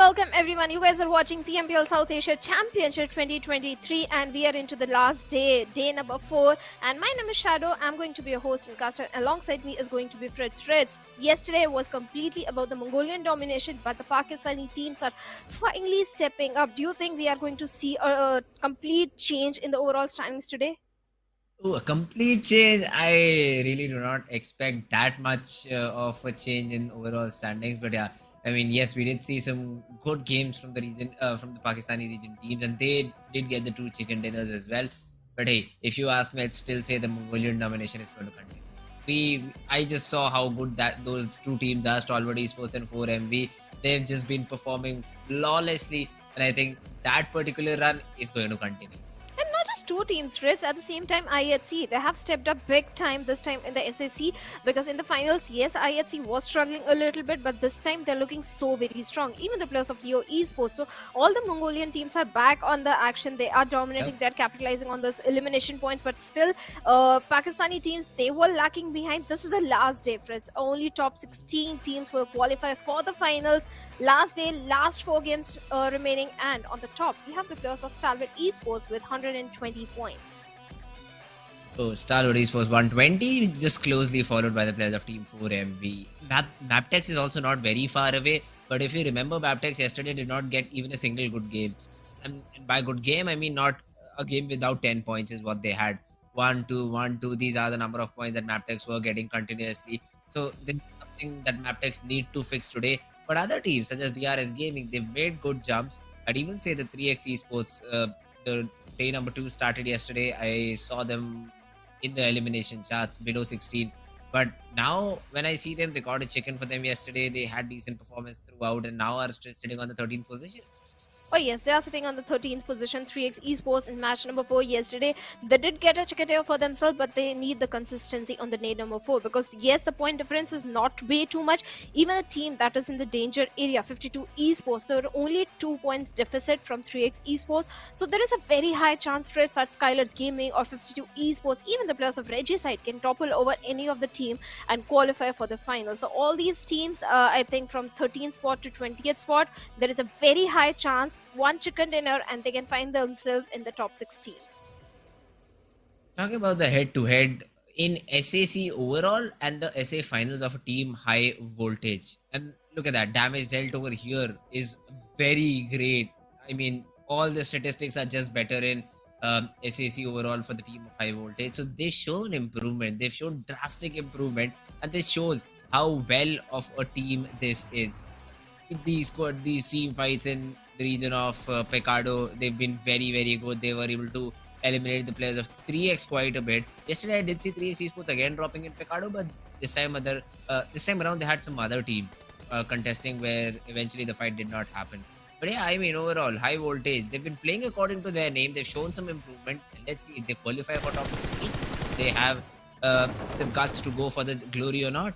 welcome everyone. You guys are watching PMPL South Asia Championship 2023 and we are into the last day, day number 4. And my name is Shadow. I'm going to be your host and caster. Alongside me is going to be Fritz. Fritz, yesterday was completely about the Mongolian domination, but the Pakistani teams are finally stepping up. Do you think we are going to see a complete change in the overall standings today? Oh, a complete change. I really do not expect that much of a change in overall standings. But yeah, I mean, yes, we did see some good games from the region, from the Pakistani region teams, and they did get the two chicken dinners as well. But hey, if you ask me, I'd still say the Mongolian domination is going to continue. I just saw how good that those two teams are, Stalwart Esports and 4MV. They've just been performing flawlessly, and I think that particular run is going to continue. And not just two teams, Fritz. At the same time, IHC, they have stepped up big time this time in the SAC because in the finals, yes, IHC was struggling a little bit, but this time they're looking so very strong. Even the players of Leo Esports. So all the Mongolian teams are back on the action. They are dominating. Yep. They're capitalizing on those elimination points, but still, Pakistani teams, they were lacking behind. This is the last day, Fritz. Only top 16 teams will qualify for the finals. Last day, last 4 games remaining, and on the top, we have the players of Stalwart Esports with 120 points. So Stalwart Esports 120, just closely followed by the players of Team 4MV. MABETEX is also not very far away, but if you remember, MABETEX yesterday did not get even a single good game. And by good game, I mean not a game without 10 points is what they had. 1-2, 1-2. These are the number of points that MABETEX were getting continuously. So this is something that MABETEX need to fix today. But other teams such as DRS Gaming, they've made good jumps. I'd even say the 3x Esports, the day number 2 started yesterday. I saw them in the elimination charts below 16. But now when I see them, they got a chicken for them yesterday. They had decent performance throughout and now are still sitting on the 13th position. Oh yes, they are sitting on the 13th position. 3x Esports in match number 4 yesterday. They did get a checketeer for themselves, but they need the consistency on the day number 4 because yes, the point difference is not way too much. Even a team that is in the danger area, 52 Esports, there are only 2 points deficit from 3x Esports. So there is a very high chance for it that SKYLIGHTZ Gaming or 52 Esports, even the players of Regicide, can topple over any of the team and qualify for the final. So all these teams, I think from 13th spot to 20th spot, there is a very high chance one chicken dinner and they can find themselves in the top 16. Talking about the head-to-head in SAC overall and the SA finals of a team high voltage. And look at that, damage dealt over here is very great. I mean, all the statistics are just better in SAC overall for the team of high voltage. So they've shown improvement. They've shown drastic improvement. And this shows how well of a team this is. These team fights in the region of Pecado, they've been very, very good. They were able to eliminate the players of 3x quite a bit. Yesterday, I did see 3x Esports again dropping in Pecado, but this time around they had some other team contesting where eventually the fight did not happen. But yeah, I mean overall high voltage. They've been playing according to their name. They've shown some improvement. And let's see if they qualify for top 16. They have the guts to go for the glory or not.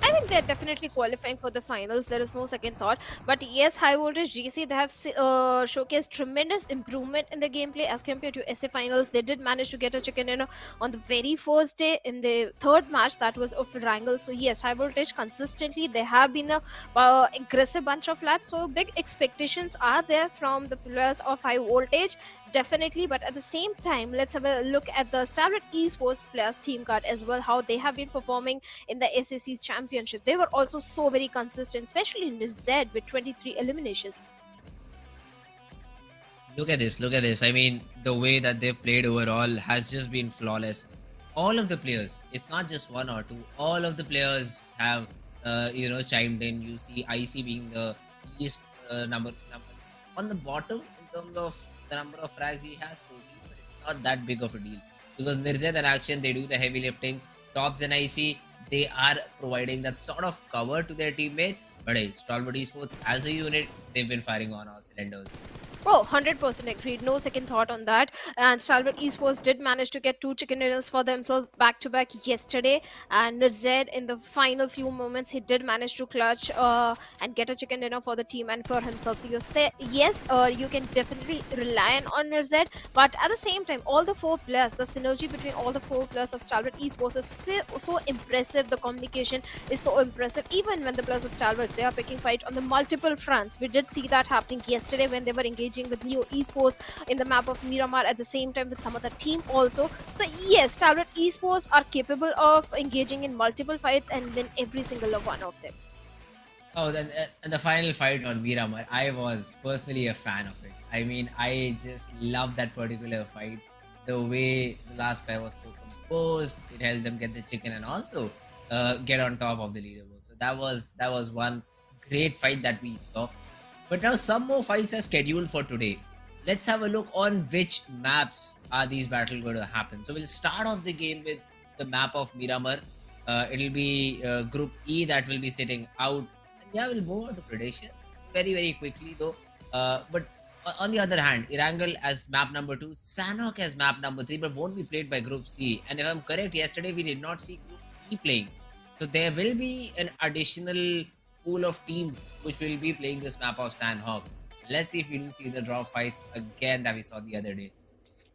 I think they're definitely qualifying for the finals. There is no second thought. But yes, Highvoltage DC, they have showcased tremendous improvement in the gameplay as compared to SA finals. They did manage to get a chicken dinner on the very first day in the third match that was of Erangel. So yes, Highvoltage consistently, they have been a aggressive bunch of lads. So big expectations are there from the players of Highvoltage. Definitely, but at the same time, let's have a look at the Stalwart Esports players team card as well, how they have been performing in the SAC championship. They were also so very consistent, especially in the Z with 23 eliminations. Look at this, look at this. I mean, the way that they've played overall has just been flawless. All of the players, it's not just one or two, all of the players have, chimed in. You see IC being the least number on the bottom in terms of the number of frags he has, 14, but it's not that big of a deal because Nirzad and Action, they do the heavy lifting. Tops and IC, they are providing that sort of cover to their teammates. But hey, Stalwart Esports as a unit, they've been firing on all cylinders. Oh, 100% agreed. No second thought on that. And Stalwart Esports did manage to get two chicken dinners for themselves back to back yesterday. And Zed, in the final few moments, he did manage to clutch and get a chicken dinner for the team and for himself. So you say, yes, you can definitely rely on Zed. But at the same time, all the four players, the synergy between all the four players of Stalwart Esports is so impressive. The communication is so impressive. Even when the players of Stalwart, they are picking fight on the multiple fronts. We did see that happening yesterday when they were engaging with Neo Esports in the map of Miramar at the same time with some other team also. So yes, Stalwart Esports are capable of engaging in multiple fights and win every single one of them. Oh, then and the final fight on Miramar, I was personally a fan of it. I mean, I just love that particular fight. The way the last player was so composed, it helped them get the chicken and also get on top of the leaderboard. So that was one great fight that we saw. But now some more fights are scheduled for today. Let's have a look on which maps are these battles going to happen. So we'll start off the game with the map of Miramar. It'll be Group E that will be sitting out. And yeah, we'll move on to prediction very, very quickly though. But on the other hand, Erangel as map number 2, Sanhok as map number 3, but won't be played by Group C. And if I'm correct, yesterday we did not see Group E playing. So there will be an additional pool of teams which will be playing this map of Sanhok. Let's see if we do see the drop fights again that we saw the other day.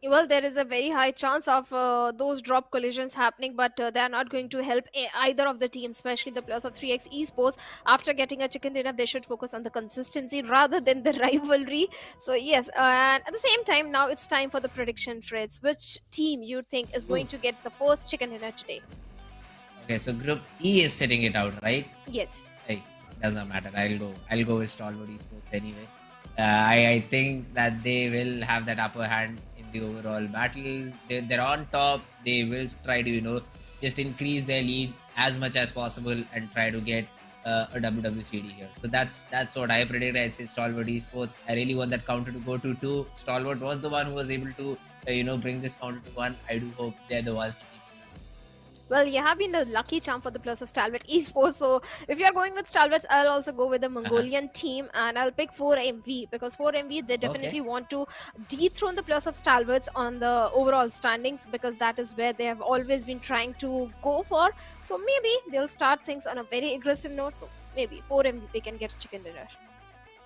Well, there is a very high chance of those drop collisions happening, but they are not going to help either of the teams, especially the players of 3x Esports. After getting a chicken dinner, they should focus on the consistency rather than the rivalry. So yes, and at the same time, now it's time for the prediction, Freds. Which team you think is going Oof. to get the first chicken dinner today? Okay, so Group E is sitting it out, right? Yes. Hey, doesn't matter. I'll go with Stalwart Esports anyway. I think that they will have that upper hand in the overall battle. They're on top. They will try to just increase their lead as much as possible and try to get a WWCD here. So that's what I predict. I'd say Stalwart Esports. I really want that counter to go to 2. Stalwart was the one who was able to bring this counter to 1. I do hope they're the ones to keep. Well, you have been the lucky charm for the players of Stalwart Esports. So, if you're going with Stalwarts, I'll also go with the Uh-huh. Mongolian team and I'll pick 4MV because 4MV they Okay. definitely want to dethrone the players of Stalwarts on the overall standings because that is where they have always been trying to go for. So, maybe they'll start things on a very aggressive note. So, maybe 4MV they can get chicken dinner.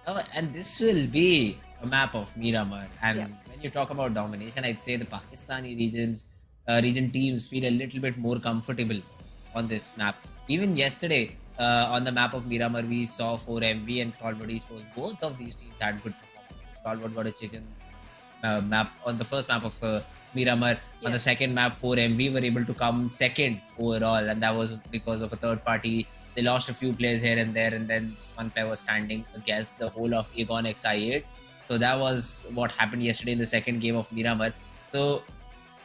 Oh, and this will be a map of Miramar. And Yeah. when you talk about domination, I'd say the Pakistani region teams feel a little bit more comfortable on this map. Even yesterday, on the map of Miramar, we saw 4MV and Stalwart Esports. Both of these teams had good performances. Stalwart got a chicken map on the first map of Miramar. On the Yes. second map, 4MV were able to come second overall, and that was because of a third party. They lost a few players here and there, and then just one player was standing against the whole of Aegon XI8. So that was what happened yesterday in the second game of Miramar. So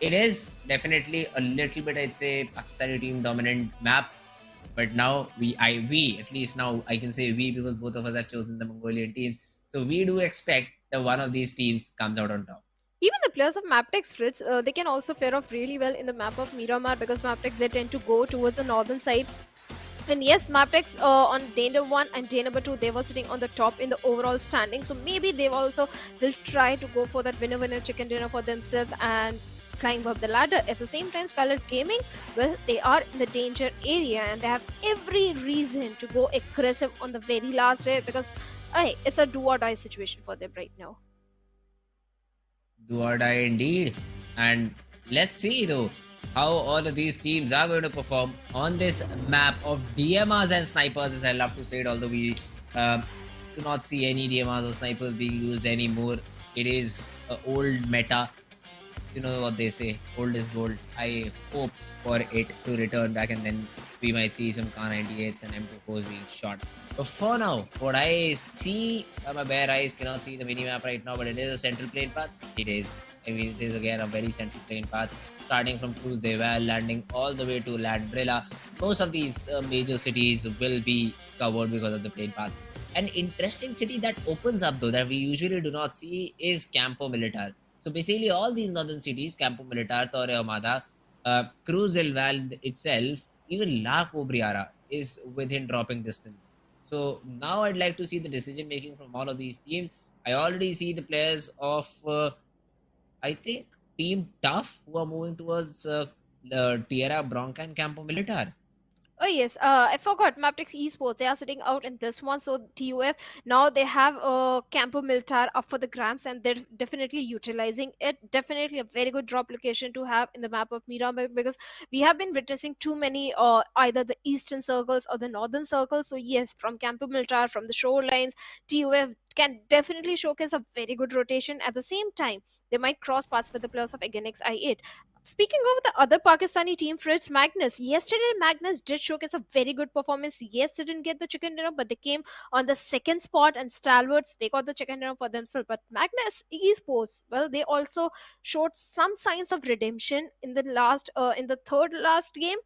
it is definitely a little bit, I'd say, Pakistani team dominant map. But now we at least now I can say we because both of us have chosen the Mongolian teams. So we do expect that one of these teams comes out on top. Even the players of MABETEX, Fritz, they can also fare off really well in the map of Miramar because MABETEX they tend to go towards the northern side. And yes, MABETEX on day number 1 and day number 2, they were sitting on the top in the overall standing. So maybe they also will try to go for that winner chicken dinner for themselves and climb up the ladder. At the same time, SKYLIGHTZ Gaming, well, they are in the danger area and they have every reason to go aggressive on the very last day because hey, it's a do or die situation for them right now. Do or die indeed. And let's see though how all of these teams are going to perform on this map of DMRs and snipers, as I love to say it, although we do not see any DMRs or snipers being used anymore. It is an old meta. You know what they say, old is gold. I hope for it to return back and then we might see some K98s and M24s being shot. But for now, what I see by my bare eyes, cannot see the mini map right now, but it is a central plane path. It is. I mean, it is again a very central plane path, starting from Cruz de Val, landing all the way to Landrilla. Most of these major cities will be covered because of the plane path. An interesting city that opens up though that we usually do not see is Campo Militar. So basically, all these northern cities, Campo Militar, Torre Ahumada, Cruz del Val itself, even La Cobriara is within dropping distance. So now I'd like to see the decision making from all of these teams. I already see the players of, I think, Team Tough who are moving towards Tierra Bronca and Campo Militar. Oh yes, I forgot. MABETEX Esports. They are sitting out in this one. So TUF now they have Campo Militar up for the grabs, and they're definitely utilizing it. Definitely a very good drop location to have in the map of Miramar, because we have been witnessing too many either the eastern circles or the northern circles. So yes, from Campo Militar, from the shorelines, TUF can definitely showcase a very good rotation. At the same time, they might cross paths with the players of Againix I8. Speaking of the other Pakistani team, Fritz Magnus. Yesterday, Magnus did showcase a very good performance. Yes, they didn't get the chicken dinner, but they came on the second spot, and Stalwarts, they got the chicken dinner for themselves. But Magnus Esports, well, they also showed some signs of redemption in the third last game.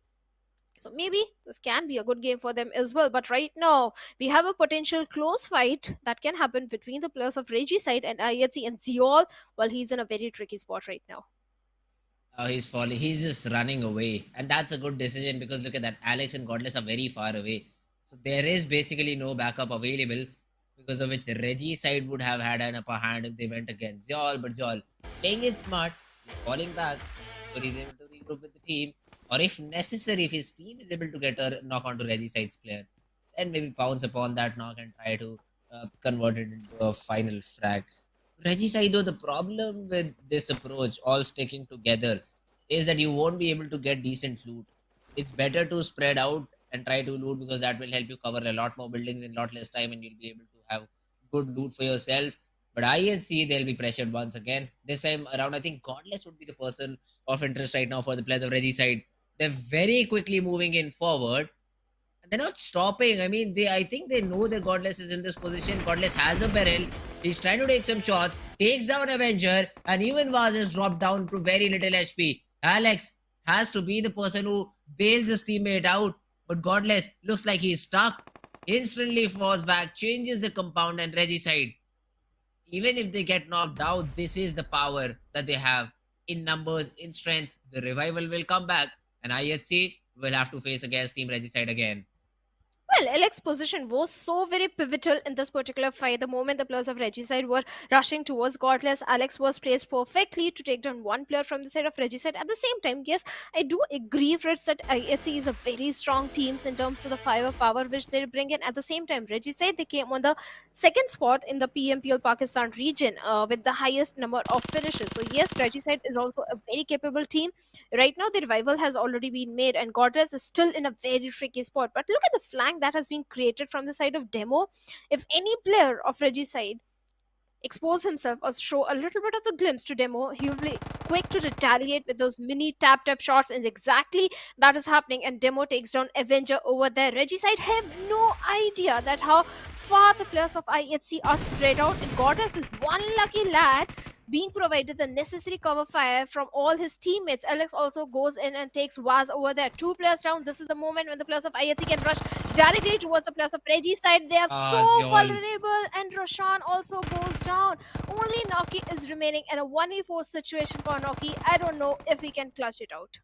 So maybe this can be a good game for them as well. But right now, we have a potential close fight that can happen between the players of Regicide and IHC and Ziol. Well, he's in a very tricky spot right now. He's falling. He's just running away, and that's a good decision because look at that. Alex and Godless are very far away, so there is basically no backup available. Because of which Reggie side would have had an upper hand if they went against Zol, but Zol playing it smart, he's falling back, so he's able to regroup with the team, or if necessary, if his team is able to get a knock onto Reggie side's player, then maybe pounce upon that knock and try to convert it into a final frag. Regicide, though, the problem with this approach, all sticking together, is that you won't be able to get decent loot. It's better to spread out and try to loot because that will help you cover a lot more buildings in a lot less time and you'll be able to have good loot for yourself. But ISC, they'll be pressured once again. This time around, I think Godless would be the person of interest right now for the players of Regicide. They're very quickly moving in forward and they're not stopping. I mean, I think they know that Godless is in this position. Godless has a barrel. He's trying to take some shots, takes down Avenger, and even Vaz is dropped down to very little HP. Alex has to be the person who bails his teammate out, but Godless looks like he's stuck. Instantly falls back, changes the compound, and Regicide. Even if they get knocked out, this is the power that they have in numbers, in strength. The revival will come back, and IHC will have to face against Team Regicide again. Well, Alex's position was so very pivotal in this particular fight. The moment the players of Regicide were rushing towards Godless, Alex was placed perfectly to take down one player from the side of Regicide. At the same time, yes, I do agree, Fritz, that IHC is a very strong team in terms of the firepower which they bring in. At the same time, Regicide, they came on the second spot in the PMPL Pakistan region with the highest number of finishes. So yes, Regicide is also a very capable team. Right now, the revival has already been made, and Godless is still in a very tricky spot. But look at the flank that has been created from the side of Demo. If any player of Reggie's side expose himself or show a little bit of the glimpse to Demo, he will be quick to retaliate with those mini tap shots, and exactly that is happening. And Demo takes down Avenger over there. Reggie's side have no idea that how far the players of IHC are spread out, and Goddess is one lucky lad being provided the necessary cover fire from all his teammates. Alex also goes in and takes Vaz over there. Two players down. This is the moment when the players of IHC can rush directly towards the players of Reggie's side. They are so Zol. vulnerable, and Roshan also goes down. Only Noki is remaining in a 1v4 situation for Noki. I don't know if he can clutch it out.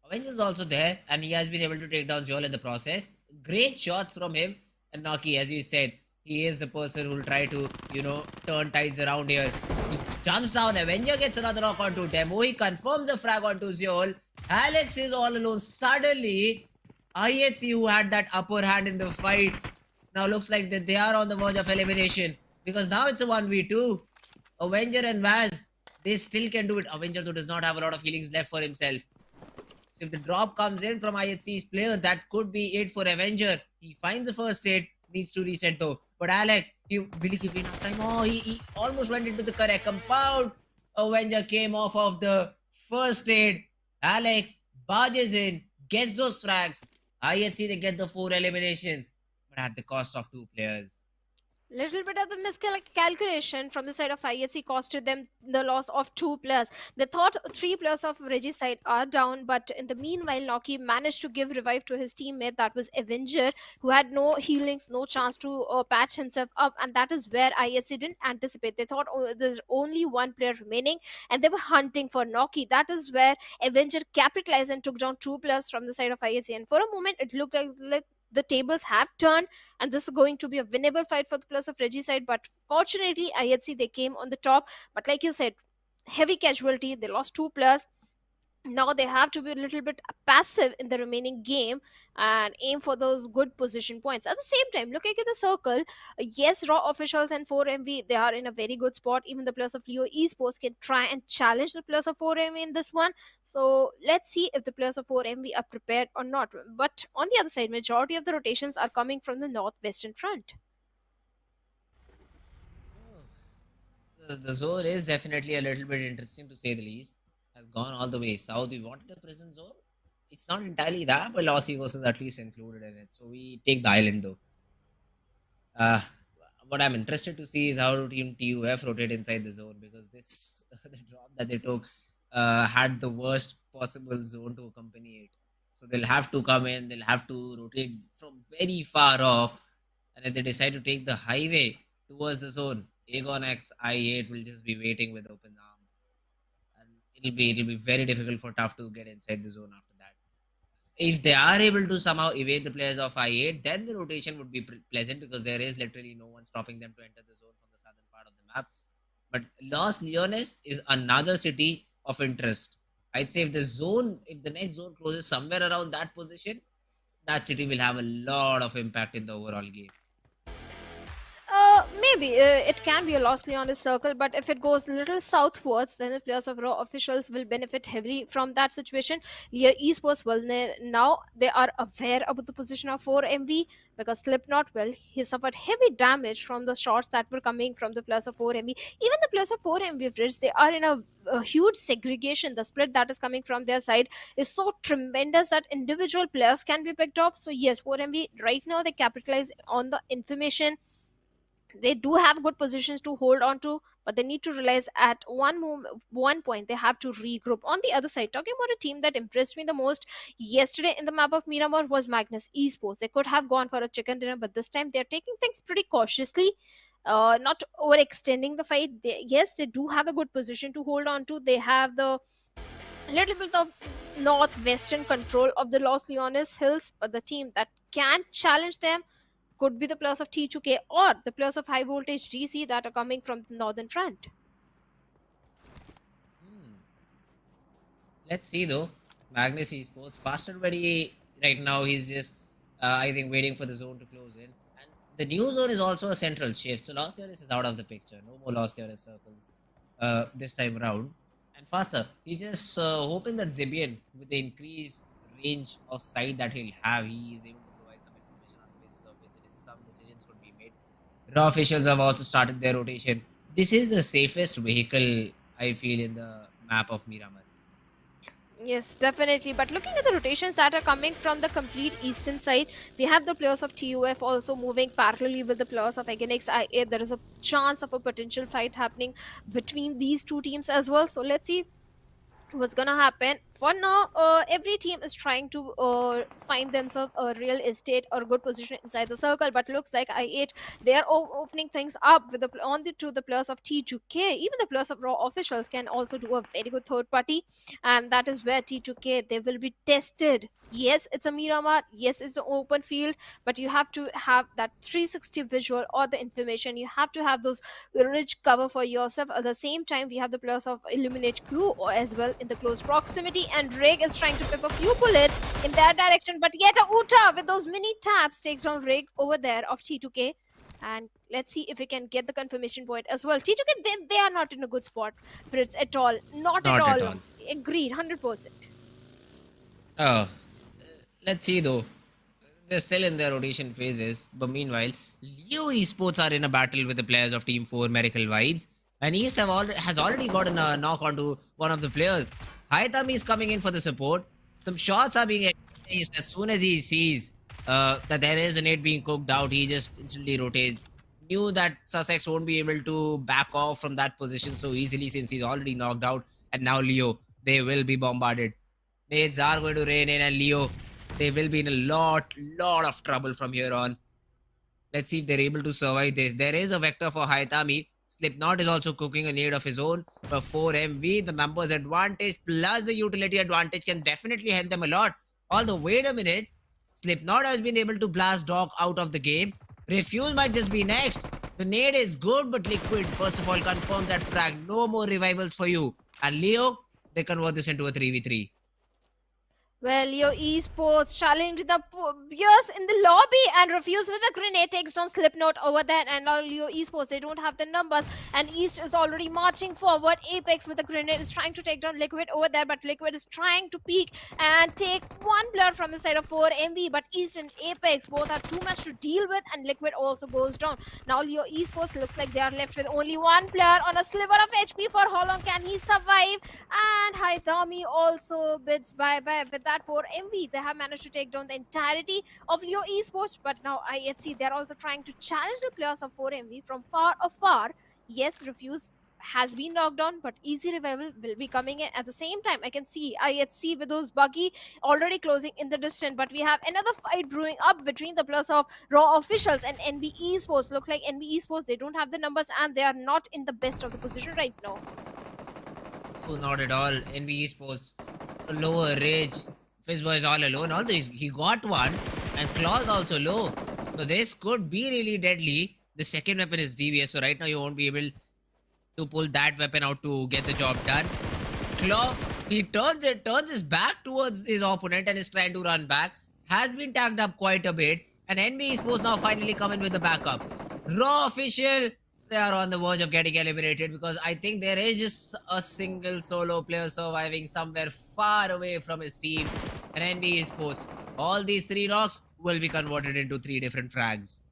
Avenge is also there, and he has been able to take down Joel in the process. Great shots from him. And Naki, as you said, he is the person who will try to, turn tides around here. He jumps down. Avenger gets another knock onto Demo. He confirms the frag onto Joel. Alex is all alone. Suddenly, IHC, who had that upper hand in the fight, now looks like that they are on the verge of elimination. Because now it's a 1v2. Avenger and Vaz, they still can do it. Avenger, though, does not have a lot of healings left for himself. So if the drop comes in from IHC's player, that could be it for Avenger. He finds the first aid, needs to reset though. But Alex, will he give enough time? Oh, he almost went into the correct compound. Avenger came off of the first aid. Alex barges in, gets those frags. IHC, they get the 4 eliminations, but at the cost of 2 players. Little bit of the miscalculation from the side of IHC costed them the loss of 2 players. They thought 3 players of Reggie's side are down, but in the meanwhile, Noki managed to give revive to his teammate, that was Avenger, who had no healings, no chance to patch himself up, and that is where IHC didn't anticipate. They thought, oh, there's only 1 player remaining, and they were hunting for Noki. That is where Avenger capitalized and took down 2 players from the side of IHC, and for a moment, it looked like the tables have turned, and this is going to be a winnable fight for the players of Reggie side. But fortunately, IHC they came on the top. But like you said, heavy casualty. They lost two players. Now they have to be a little bit passive in the remaining game and aim for those good position points. At the same time, looking at the circle, yes, raw officials and 4MV they are in a very good spot. Even the players of Leo Esports can try and challenge the players of 4MV in this one. So let's see if the players of 4MV are prepared or not. But on the other side, majority of the rotations are coming from the northwestern front. Oh, the zone is definitely a little bit interesting to say the least. Has gone all the way south. We wanted a prison zone. It's not entirely that, but Los Egos is at least included in it. So we take the island though. Uh, what I'm interested to see is how do Team TUF rotate inside the zone, because this the drop that they took had the worst possible zone to accompany it. So they'll have to come in, they'll have to rotate from very far off, and if they decide to take the highway towards the zone, Aegon X I8 will just be waiting with open arms, and it'll be very difficult for Tough to get inside the zone after that. If they are able to somehow evade the players of I8, then the rotation would be pleasant, because there is literally no one stopping them to enter the zone from the southern part of the map. But Los Leones is another city of interest. I'd say if the next zone closes somewhere around that position, that city will have a lot of impact in the overall game. Maybe it can be a lossly on this circle, but if it goes a little southwards, then the players of Raw officials will benefit heavily from that situation. Leo Esports will now they are aware about the position of 4MV, because Slipknot, well, he suffered heavy damage from the shots that were coming from the players of 4MV. Even the players of 4MV, Fritz, they are in a huge segregation. The split that is coming from their side is so tremendous that individual players can be picked off. So yes, 4MV right now they capitalize on the information. They do have good positions to hold on to, but they need to realize at one point they have to regroup. On the other side, talking about a team that impressed me the most yesterday in the map of Miramar was Magnus Esports. They could have gone for a chicken dinner, but this time they're taking things pretty cautiously, not overextending the fight. Yes, they do have a good position to hold on to. They have the little bit of northwestern control of the Los Leones Hills, but the team that can challenge them could be the players of T2K or the players of Highvoltage DC that are coming from the northern front. Hmm. Let's see though. Magnus Esports faster very right now. He's just I think waiting for the zone to close in. And the new zone is also a central shift. So Lost Theoris is out of the picture. No more Lost Theoris circles this time around. And faster. He's just hoping that Zibian, with the increased range of sight that he'll have, he is able to provide some information on the basis of which there is some decisions could be made. Raw officials have also started their rotation. This is the safest vehicle, I feel, in the map of Miramar. Yes, definitely. But looking at the rotations that are coming from the complete eastern side, we have the players of TUF also moving parallelly with the players of Agonix IA. There is a chance of a potential fight happening between these two teams as well. So let's see what's gonna happen. For now, every team is trying to find themselves a real estate or good position inside the circle, but looks like I8 they are opening things up with to the players of T2K. Even the players of Raw officials can also do a very good third party, and that is where T2K they will be tested. Yes, it's a Miramar, yes, it's an open field, but you have to have that 360 visual or the information. You have to have those rich cover for yourself. At the same time, we have the players of Illuminate Crew as well in the close proximity, and Rig is trying to pip a few bullets in that direction, but yet a Uta with those mini taps takes down Rig over there of T2K. And let's see if we can get the confirmation point as well. T2K, they are not in a good spot, Fritz, at all. Not at Not at all. all. Agreed, 100%. Oh, let's see though. They're still in their rotation phases, but meanwhile, Leo Esports are in a battle with the players of Team 4 Miracle Vibes, and East has already gotten a knock onto one of the players. Haitami is coming in for the support. Some shots are being exchanged. As soon as he sees that there is a nade being cooked out, he just instantly rotates. Knew that Sussex won't be able to back off from that position so easily since he's already knocked out, and now Leo, they will be bombarded. Nades are going to rain in, and Leo, they will be in a lot of trouble from here on. Let's see if they're able to survive this. There is a vector for Haitami. Slipknot is also cooking a nade of his own. But 4MV, the numbers advantage plus the utility advantage can definitely help them a lot. Although, wait a minute. Slipknot has been able to blast Doc out of the game. Refuse might just be next. The nade is good, but Liquid, first of all, confirms that frag. No more revivals for you. And Leo, they convert this into a 3v3. Well, your esports challenged the peers in the lobby and refused with a grenade, takes down Slipknot over there. And all your esports, they don't have the numbers. And East is already marching forward. Apex with a grenade is trying to take down Liquid over there, but Liquid is trying to peek and take one player from the side of 4MV. But East and Apex both are too much to deal with, and Liquid also goes down. Now your esports looks like they are left with only one player on a sliver of HP. For how long can he survive? And Haithami also bids bye-bye with that 4MV. They have managed to take down the entirety of Leo Esports, but now IHC, they're also trying to challenge the players of 4MV from far afar. Yes, Refuse has been knocked down, but easy revival will be coming in. At the same time, I can see IHC with those buggy already closing in the distance, but we have another fight brewing up between the players of Raw officials and NB Esports. Looks like NB Esports, they don't have the numbers and they are not in the best of the position right now. Oh, not at all. NB Esports, lower rage. Fizzboy is all alone. Although he got one, and Claw's also low. So this could be really deadly. The second weapon is DVS, so right now you won't be able to pull that weapon out to get the job done. Claw, he turns his back towards his opponent and is trying to run back. Has been tagged up quite a bit. And NB Esports now finally coming with the backup. Raw official, they are on the verge of getting eliminated because I think there is just a single solo player surviving somewhere far away from his team. And NB Esports, all these 3 knocks will be converted into 3 different frags.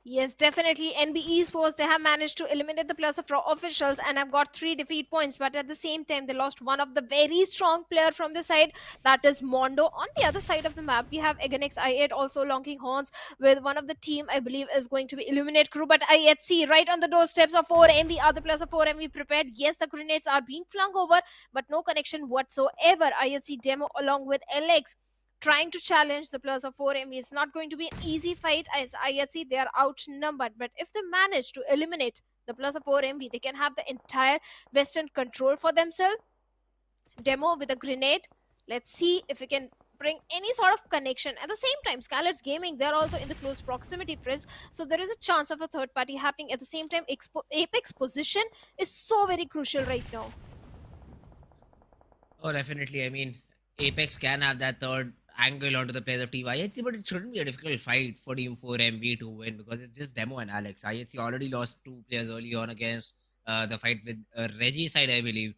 Yes, definitely. NB Esports, they have managed to eliminate the players of Raw officials and have got 3 defeat points. But at the same time, they lost one of the very strong player from the side. That is Mondo. On the other side of the map, we have Agonix I8 also longing horns with one of the team, I believe, is going to be Illuminate Crew. But IHC right on the doorsteps of 4MV. Other players of 4MV prepared. Yes, the grenades are being flung over, but no connection whatsoever. IHC demo along with LX trying to challenge the players of 4MV. It's not going to be an easy fight as IHC, they are outnumbered. But if they manage to eliminate the players of 4MV, they can have the entire Western control for themselves. Demo with a grenade. Let's see if we can bring any sort of connection. At the same time, SKYLIGHTZ Gaming, they're also in the close proximity, Frizz. So there is a chance of a third party happening. At the same time, Apex position is so very crucial right now. Oh, definitely. I mean, Apex can have that third angle onto the players of Team IHC, but it shouldn't be a difficult fight for Team 4MV to win because it's just Demo and Alex. IHC already lost 2 players early on against the fight with Reggie side, I believe.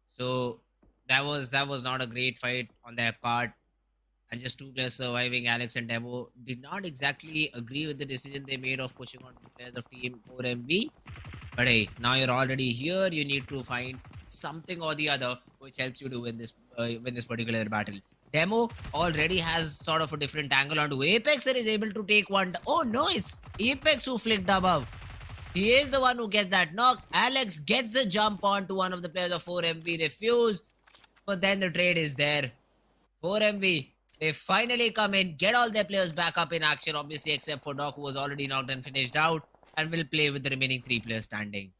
So that was not a great fight on their part. And just 2 players surviving, Alex and Demo, did not exactly agree with the decision they made of pushing on the players of Team 4MV. But hey, now you're already here. You need to find something or the other which helps you to win this particular battle. Demo already has sort of a different angle onto Apex and is able to take one. Oh no, it's Apex who flicked above. He is the one who gets that knock. Alex gets the jump onto one of the players of 4MV. Refuse. But then the trade is there. 4MV, they finally come in, get all their players back up in action, obviously except for Doc, who was already knocked and finished out, and will play with the remaining 3 players standing.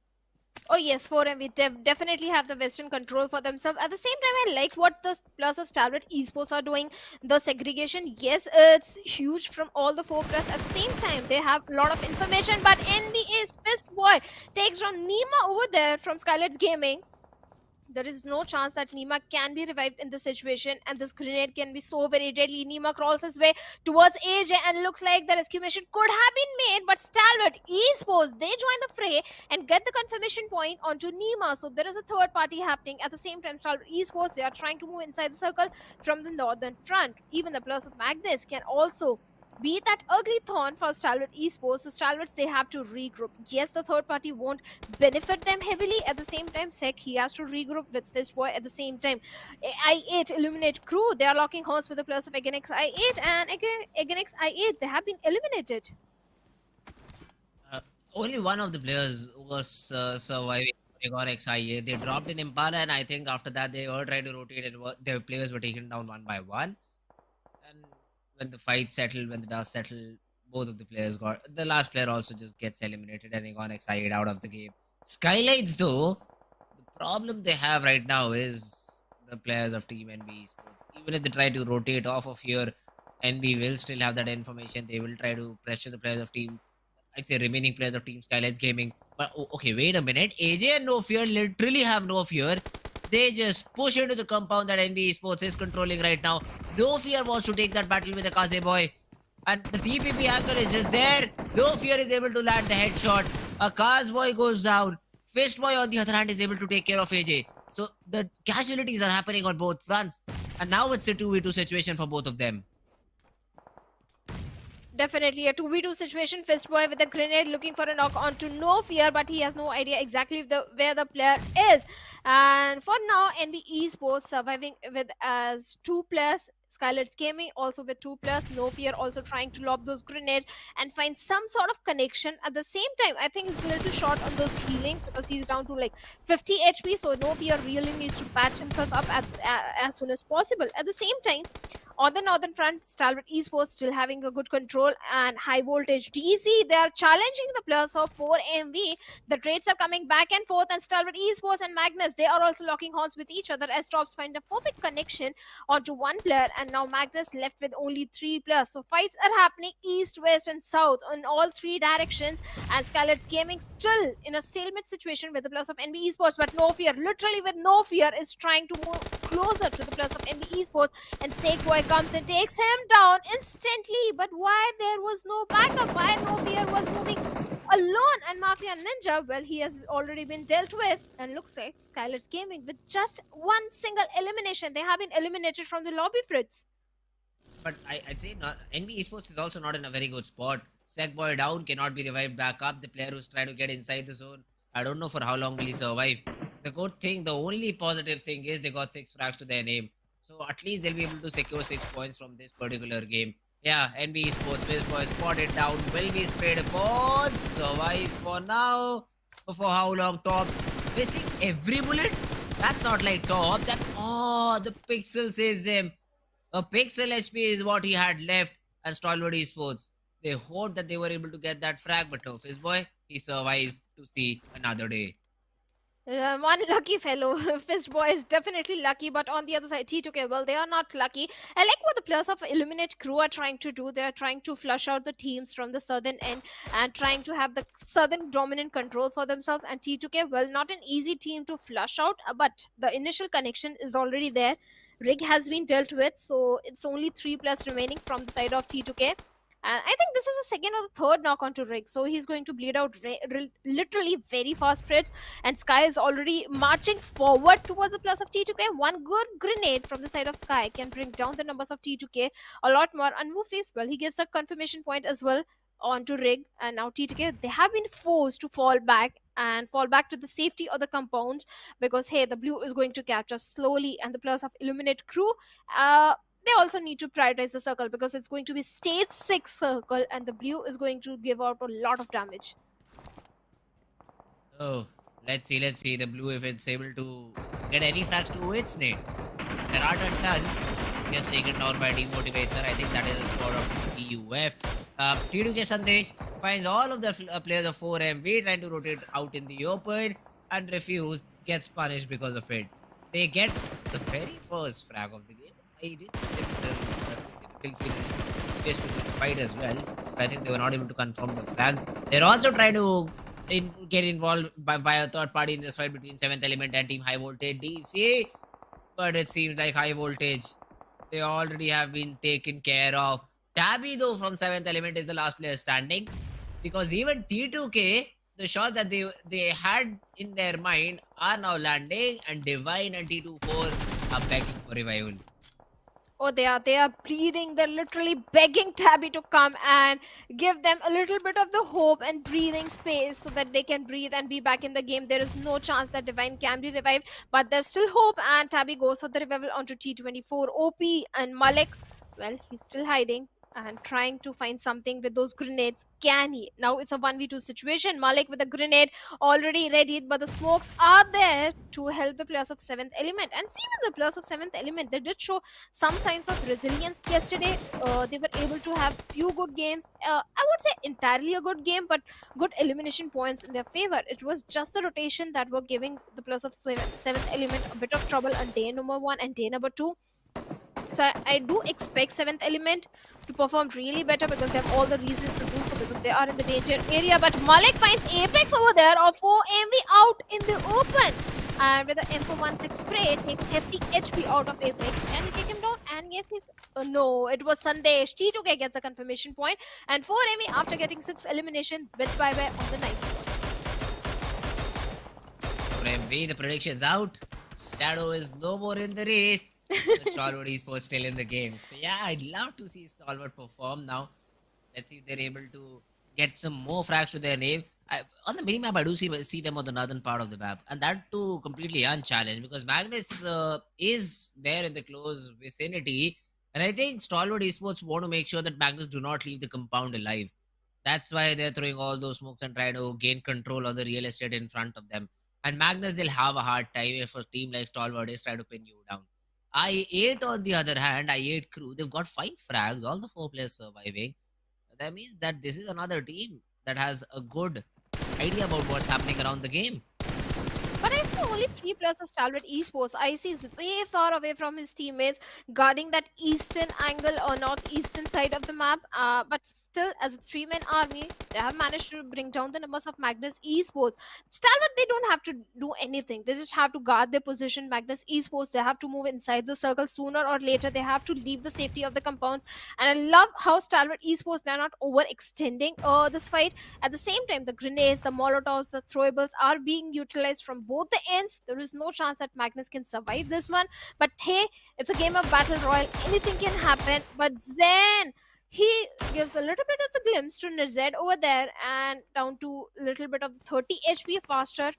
Oh yes, 4MV, they definitely have the Western control for themselves. At the same time, I like what the players of Stalwart Esports are doing. The segregation, yes, it's huge from all the 4 players. At the same time, they have a lot of information, but NBA's Fist Boy takes on Nima over there from SKYLIGHTZ Gaming. There is no chance that Nima can be revived in this situation, and this grenade can be so very deadly. Nima crawls his way towards AJ and looks like the rescue mission could have been made, but Stalwart Esports, they join the fray and get the confirmation point onto Nima. So there is a third party happening. At the same time, Stalwart Esports, they are trying to move inside the circle from the northern front. Even the players of Magnus can also beat that ugly thorn for Stalwart Esports. So Stalwarts, they have to regroup. Yes, the third party won't benefit them heavily. At the same time, Sek, he has to regroup with Fistboy. At the same time, I8 Illuminate Crew, they are locking horns with the players of Agonix I8, and Agonix I8, they have been eliminated. Only one of the players was surviving Agonix IA. They dropped in Impala, and I think after that they were trying to rotate it. Their players were taken down one by one. When the fight settled, when the dust settled, both of the players got. The last player also just gets eliminated and they got excited out of the game. SKYLIGHTZ, though, the problem they have right now is the players of Team NB Esports. Even if they try to rotate off of here, NB will still have that information. They will try to pressure the players of team, I'd say remaining players of team SKYLIGHTZ Gaming. But okay, wait a minute. AJ and No Fear literally have no fear. They just push into the compound that NB Esports is controlling right now. No Fear wants to take that battle with the Kaze boy. And the TPP angle is just there. No Fear is able to land the headshot. A Kaz boy goes down. Fist boy on the other hand is able to take care of AJ. So the casualties are happening on both fronts. And now it's a 2v2 situation for both of them. Definitely a 2v2 situation. Fistboy with a grenade looking for a knock onto No Fear, but he has no idea exactly where the player is. And for now, NB Esports surviving with as 2 players. SKYLIGHTZ Gaming also with 2 players. No Fear also trying to lob those grenades and find some sort of connection. At the same time, I think he's a little short on those healings because he's down to like 50 HP. So No Fear really needs to patch himself up as soon as possible. At the same time, on the northern front, Stalwart Esports still having a good control, and Highvoltage DC, they are challenging the players of 4MV. The trades are coming back and forth, and Stalwart Esports and Magnus, they are also locking horns with each other as Tops find a perfect connection onto one player, and now Magnus left with only 3 players. So fights are happening east, west, and south in all 3 directions, and SKYLIGHTZ Gaming still in a stalemate situation with the players of NB Esports, but No Fear, literally with No Fear, is trying to move closer to the players of NB Esports, and Boy comes and takes him down instantly. But why there was no backup? Why No Fear was moving alone? And Mafia Ninja, well, he has already been dealt with. And looks like SKYLIGHTZ Gaming with just one single elimination. They have been eliminated from the lobby, Fritz. But I'd say not, NB Esports is also not in a very good spot. Boy down, cannot be revived back up. The player who's trying to get inside the zone, I don't know for how long will he survive. The good thing, the only positive thing is they got 6 frags to their name. So at least they'll be able to secure 6 points from this particular game. Yeah, NB Esports, Boy spotted down, will be sprayed upon, survives for now. But for how long? Tops missing every bullet? That's not like Top. That, oh, the pixel saves him. A pixel HP is what he had left, and Stalwart Esports, they hoped that they were able to get that frag, but no, Boy, he survives to see another day. One lucky fellow. Fist Boy is definitely lucky, but on the other side, T2K, well, they are not lucky. I like what the players of Illuminate Crew are trying to do. They are trying to flush out the teams from the southern end and trying to have the southern dominant control for themselves. And T2K, well, not an easy team to flush out, but the initial connection is already there. Rig has been dealt with, so it's only 3 players remaining from the side of T2K. And I think this is the second or the third knock onto Rig, so he's going to bleed out literally very fast, Fritz. And Sky is already marching forward towards the plus of T2K. One good grenade from the side of Sky can bring down the numbers of T2K a lot more. And Woofy's, well, he gets a confirmation point as well onto Rig. And now T2K, they have been forced to fall back to the safety of the compounds because, hey, the blue is going to catch up slowly. And the players of Illuminate Crew, they also need to prioritize the circle because it's going to be stage 6 circle, and the blue is going to give out a lot of damage. Oh, let's see the blue if it's able to get any frags to its name. There are done. Gets taken down by Demotivator. I think that is a score of EUF. T2K Sandesh finds all of the players of 4MV trying to rotate out in the open and refuse, gets punished because of it. They get the very first frag of the game. I did kill face to this fight as well. But I think they were not able to confirm the flags. They're also trying to get involved by a third party in this fight between 7th Element and Team Highvoltage DC. But it seems like Highvoltage, they already have been taken care of. Tabby, though, from 7th Element is the last player standing. Because even T2K, the shots that they had in their mind are now landing, and Divine and T24 are begging for revival. Oh, they are bleeding. They're literally begging Tabby to come and give them a little bit of the hope and breathing space so that they can breathe and be back in the game. There is no chance that Divine can be revived, but there's still hope, and Tabby goes for the revival onto T24. OP and Malik, well, he's still hiding and trying to find something with those grenades. Can he? Now it's a 1v2 situation. Malik with a grenade already ready, but the smokes are there to help the players of 7th Element. And even the players of 7th Element, they did show some signs of resilience yesterday. They were able to have few good games. I would say entirely a good game, but good elimination points in their favor. It was just the rotation that were giving the players of 7th Element a bit of trouble on day number 1 and day number 2. So I do expect seventh element to perform really better because they have all the reasons to do so because they are in the danger area. But Malik finds Apex over there or 4 MV out in the open. And with the M416 spray, takes hefty HP out of Apex. Can he take him down? And yes, he's. No, it was Sunday. T2K gets a confirmation point. And 4 MV after getting 6 elimination, bids bye bye on the 9th spot. For MV, the prediction's out. Shadow is no more in the race. Stalwart Esports still in the game. So yeah, I'd love to see Stalwart perform now. Let's see if they're able to get some more frags to their name. On the minimap, I do see them on the northern part of the map, and that too completely unchallenged because Magnus is there in the close vicinity, and I think Stalwart Esports want to make sure that Magnus do not leave the compound alive. That's why they're throwing all those smokes and trying to gain control on the real estate in front of them. And Magnus, they'll have a hard time if a team like Stalwart is trying to pin you down. I8, on the other hand, I8 crew, they've got 5 frags, all the 4 players surviving. That means that this is another team that has a good idea about what's happening around the game. But I see only 3 players of Stalwart Esports. IC is way far away from his teammates, guarding that eastern angle or northeastern side of the map. But still, as a 3-man army, they have managed to bring down the numbers of Magnus Esports. Stalwart, they don't have to do anything. They just have to guard their position. Magnus Esports, they have to move inside the circle sooner or later. They have to leave the safety of the compounds. And I love how Stalwart Esports, they're not overextending this fight. At the same time, the grenades, the molotovs, the throwables are being utilized from both the ends. There is no chance that Magnus can survive this one. But hey, it's a game of battle royal. Anything can happen. But Zen, he gives a little bit of the glimpse to Nized over there and down to a little bit of the 30 HP faster.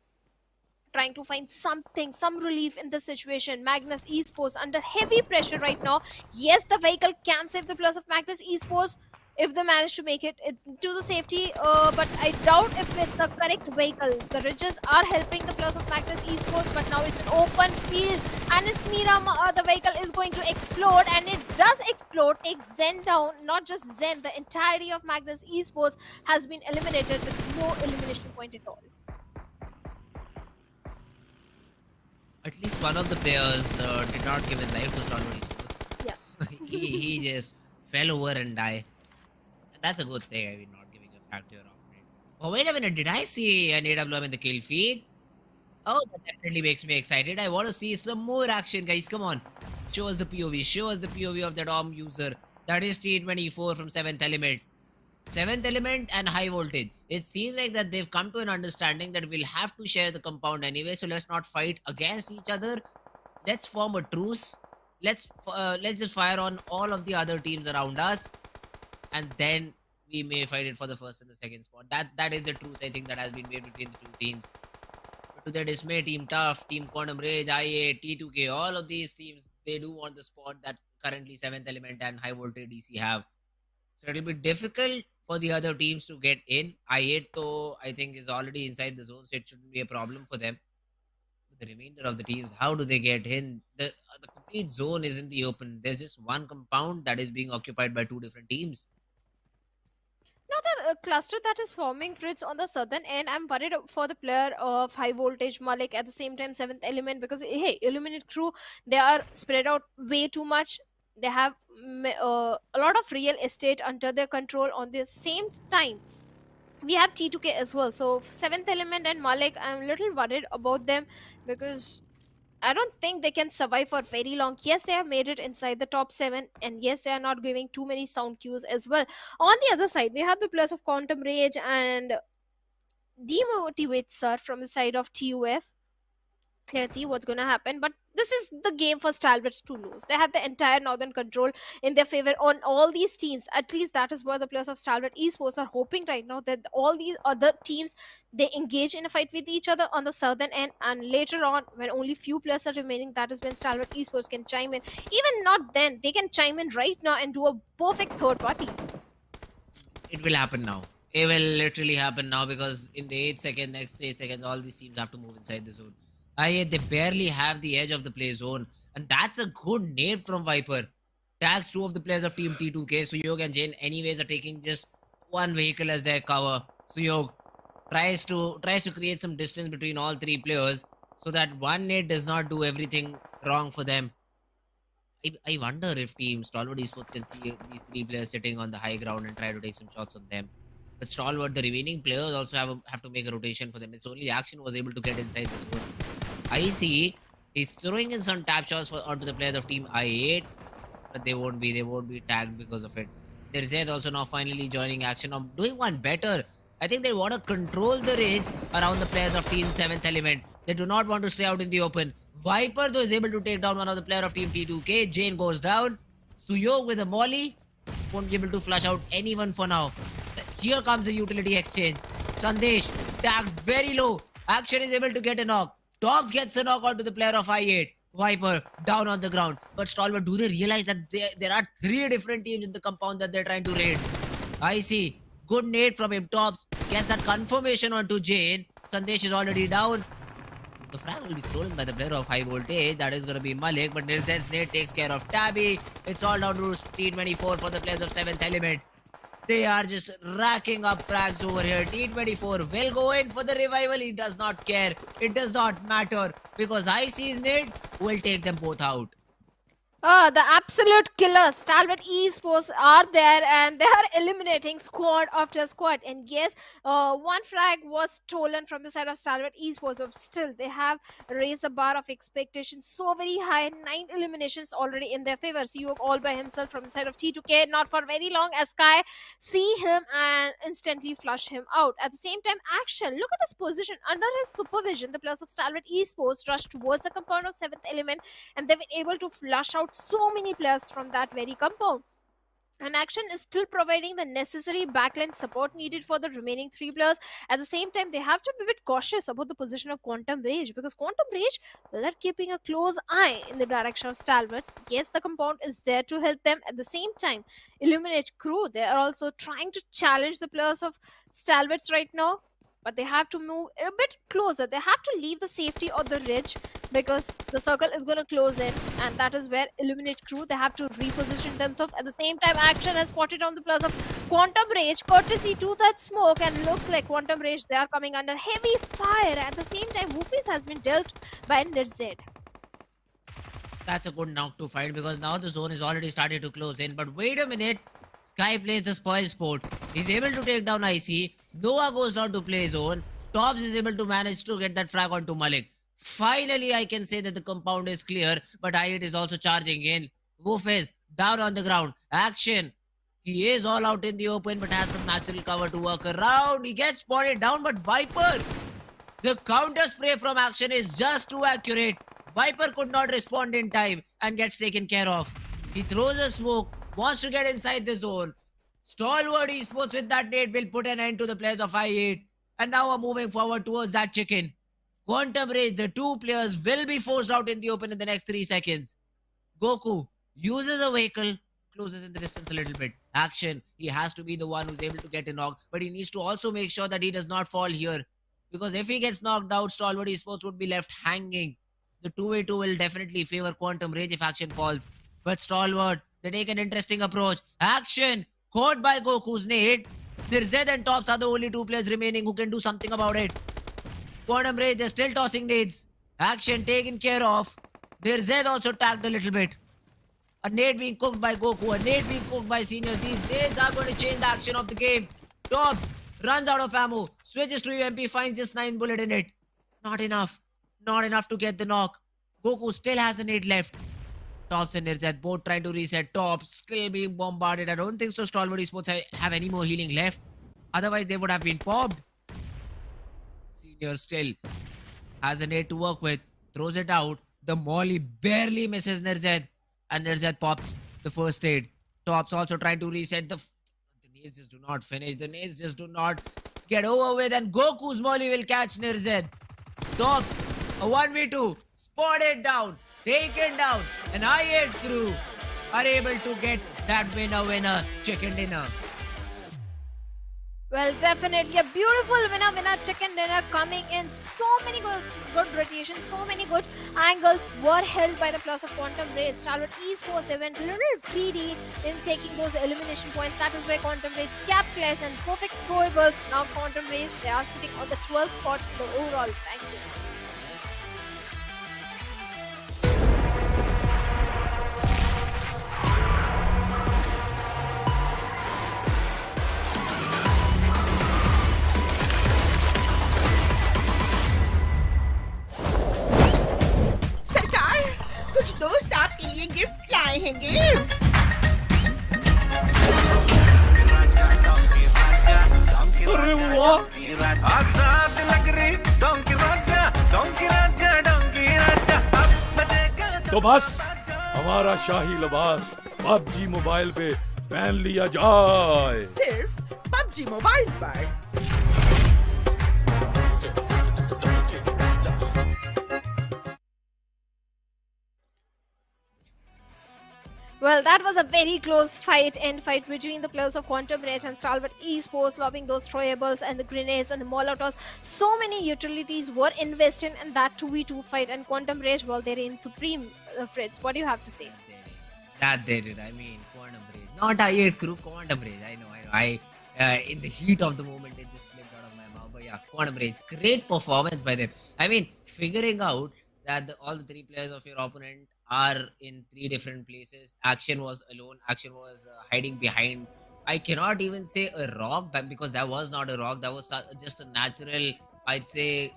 Trying to find something, some relief in the situation. Magnus Esports under heavy pressure right now. Yes, the vehicle can save the plus of Magnus Esports if they manage to make it to the safety, but I doubt if it's the correct vehicle. The ridges are helping the plus of Magnus Esports, but now it's an open field and it's Miramar. The vehicle is going to explode, and it does explode. Takes Zen down. Not just Zen, the entirety of Magnus Esports has been eliminated with no elimination point at all. At least one of the players did not give his life to Stalwart Esports. Yeah. he just fell over and died. And that's a good thing, I mean, not giving a frag to your opponent. Oh, wait a minute. Did I see an AWM in the kill feed? Oh, that definitely makes me excited. I want to see some more action, guys. Come on. Show us the POV. Show us the POV of that ARM user. That is T24 from 7th Element. 7th Element and Highvoltage. It seems like that they've come to an understanding that we'll have to share the compound anyway, so let's not fight against each other. Let's form a truce. Let's just fire on all of the other teams around us, and then we may fight it for the first and the second spot. That is the truce, I think, that has been made between the two teams. But to their dismay, Team Tough, Team Quantum Rage, IA, T2K, all of these teams, they do want the spot that currently 7th Element and Highvoltage DC have. So it'll be difficult for the other teams to get in. I8 though, I think, is already inside the zone, so it shouldn't be a problem for them. But the remainder of the teams, how do they get in? The complete zone is in the open. There's just one compound that is being occupied by 2 different teams. Now the cluster that is forming, Fritz, on the southern end, I'm worried for the player of Highvoltage Malik, at the same time 7th Element, because hey, Illuminate crew, they are spread out way too much. They have a lot of real estate under their control. On the same time, we have T2K as well. So 7th Element and Malik, I'm a little worried about them because I don't think they can survive for very long. Yes, they have made it inside the top 7, and yes, they are not giving too many sound cues as well. On the other side, we have the plus of Quantum Rage and Demotivate Sir from the side of TUF. Let's see what's going to happen. But this is the game for Stalwarts to lose. They have the entire northern control in their favor on all these teams. At least that is what the players of Stalwart Esports are hoping right now, that all these other teams, they engage in a fight with each other on the southern end, and later on, when only few players are remaining, that is when Stalwart Esports can chime in. Even not then, they can chime in right now and do a perfect third party. It will happen now. It will literally happen now, because in the 8 seconds, next 8 seconds, all these teams have to move inside the zone. They barely have the edge of the play zone. And that's a good nade from Viper. Tags 2 of the players of Team T2K. Suyog and Jane anyways are taking just one vehicle as their cover. Suyog tries to create some distance between all 3 players, so that one nade does not do everything wrong for them. I wonder if team Stalwart Esports can see these three players sitting on the high ground and try to take some shots on them. But Stalwart, the remaining players also have to make a rotation for them. It's only Action was able to get inside the zone. I see he's throwing in some tap shots onto the players of team I8, but they won't be tagged because of it. There's Zed also now finally joining Action. Now doing one better. I think they want to control the range around the players of Team 7th Element. They do not want to stay out in the open. Viper though is able to take down one of the player of Team T2K. Jane goes down. Suyog with a molly. Won't be able to flush out anyone for now. Here comes the utility exchange. Sandesh tagged very low. Action is able to get a knock. Tops gets a knock onto the player of I8. Viper down on the ground. But Stalwart, do they realize that there are three different teams in the compound that they're trying to raid? I see. Good nade from him. Tops gets that confirmation onto Jane. Sandesh is already down. The frag will be stolen by the player of Highvoltage. That is going to be Malik. But Nirzed's nade takes care of Tabby. It's all down to T24 for the players of 7th Element. They are just racking up frags over here. T24 will go in for the revival. He does not care. It does not matter because IC's nade will take them both out. The absolute killers, Stalwart Esports, are there and they are eliminating squad after squad. And yes, one frag was stolen from the side of Stalwart Esports, but still they have raised the bar of expectation so very high. 9 eliminations already in their favor. Suyog all by himself from the side of T2K, not for very long as Sky see him and instantly flush him out. At the same time, Action, look at his position. Under his supervision, the players of Stalwart Esports rushed towards the compound of 7th Element and they were able to flush out so many players from that very compound. And Action is still providing the necessary backline support needed for the remaining 3 players. At the same time, they have to be a bit cautious about the position of Quantum Rage because Quantum Rage, well, they're keeping a close eye in the direction of Stalwarts. Yes, the compound is there to help them. At the same time, Illuminate Crew, they are also trying to challenge the players of Stalwarts right now. But they have to move a bit closer. They have to leave the safety of the ridge because the circle is going to close in, and that is where Illuminate Crew, they have to reposition themselves. At the same time, Action has spotted on the plus of Quantum Rage courtesy to that smoke, and looks like Quantum Rage, they are coming under heavy fire. At the same time, Woofies has been dealt by Nirzed. That's a good knock to find because now the zone is already started to close in. But wait a minute. Sky plays the spoil sport. He's able to take down IC. Noah goes down to play zone. Tops is able to manage to get that frag onto Malik. Finally, I can say that the compound is clear, but I8 is also charging in. Wolf is down on the ground. Action. He is all out in the open, but has some natural cover to work around. He gets spotted down, but Viper, the counter spray from Action is just too accurate. Viper could not respond in time and gets taken care of. He throws a smoke, wants to get inside the zone. Stalwart Esports with that nade will put an end to the players of I8. And now are moving forward towards that chicken. Quantum Rage, the 2 players will be forced out in the open in the next 3 seconds. Goku uses a vehicle, closes in the distance a little bit. Action, he has to be the one who's able to get a knock, but he needs to also make sure that he does not fall here. Because if he gets knocked out, Stalwart Esports would be left hanging. The 2v2 will definitely favor Quantum Rage if Action falls. But Stalwart, they take an interesting approach. Action, caught by Goku's nade. Nirzed and Tops are the only 2 players remaining who can do something about it. Quantum Rage, they're still tossing nades. Action taken care of. Nirzed also tagged a little bit. A nade being cooked by Goku, a nade being cooked by Senior. These nades are going to change the action of the game. Tops runs out of ammo, switches to UMP, finds just 9 bullets in it. Not enough. Not enough to get the knock. Goku still has a nade left. Tops and Nirzed both trying to reset. Tops still being bombarded. I don't think so Stalwart Esports have any more healing left. Otherwise, they would have been popped. Senior still has a nade to work with. Throws it out. The molly barely misses Nirzed. And Nirzed pops the first aid. Tops also trying to reset. The nades just do not finish. The nades just do not get over with. And Goku's molly will catch Nirzed. Tops, a 1v2. Spotted down. Taken down, and I8 crew are able to get that winner chicken dinner. Well, definitely a beautiful winner chicken dinner coming in. So many good rotations, so many good angles were held by the plus of Quantum Rage. Stalwart Esports, they went a little greedy in taking those elimination points. That is where Quantum Rage capitalized and perfect throwables. Now Quantum Rage, they are sitting on the 12th spot in the overall ranking. आजाद नगरी donkey राजा तो बस हमारा शाही लिबास PUBG mobile पे पहन लिया जाए। सिर्फ पबजी मोबाइल पर। Well, that was a very close end fight between the players of Quantum Rage and Stalwart Esports, lobbing those throwables and the grenades and the molotovs. So many utilities were invested in that 2v2 fight, and Quantum Rage, well, they're in supreme, Fritz. What do you have to say? That they did. I mean, Quantum Rage. Not I8 crew, Quantum Rage. I know. In the heat of the moment, it just slipped out of my mouth. But yeah, Quantum Rage. Great performance by them. I mean, figuring out that all the three players of your opponent are in three different places. Action was alone. Action was hiding behind. I cannot even say a rock, but because that was not a rock. That was just a natural, I'd say,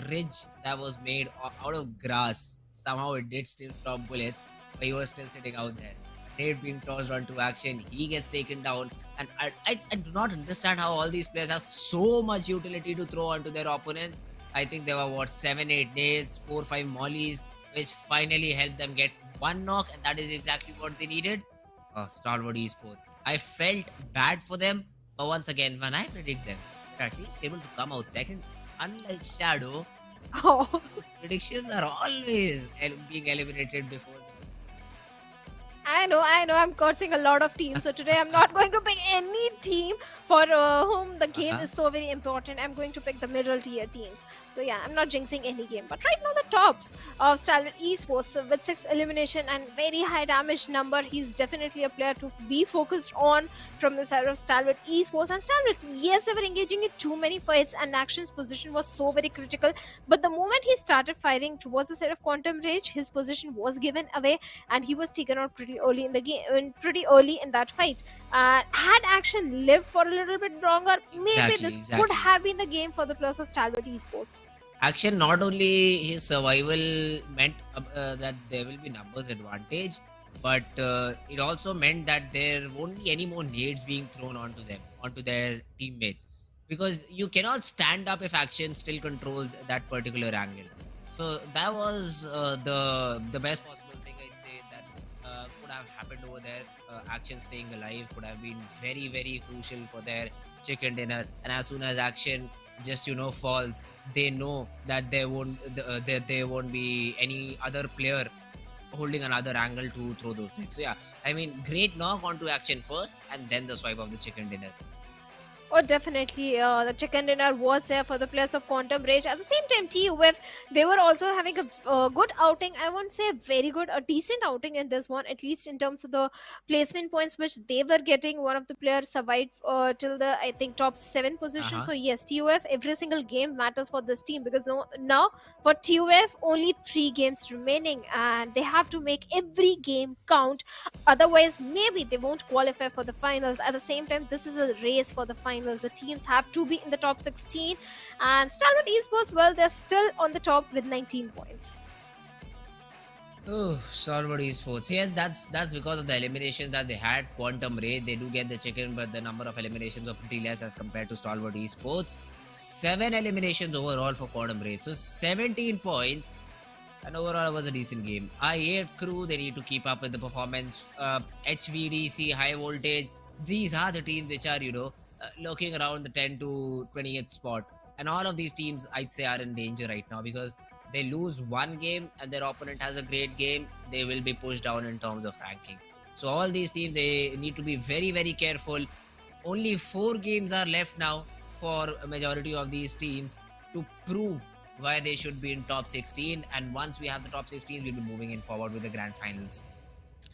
ridge that was made out of grass. Somehow it did still stop bullets, but he was still sitting out there. Nade being tossed onto action, he gets taken down. And I do not understand how all these players have so much utility to throw onto their opponents. I think there were 7-8 nades, 4-5 mollies, which finally helped them get one knock, and that is exactly what they needed. Stalwart Esports. I felt bad for them, but once again, when I predict them, they're at least able to come out second. Unlike Shadow, Oh. whose predictions are always being eliminated before the I know, I'm cursing a lot of teams. So today I'm not going to pick any team for whom the game is so very important. I'm going to pick the middle tier teams. So yeah, I'm not jinxing any game. But right now the tops of Stalwart Esports with 6 elimination and very high damage number. He's definitely a player to be focused on from the side of Stalwart Esports. And Stalwart, yes, they were engaging in too many fights and Action's position was so very critical. But the moment he started firing towards the side of Quantum Rage, his position was given away and he was taken out pretty early in the game, pretty early in that fight. Had Action lived for a little bit longer, maybe this could have been the game for the players of Stalwart Esports. Action, not only his survival meant that there will be numbers advantage, but it also meant that there won't be any more nades being thrown onto them, onto their teammates, because you cannot stand up if Action still controls that particular angle. So that was the best possible thing, I'd say, that could have happened over there. Action staying alive could have been very, very crucial for their chicken dinner. And as soon as Action just falls, they know that there won't be any other player holding another angle to throw those things. So yeah, I mean, great knock onto Action first, and then the swipe of the chicken dinner. Oh, definitely. The chicken dinner was there for the players of Quantum Rage. At the same time, TUF, they were also having a good outing. I won't say very good, a decent outing in this one, at least in terms of the placement points which they were getting. One of the players survived till the, I think, top 7 position. So yes, TUF, every single game matters for this team, because now for TUF, only 3 games remaining and they have to make every game count. Otherwise, maybe they won't qualify for the finals. At the same time, this is a race for the finals. The teams have to be in the top 16, and Stalwart Esports, well, they're still on the top with 19 points. Oh, Stalwart Esports. Yes, that's because of the eliminations that they had. Quantum Ray, they do get the chicken, but the number of eliminations are pretty less as compared to Stalwart Esports. 7 eliminations overall for Quantum Ray, so 17 points. And overall, it was a decent game. I8 crew, they need to keep up with the performance. HVDC, Highvoltage, these are the teams which are, lurking around the 10 to 20th spot. And all of these teams, I'd say, are in danger right now, because they lose one game and their opponent has a great game, they will be pushed down in terms of ranking. So all these teams, they need to be very, very careful. Only 4 games are left now for a majority of these teams to prove why they should be in top 16. And once we have the top 16, we'll be moving in forward with the grand finals.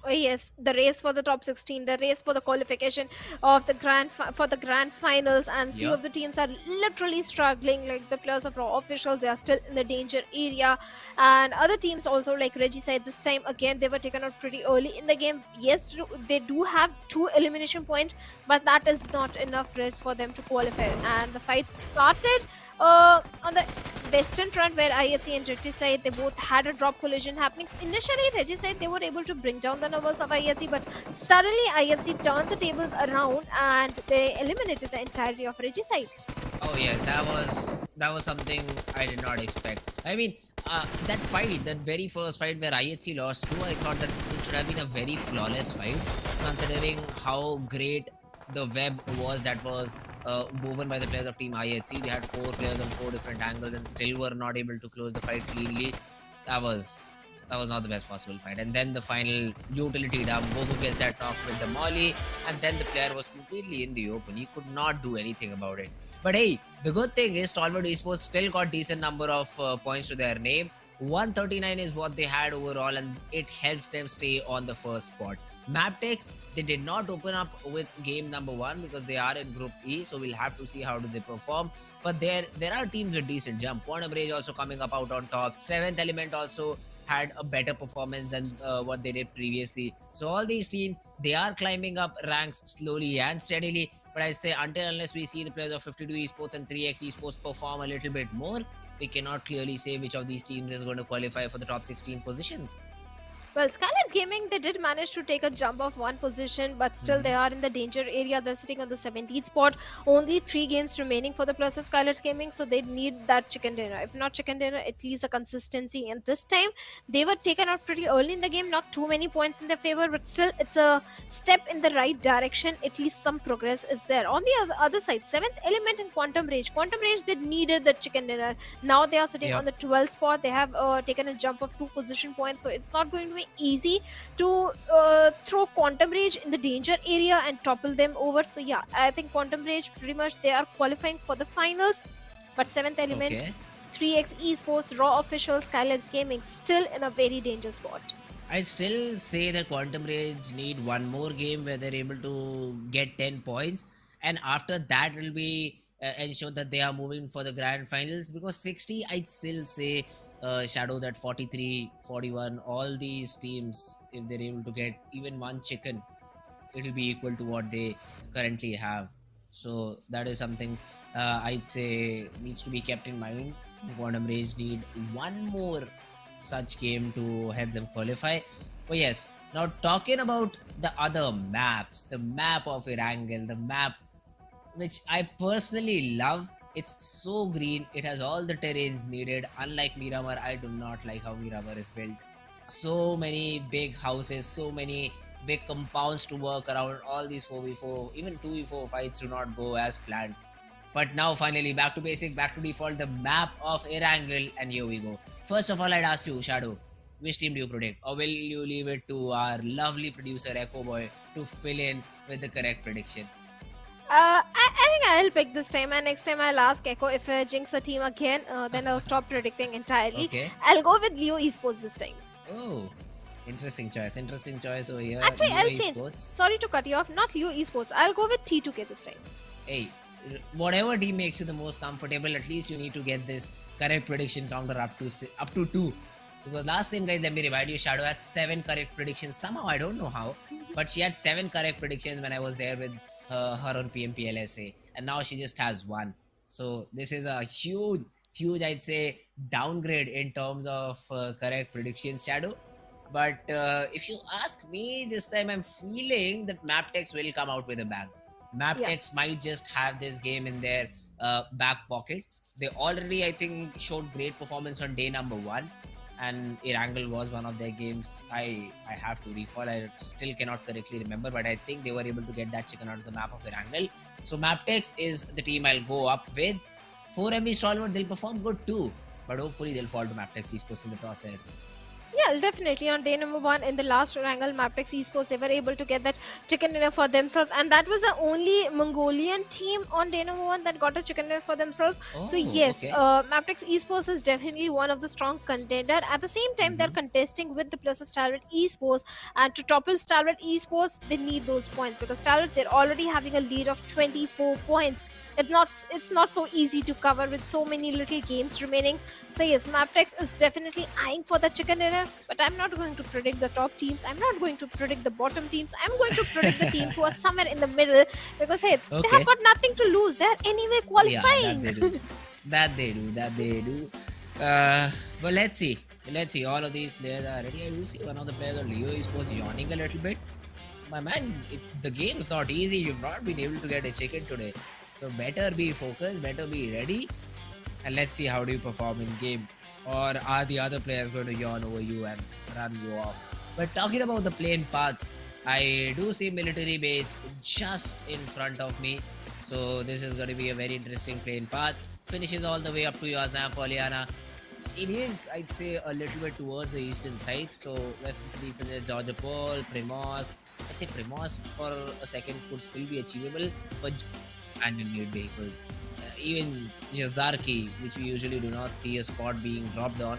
Oh yes, the race for the top 16, the race for the qualification of the grand finals, and few of the teams are literally struggling. Like the players of Raw Officials, they are still in the danger area, and other teams also, like Regicide, this time again they were taken out pretty early in the game. Yes, they do have 2 elimination points, but that is not enough race for them to qualify. And the fight started on the western front, where IFC and Regicide, they both had a drop collision happening. Initially, Regicide, they were able to bring down the numbers of IFC, but suddenly IFC turned the tables around and they eliminated the entirety of Regicide. Oh, Oh yes, that was something I did not expect. I mean, that fight, that very first fight where IHC lost to, I thought that it should have been a very flawless fight, considering how great the web was that was woven by the players of Team IHC. They had 4 players on 4 different angles and still were not able to close the fight cleanly. That was not the best possible fight. And then the final utility dump, Goku gets that knock with the molly, and then the player was completely in the open. He could not do anything about it. But hey, the good thing is Stalwart Esports still got decent number of points to their name. 139 is what they had overall, and it helps them stay on the first spot. MABETEX, they did not open up with game number 1 because they are in Group E, so we'll have to see how do they perform. But there are teams with decent jump. Quantum Rage also coming up out on top. 7th Element also had a better performance than what they did previously. So all these teams, they are climbing up ranks slowly and steadily. But I say unless we see the players of 52 Esports and 3x Esports perform a little bit more, we cannot clearly say which of these teams is going to qualify for the top 16 positions. Well, SKYLIGHTZ Gaming, they did manage to take a jump of 1 position, but still they are in the danger area. They're sitting on the 17th spot. Only 3 games remaining for the players of SKYLIGHTZ Gaming, so they need that chicken dinner. If not chicken dinner, at least a consistency. And this time, they were taken out pretty early in the game. Not too many points in their favor, but still, it's a step in the right direction. At least some progress is there. On the other side, 7th Element and Quantum Rage. Quantum Rage, they needed the chicken dinner. Now they are sitting on the 12th spot. They have taken a jump of 2 position points, so it's not going to be easy to throw Quantum Rage in the danger area and topple them over. So yeah, I think Quantum Rage pretty much they are qualifying for the finals. But 7th Element, 3x Esports, Raw Officials, SKYLIGHTZ Gaming still in a very dangerous spot. I'd still say that Quantum Rage need 1 more game where they're able to get 10 points, and after that it will be ensure that they are moving for the grand finals, because 60 I'd still say Shadow, that 43, 41, all these teams, if they're able to get even 1 chicken, it will be equal to what they currently have. So that is something I'd say needs to be kept in mind. Quantum Rage need 1 more such game to help them qualify. But yes, now talking about the other maps, the map of Erangel, the map which I personally love. It's so green, it has all the terrains needed. Unlike Miramar, I do not like how Miramar is built. So many big houses, so many big compounds to work around. All these 4v4, even 2v4 fights do not go as planned. But now finally, back to basic, back to default, the map of Erangel, and here we go. First of all, I'd ask you, Shadow, which team do you predict? Or will you leave it to our lovely producer, Echo Boy, to fill in with the correct prediction? I think I'll pick this time, and next time I'll ask Echo if I jinx a team again, then I'll stop predicting entirely. Okay. I'll go with Leo Esports this time. Oh, interesting choice over here. Actually, Leo I'll change. Esports. Sorry to cut you off, not Leo Esports. I'll go with T2K this time. Hey, whatever team makes you the most comfortable, at least you need to get this correct prediction counter up to 2. Because last time, guys, let me remind you, Shadow had 7 correct predictions. Somehow, I don't know how, but she had 7 correct predictions when I was there with her on PMPL SA, and now she just has 1. So this is a huge, I'd say, downgrade in terms of correct predictions, Shadow. But if you ask me, this time I'm feeling that MABETEX will come out with a bang. MABETEX might just have this game in their back pocket. They already, I think, showed great performance on day number 1. And Erangel was one of their games. I have to recall. I still cannot correctly remember, but I think they were able to get that chicken out of the map of Erangel. So MABETEX is the team I'll go up with. 4MB Stalwart, they'll perform good too, but hopefully they'll fall to MABETEX Esports in the process. Yeah, definitely. On day number 1 in the last Erangel, MABETEX Esports, they were able to get that chicken dinner for themselves, and that was the only Mongolian team on day number 1 that got a chicken dinner for themselves. So yes, MABETEX Esports is definitely one of the strong contender. At the same time, they're contesting with the plus of Stalwart Esports, and to topple Stalwart Esports, they need those points, because Stalwart, they're already having a lead of 24 points. It's not so easy to cover with so many little games remaining. So yes, MABETEX is definitely eyeing for the chicken dinner, but I'm not going to predict the top teams. I'm not going to predict the bottom teams. I'm going to predict the teams who are somewhere in the middle, because hey, they have got nothing to lose. They're anyway qualifying. Yeah, that they do. But let's see. All of these players are ready. I do see one of the players of Leo Esports yawning a little bit. My man, the game's not easy. You've not been able to get a chicken today. So better be focused, better be ready, and let's see how do you perform in game. Or are the other players going to yawn over you and run you off? But talking about the plane path, I do see military base just in front of me. So this is going to be a very interesting plane path. Finishes all the way up to Yasna Poliana. It is, I'd say, a little bit towards the eastern side. So western cities such as Georgia Pole, Primos. I'd say Primos for a second could still be achievable, but companion-made vehicles. Even Jazarki, which we usually do not see a spot being dropped on.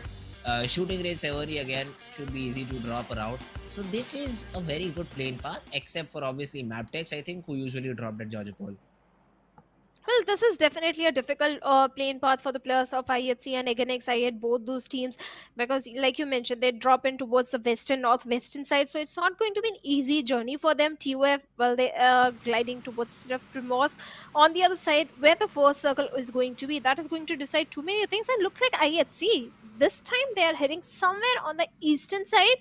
Shooting range Severi again should be easy to drop around. So this is a very good plane path, except for obviously MABETEX, I think, who usually dropped at Georgia Pole. Well, this is definitely a difficult playing path for the players of IHC and again XIH, both those teams, because, like you mentioned, they drop in towards the western, northwestern side, so it's not going to be an easy journey for them. TUF, well, they are gliding towards sort of Primorsk. On the other side, where the first circle is going to be, that is going to decide too many things, and looks like IHC. This time they are heading somewhere on the eastern side.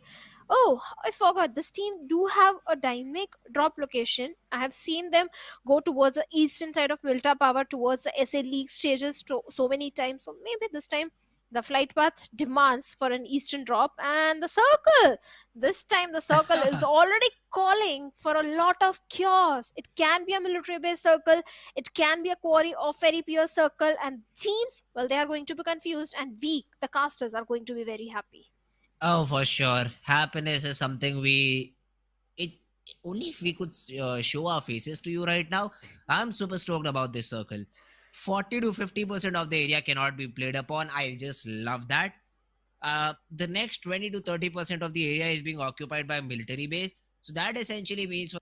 Oh, I forgot. This team do have a dynamic drop location. I have seen them go towards the eastern side of Milta Power towards the SA League stages so many times. So maybe this time the flight path demands for an eastern drop, and the circle. This time the circle is already calling for a lot of chaos. It can be a military base circle, it can be a quarry or ferry pier circle, and teams, well, they are going to be confused, and we, the casters, are going to be very happy. Oh, for sure. Happiness is something it only if we could show our faces to you right now. I'm super stoked about this circle. 40 to 50% of the area cannot be played upon. I just love that. The next 20 to 30% of the area is being occupied by military base. So that essentially means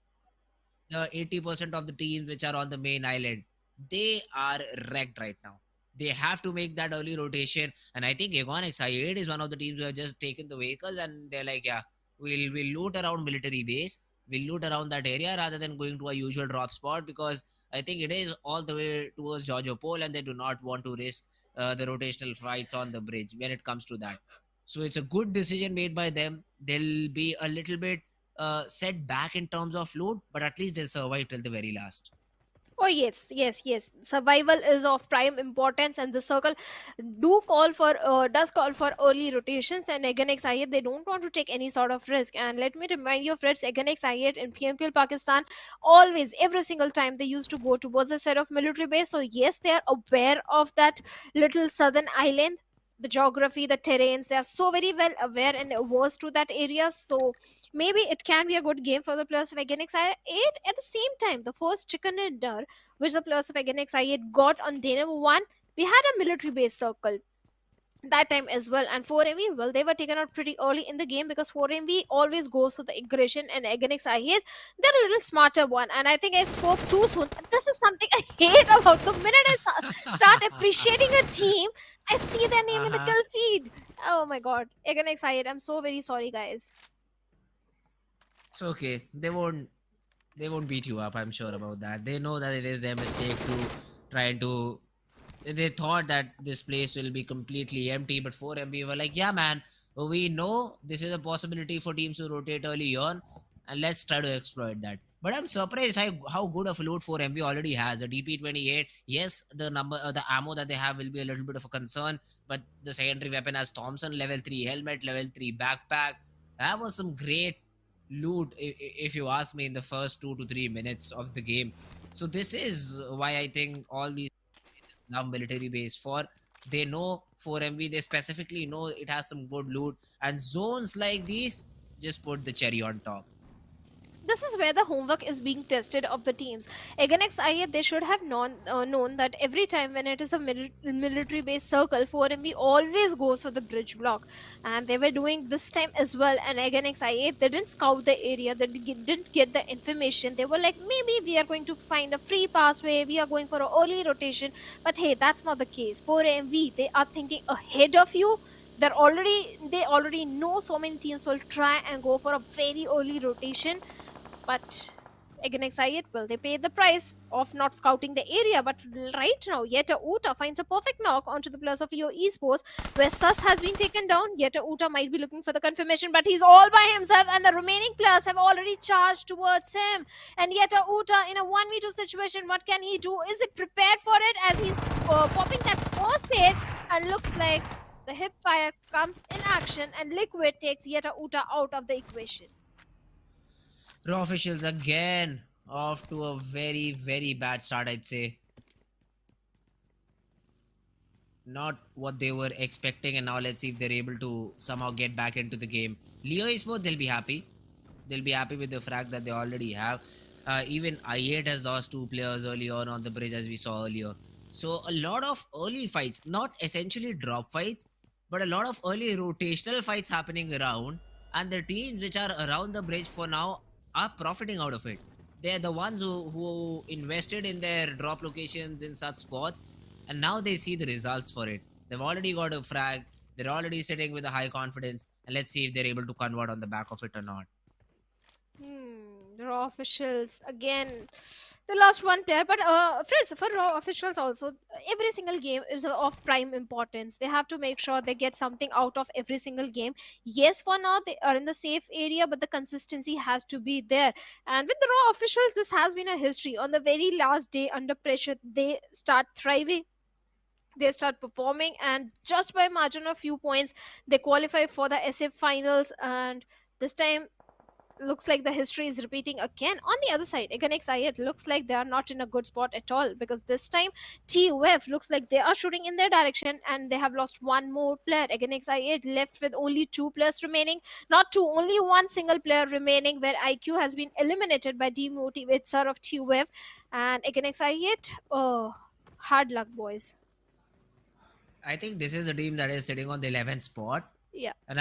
the 80% of the teams which are on the main island, they are wrecked right now. They have to make that early rotation. And I think Aegon XI8 is one of the teams who have just taken the vehicles and they're like, yeah, we'll loot around military base. We'll loot around that area rather than going to a usual drop spot, because I think it is all the way towards Georgia Pole and they do not want to risk the rotational fights on the bridge when it comes to that. So it's a good decision made by them. They'll be a little bit set back in terms of loot, but at least they'll survive till the very last. Oh yes, yes, yes. Survival is of prime importance, and the circle does call for early rotations. And again, XIA, they don't want to take any sort of risk. And let me remind you, friends, again, XIA in PMPL Pakistan, always every single time they used to go towards a set of military base. So yes, they are aware of that little southern island, the geography, the terrains. They are so very well aware and averse to that area. So maybe it can be a good game for the players of Agenix I8. At the same time, the first chicken dinner which the players of Agenix I8 got on day number 1, we had a military base circle that time as well. And 4MV, well, they were taken out pretty early in the game, because 4MV always goes for the aggression, and Agenix I8, they're a little smarter one. And I think I spoke too soon. This is something I hate about the minute I start appreciating a team, I see their name in the kill feed. Oh my god, Agenix I8, I'm so very sorry, guys. It's okay. They won't beat you up, I'm sure about that. They know that it is their mistake to try to. They thought that this place will be completely empty, but 4MB were like, yeah, man, we know this is a possibility for teams to rotate early on, and let's try to exploit that. But I'm surprised how good of a load 4MB already has. A DP28, yes, the ammo that they have will be a little bit of a concern, but the secondary weapon has Thompson, level 3 helmet, level 3 backpack. That was some great loot, if you ask me, in the first 2 to 3 minutes of the game. So this is why I think all these love military base for. They know 4MV, they specifically know it has some good loot, and zones like these just put the cherry on top. This is where the homework is being tested of the teams. Again, XIA, they should have known that every time when it is a military based circle, 4MB always goes for the bridge block. And they were doing this time as well. And again, XIA, they didn't scout the area, they didn't get the information. They were like, maybe we are going to find a free passway, we are going for an early rotation. But hey, that's not the case. 4MV, they are thinking ahead of you. They already know so many teams will try and go for a very early rotation. But Again, excited, well, they pay the price of not scouting the area, but right now, Yeta Uta finds a perfect knock onto the players of Leo Esports, where Sus has been taken down. Yeta Uta might be looking for the confirmation, but he's all by himself, and the remaining players have already charged towards him. And Yeta Uta in a 1v2 situation, what can he do? Is he prepared for it as he's popping that first hit, and looks like the hip fire comes in action, and Liquid takes Yeta Uta out of the equation. Raw officials again off to a very, very bad start, I'd say. Not what they were expecting, and now let's see if they're able to somehow get back into the game. Leo Esports, they'll be happy. They'll be happy with the fact that they already have. Even i8 has lost 2 players early on the bridge, as we saw earlier. So a lot of early fights, not essentially drop fights, but a lot of early rotational fights happening around, and the teams which are around the bridge for now are profiting out of it. They're the ones who invested in their drop locations in such spots, and now they see the results for it. They've already got a frag, they're already sitting with a high confidence, and let's see if they're able to convert on the back of it or not. Raw officials again. They lost one player, but friends, for Raw officials also, every single game is of prime importance. They have to make sure they get something out of every single game. Yes, for now they are in the safe area, but the consistency has to be there. And with the Raw officials, this has been a history. On the very last day under pressure, they start thriving. They start performing, and just by margin of few points, they qualify for the SF finals. And this time, looks like the history is repeating again. On the other side, again, it looks like they are not in a good spot at all, because this time TUF looks like they are shooting in their direction, and they have lost one more player. Again, it left with only 2 players remaining, not two, only one single player remaining, where IQ has been eliminated by Demotivator of TUF. And again, oh, hard luck, boys. I think this is the team that is sitting on the 11th spot. Yeah. And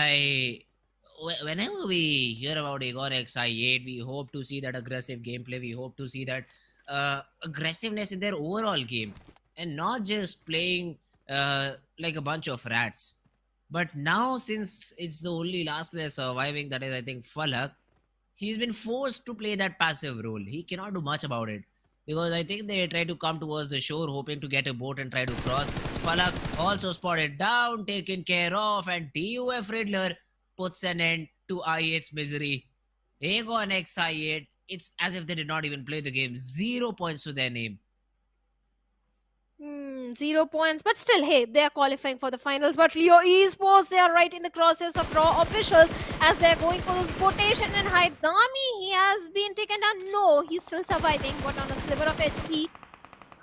whenever we hear about Aegon XI8, we hope to see that aggressive gameplay. We hope to see that aggressiveness in their overall game, and not just playing like a bunch of rats. But now, since it's the only last player surviving, that is, I think, Falak, he's been forced to play that passive role. He cannot do much about it, because I think they try to come towards the shore hoping to get a boat and try to cross. Falak also spotted down, taken care of, and TUF Riddler puts an end to i8's misery. Aegon XI8, it's as if they did not even play the game. 0 points to their name. 0 points, but still, hey, they are qualifying for the finals. But Leo Esports, they are right in the crosshairs of Raw officials as they're going for this quotation. And Haidami, he has been taken down. No, he's still surviving, but on a sliver of HP.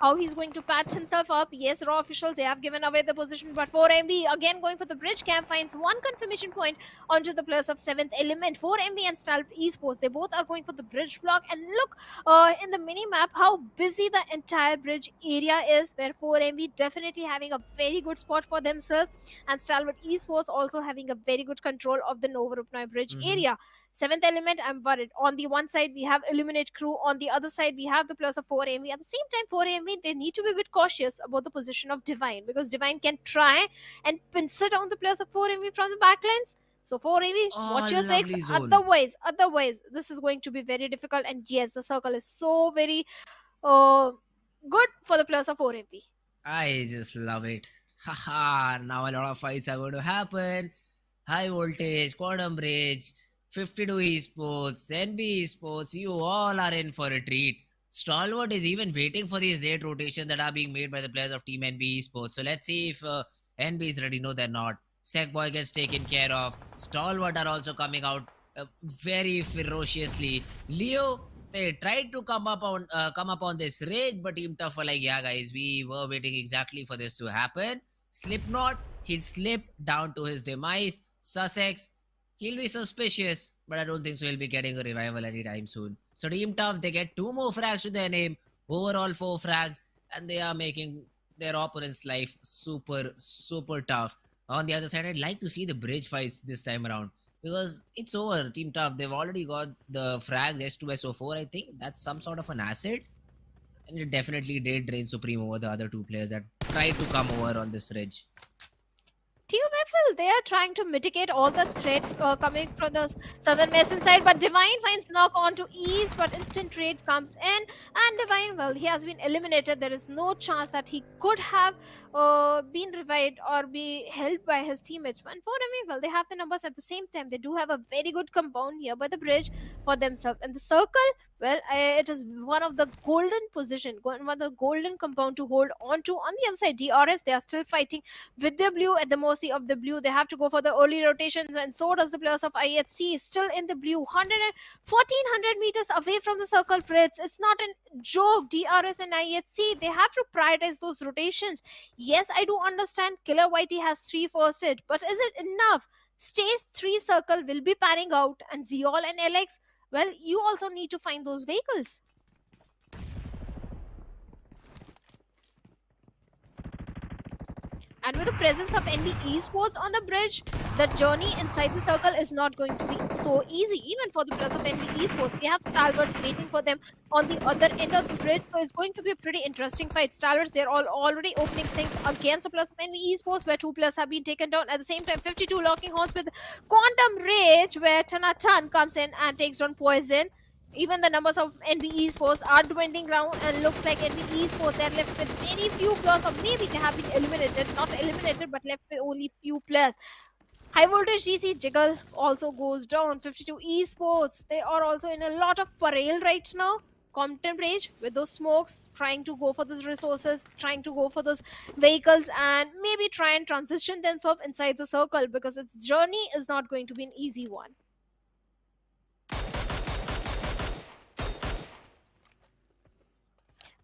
How he's going to patch himself up? Yes, Raw officials, they have given away the position, but 4MV again going for the bridge camp finds one confirmation point onto the players of 7th element. 4MV and Stalwart Esports, they both are going for the bridge block, and look in the mini map how busy the entire bridge area is, where 4MV definitely having a very good spot for themselves, and Stalwart Esports also having a very good control of the Novorupnoy bridge area. 7th element, I'm worried. On the one side, we have Illuminate crew. On the other side, we have the players of 4MV. At the same time, 4MV, they need to be a bit cautious about the position of Divine, because Divine can try and pincer down the players of 4MV from the backlines. So 4MV, watch your six. Otherwise, this is going to be very difficult. And yes, the circle is so very good for the players of 4MV. I just love it. Haha, now a lot of fights are going to happen. High voltage, Quantum Bridge, 52 Esports, NB Esports, you all are in for a treat. Stalwart is even waiting for these late rotations that are being made by the players of Team NB Esports. So let's see if NB is ready. No, they're not. Sekboy gets taken care of. Stalwart are also coming out very ferociously. Leo, they tried to come up on this rage, but Team Tough were like, yeah guys, we were waiting exactly for this to happen. Slipknot, he'll slip down to his demise. Sussex, he'll be suspicious, but I don't think so he'll be getting a revival anytime soon. So Team Tough, they get 2 more frags to their name, overall 4 frags, and they are making their opponent's life super, super tough. On the other side, I'd like to see the bridge fights this time around, because it's over. Team Tough, they've already got the frags S2, SO4, I think. That's some sort of an asset. And it definitely did drain Supreme over the other 2 players that tried to come over on this ridge. TUFL, they are trying to mitigate all the threats coming from the southern western side, but Divine finds knock on to east, but instant trade comes in, and Divine, well, he has been eliminated. There is no chance that he could have been revived or be helped by his teammates. And for Remy, well, they have the numbers at the same time. They do have a very good compound here by the bridge for themselves. And the circle, well, it is one of the golden position, one of the golden compound to hold on to. On the other side, DRS, they are still fighting with the blue at the mercy of the blue. They have to go for the early rotations, and so does the players of IHC. Still in the blue, 1400 meters away from the circle, Fritz. It's not a joke. DRS and IHC, they have to prioritize those rotations. Yes, I do understand Killer Whitey has 3 first hit, but is it enough? Stage 3 circle will be panning out, and Zeol and LX, well, you also need to find those vehicles. And with the presence of NB Esports on the bridge, the journey inside the circle is not going to be so easy. Even for the players of NB Esports, we have Stalwart waiting for them on the other end of the bridge. So it's going to be a pretty interesting fight. Stalwarts, they're all already opening things against the players of NB Esports, where 2 players have been taken down. At the same time, 52 locking horns with Quantum Rage, where Tanatan comes in and takes down Poison. Even the numbers of NB Esports are dwindling down, and looks like NB Esports, they're left with very few players, or maybe they have been eliminated, not eliminated, but left with only few players. Highvoltage DC Jiggle also goes down. 52 Esports, they are also in a lot of parallel right now. Compton Rage with those smokes, trying to go for those resources, trying to go for those vehicles, and maybe try and transition themselves inside the circle, because its journey is not going to be an easy one.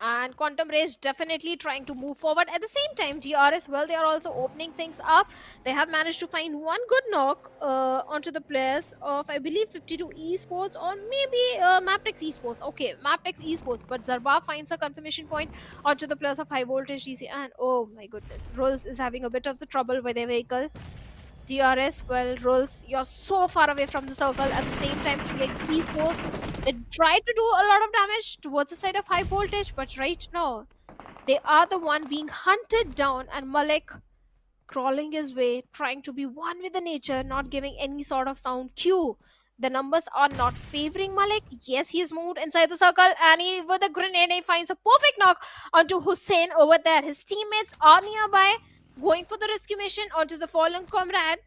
And Quantum Rage definitely trying to move forward. At the same time, DRS, well, they are also opening things up. They have managed to find one good knock onto the players of, I believe, 52 Esports, or maybe MABETEX Esports. Okay, MABETEX Esports. But Zarba finds a confirmation point onto the players of Highvoltage DC. And oh my goodness, Rolls is having a bit of the trouble with their vehicle. DRS, well, Rolls, you're so far away from the circle. At the same time, 3x Esports, they tried to do a lot of damage towards the side of Highvoltage, but right now, they are the one being hunted down, and Malik crawling his way, trying to be one with the nature, not giving any sort of sound cue. The numbers are not favoring Malik. Yes, he is moved inside the circle, and he, with a grenade, he finds a perfect knock onto Hussein over there. His teammates are nearby, going for the rescue mission onto the fallen comrade.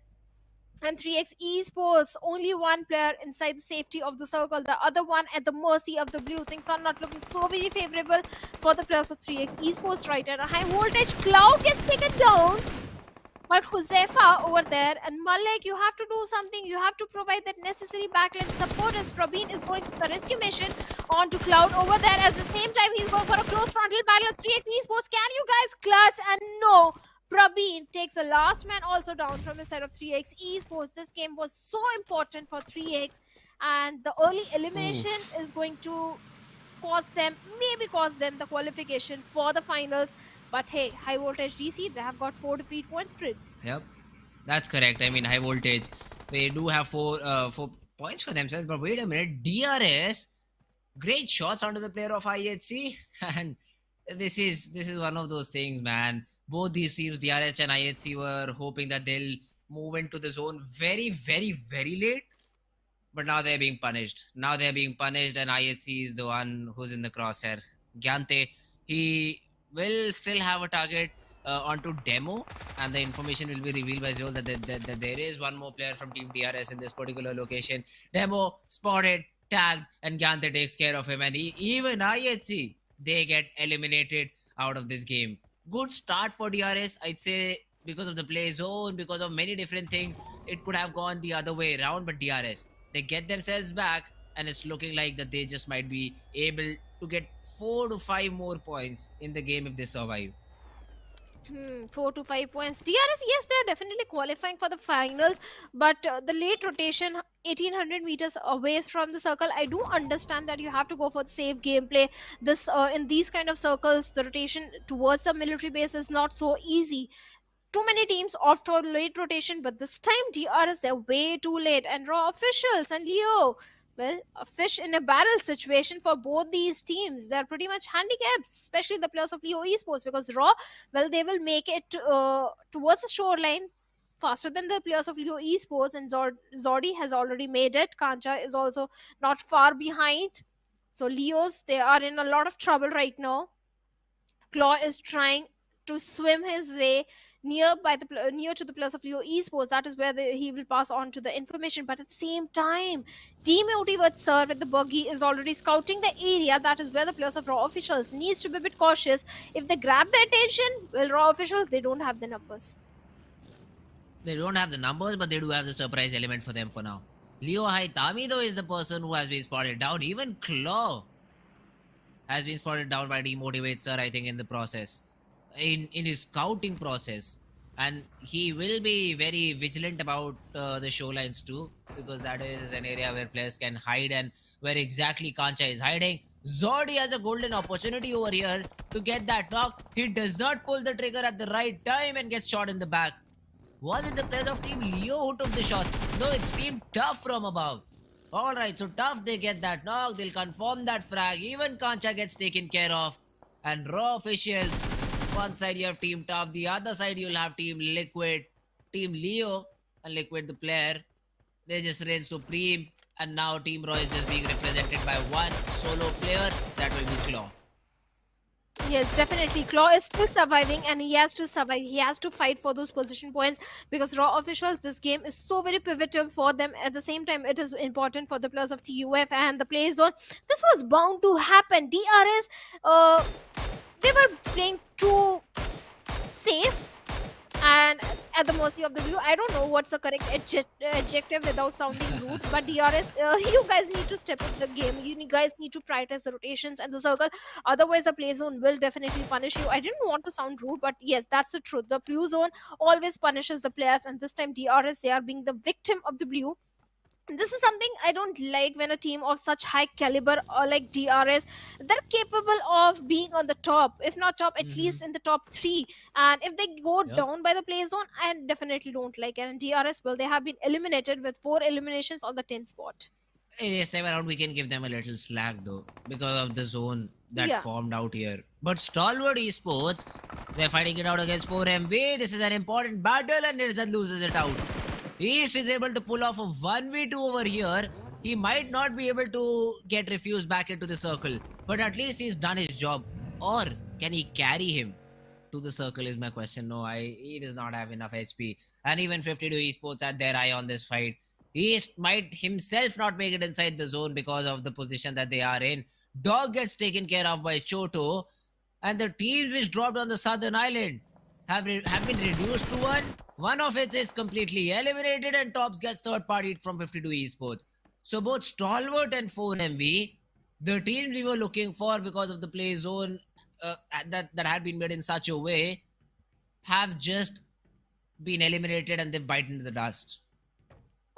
And 3x Esports, only one player inside the safety of the circle, the other one at the mercy of the blue. Things are not looking so very favorable for the players of 3x Esports right now. Highvoltage Cloud gets taken down, but Josefa over there, and Malik, you have to do something. You have to provide that necessary backline support, as Praveen is going for the rescue mission onto Cloud over there. At the same time, he's going for a close frontal battle. 3x Esports, can you guys clutch? And no, Praveen takes the last man also down from the side of 3x Esports. This game was so important for 3x, and the early elimination is going to maybe cause them the qualification for the finals. But hey, Highvoltage DC, they have got 4 defeat points, Fritz. Yep, that's correct. I mean, Highvoltage, they do have 4 points for themselves. But wait a minute, DRS, great shots onto the player of IHC, and this is one of those things, man. Both these teams, DRS and IHC, were hoping that they'll move into the zone very, very, very late. But now they're being punished. And IHC is the one who's in the crosshair. Gyante, he will still have a target onto Demo, and the information will be revealed by Zol that there is one more player from Team DRS in this particular location. Demo spotted, tagged, and Gyante takes care of him. And even IHC, they get eliminated out of this game. Good start for DRS, I'd say, because of the play zone, because of many different things. It could have gone the other way around, but DRS, they get themselves back, and it's looking like that they just might be able to get 4 to 5 more points in the game if they survive. 4 to 5 points. DRS, yes, they are definitely qualifying for the finals, but the late rotation, 1800 meters away from the circle, I do understand that you have to go for the safe gameplay. This in these kind of circles, the rotation towards the military base is not so easy. Too many teams opt for late rotation, but this time DRS, they're way too late. And Raw officials and Leo, well, a fish in a barrel situation for both these teams. They're pretty much handicapped, especially the players of Leo Esports, because Raw, well, they will make it towards the shoreline, faster than the players of Leo Esports, and Zordi has already made it. Kancha is also not far behind. So Leos, they are in a lot of trouble right now. Claw is trying to swim his way near to the players of Leo Esports. That is where he will pass on to the information. But at the same time, Team Motivate Sir with the buggy is already scouting the area. That is where the players of Raw officials needs to be a bit cautious. If they grab the attention, well, Raw officials, they don't have the numbers. They don't have the numbers, but they do have the surprise element for them for now. Leo Haitami, though, is the person who has been spotted down. Even Claw has been spotted down by Demotivate Sir, I think, in the process. In his scouting process. And he will be very vigilant about the showlines too, because that is an area where players can hide and where exactly Kancha is hiding. Zordi has a golden opportunity over here to get that knock. He does not pull the trigger at the right time and gets shot in the back. Was it the players of Team Leo who took the shots? No, it's Team Tough from above. Alright, so Tough, they get that knock. They'll confirm that frag. Even Kancha gets taken care of. And Raw officials, one side you have Team Tough, the other side you'll have Team Liquid, Team Leo, and Liquid the player. They just reign supreme. And now Team Raw is just being represented by one solo player. That will be Claw. Yes, definitely. Claw is still surviving and he has to survive. He has to fight for those position points because Raw officials, this game is so very pivotal for them. At the same time, it is important for the players of TUF and the play zone. This was bound to happen. DRS, they were playing too safe and at the mercy of the view. I don't know what's the correct adjective without sounding rude, but DRS, you guys need to step up the game. You guys need to prioritize the rotations and the circle. Otherwise, the play zone will definitely punish you. I didn't want to sound rude, but yes, that's the truth. The blue zone always punishes the players, and this time DRS, they are being the victim of the blue. This is something I don't like when a team of such high caliber or like DRS, they're capable of being on the top, if not top, at least in the top 3. And if they go down by the play zone, I definitely don't like it. And DRS, well, they have been eliminated with 4 eliminations on the 10th spot. This time around, we can give them a little slack though, because of the zone that formed out here. But Stalwart Esports, they're fighting it out against 4MV. This is an important battle, and Nirzad loses it out. East is able to pull off a 1v2 over here. He might not be able to get refused back into the circle, but at least he's done his job. Or can he carry him to the circle is my question. No, he does not have enough HP. And even 52 Esports had their eye on this fight. East might himself not make it inside the zone because of the position that they are in. Dog gets taken care of by Choto. And the teams which dropped on the southern island have been reduced to one. One of it is completely eliminated, and Tops gets third party from 52 Esports. So both Stalwart and 4MV, the teams we were looking for because of the play zone that had been made in such a way, have just been eliminated and they've bitten into the dust.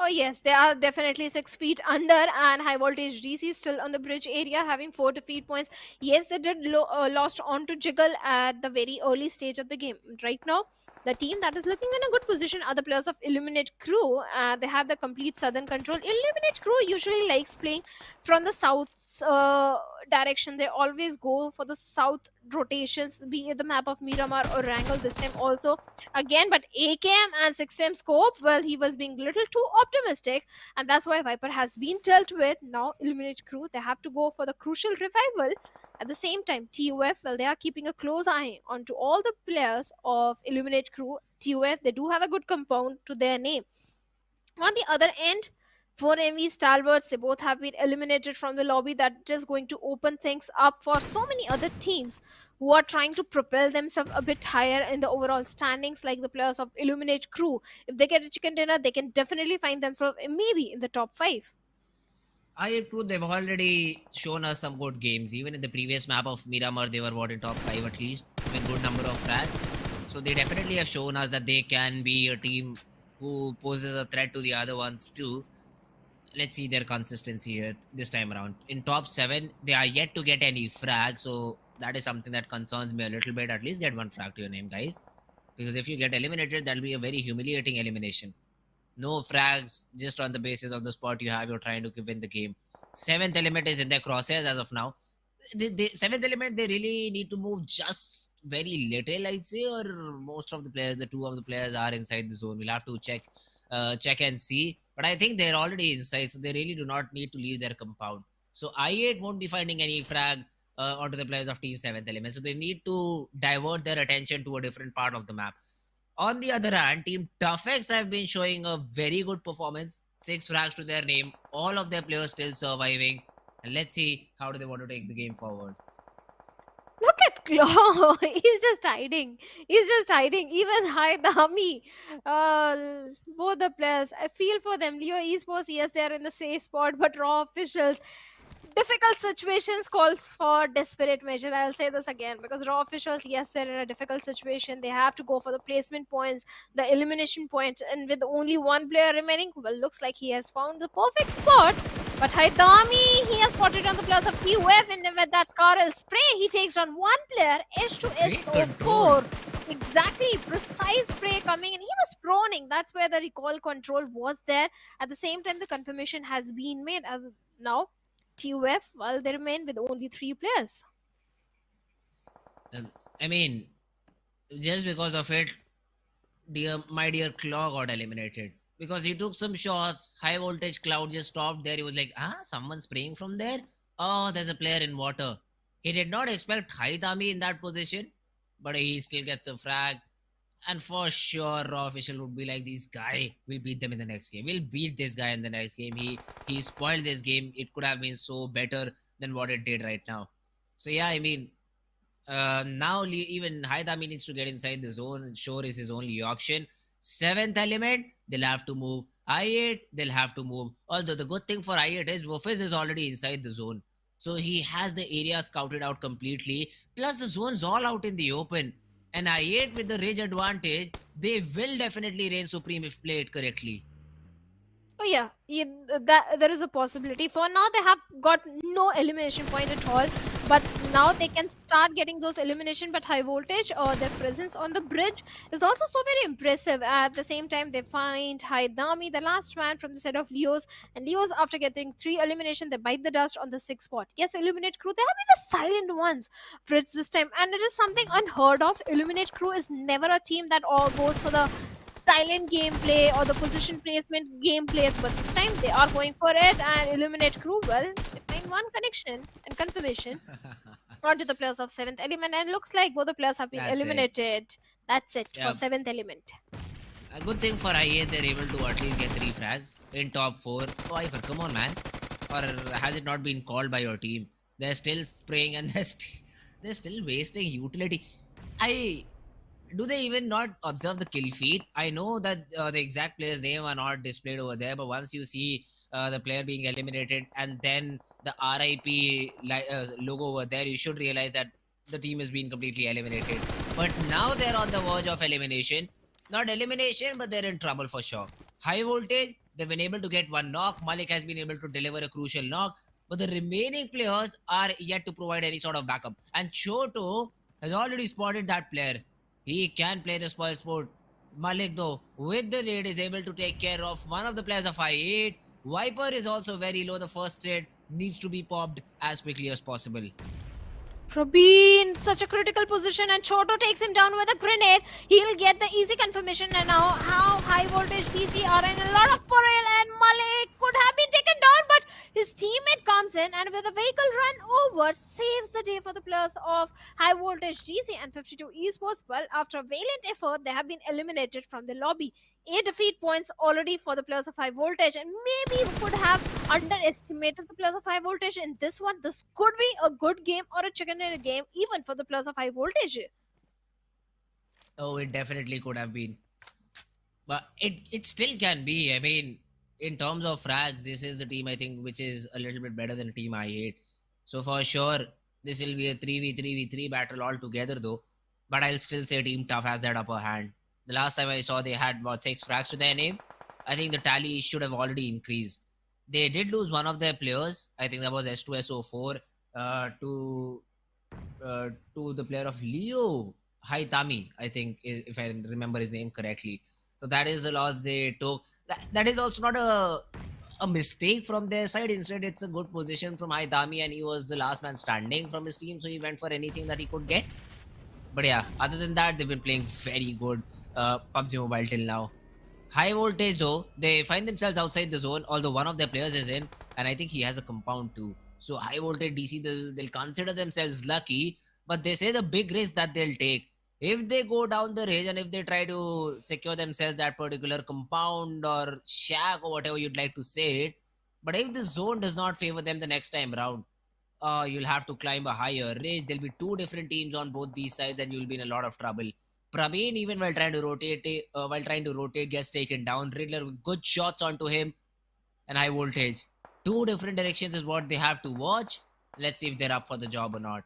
Oh yes, they are definitely 6 feet under, and Highvoltage DC still on the bridge area having 4 defeat points. Yes, they did lost on to Jiggle at the very early stage of the game. Right now, the team that is looking in a good position are the players of Illuminate Crew. They have the complete southern control. Illuminate Crew usually likes playing from the south direction. They always go for the south rotations, be it the map of Miramar or Erangel this time also. Again, but AKM and 6M scope, well, he was being a little too optimistic, and that's why Viper has been dealt with. Now, Illuminate Crew, they have to go for the crucial revival. At the same time, TUF, well, they are keeping a close eye onto all the players of Illuminate Crew. TUF, they do have a good compound to their name. On the other end, 4MV Stalwarts, they both have been eliminated from the lobby. That is going to open things up for so many other teams who are trying to propel themselves a bit higher in the overall standings, like the players of Illuminate Crew. If they get a chicken dinner, they can definitely find themselves maybe in the top 5. True, they've already shown us some good games. Even in the previous map of Miramar, they were in top 5 at least, with good number of frags. So they definitely have shown us that they can be a team who poses a threat to the other ones too. Let's see their consistency here this time around. In top 7, they are yet to get any frag, so that is something that concerns me a little bit. At least get 1 frag to your name, guys. Because if you get eliminated, that'll be a very humiliating elimination. No frags, just on the basis of the spot you have, you're trying to win the game. 7th element is in their crosshairs as of now. Seventh element, they really need to move just very little, I'd say, or most of the players, the two of the players are inside the zone. We'll have to check and see. But I think they're already inside, so they really do not need to leave their compound. So I8 won't be finding any frag onto the players of Team Seventh Element. So they need to divert their attention to a different part of the map. On the other hand, Team ToughX have been showing a very good performance. 6 frags to their name. All of their players still surviving. And let's see how do they want to take the game forward. Look at Claw. He's just hiding. He's just hiding. Even Haidami. Both the players. I feel for them. Leo Esports, yes, they're in the safe spot, but Raw officials. Difficult situations calls for desperate measure. I'll say this again because Raw officials, yes, they're in a difficult situation. They have to go for the placement points, the elimination points, and with only one player remaining, well, looks like he has found the perfect spot. But Haidami, he has spotted on the players of PUF, and then with that Scarlet spray, he takes down one player, Great control. S2S04. Exactly, precise spray coming, and he was proning. That's where the recoil control was there. At the same time, the confirmation has been made. Now, TUF, well, they remain with only 3 players. I mean, just because of it, my dear Claw got eliminated. Because he took some shots, high voltage cloud just stopped there. He was like, someone's spraying from there? Oh, there's a player in water. He did not expect Haitami in that position, but he still gets a frag. And for sure, Raw official would be like, "This guy, will beat them in the next game. We'll beat this guy in the next game. He spoiled this game. It could have been so better than what it did right now." So yeah, I mean, now even Haidami needs to get inside the zone. Shore is his only option. Seventh element, they'll have to move. I8, they'll have to move. Although the good thing for I8 is Wofis is already inside the zone. So he has the area scouted out completely. Plus the zone's all out in the open. And I8 with the rage advantage, they will definitely reign supreme if played correctly. Oh yeah, that there is a possibility. For now, they have got no elimination point at all. But now they can start getting those elimination. But high voltage or their presence on the bridge is also so very impressive. At the same time, they find Haidami, the last man from the set of Leos. And Leos, after getting 3 elimination, they bite the dust on the 6th spot. Yes, eliminate crew. They have been the silent ones for it this time, and it is something unheard of. Eliminate crew is never a team that all goes for the silent gameplay or the position placement gameplays, but this time they are going for it and eliminate crew. Well, they find one connection and confirmation onto the players of 7th element, and looks like both the players have been That's it. eliminated. That's it for Yep. 7th element. A good thing for I8, they're able to at least get 3 frags in top 4. Oh, Iper, come on, man. Or has it not been called by your team? They're still spraying and they're still wasting utility. Do they even not observe the kill feed? I know that the exact player's name are not displayed over there, but once you see the player being eliminated and then the RIP logo over there, you should realize that the team has been completely eliminated. But now they're on the verge of elimination. Not elimination, but they're in trouble for sure. High voltage, they've been able to get one knock. Malik has been able to deliver a crucial knock. But the remaining players are yet to provide any sort of backup. And Choto has already spotted that player. He can play the spoil sport. Malik, though, with the raid, is able to take care of one of the players of I8. Viper is also very low. The first trade needs to be popped as quickly as possible. Probeen, such a critical position, and Choto takes him down with a grenade. He'll get the easy confirmation, and now how high voltage DC are in a lot of peril, and Malik could have been taken down, but his teammate comes in and with a vehicle run over, saves the day for the players of high voltage DC and 52 Esports. Well, after valiant effort, they have been eliminated from the lobby. 8 defeat points already for the players of high voltage, and maybe we could have underestimated the players of high voltage in this one. This could be a good game or a chicken dinner game even for the players of high voltage. Oh, it definitely could have been. But it still can be. I mean, in terms of frags, this is the team I think which is a little bit better than Team I8. So for sure, this will be a 3v3 battle altogether though. But I'll still say Team Tough has that upper hand. The last time I saw they had about 6 frags to their name. I think the tally should have already increased. They did lose one of their players. I think that was S2S04 to the player of Leo Haitami, I think, if I remember his name correctly. So that is the loss they took. That is also not a mistake from their side. Instead, it's a good position from Haidami, and he was the last man standing from his team, so he went for anything that he could get. But yeah, other than that, they've been playing very good PUBG Mobile till now. Highvoltage though, they find themselves outside the zone, although one of their players is in, and I think he has a compound too. So Highvoltage DC, they'll consider themselves lucky, but they say the big risk that they'll take. If they go down the range and if they try to secure themselves that particular compound or shack or whatever you'd like to say it, but if the zone does not favor them the next time round, you'll have to climb a higher ridge. There'll be two different teams on both these sides, and you'll be in a lot of trouble. Praveen, even while trying to rotate, gets taken down. Riddler with good shots onto him, and Highvoltage. Two different directions is what they have to watch. Let's see if they're up for the job or not.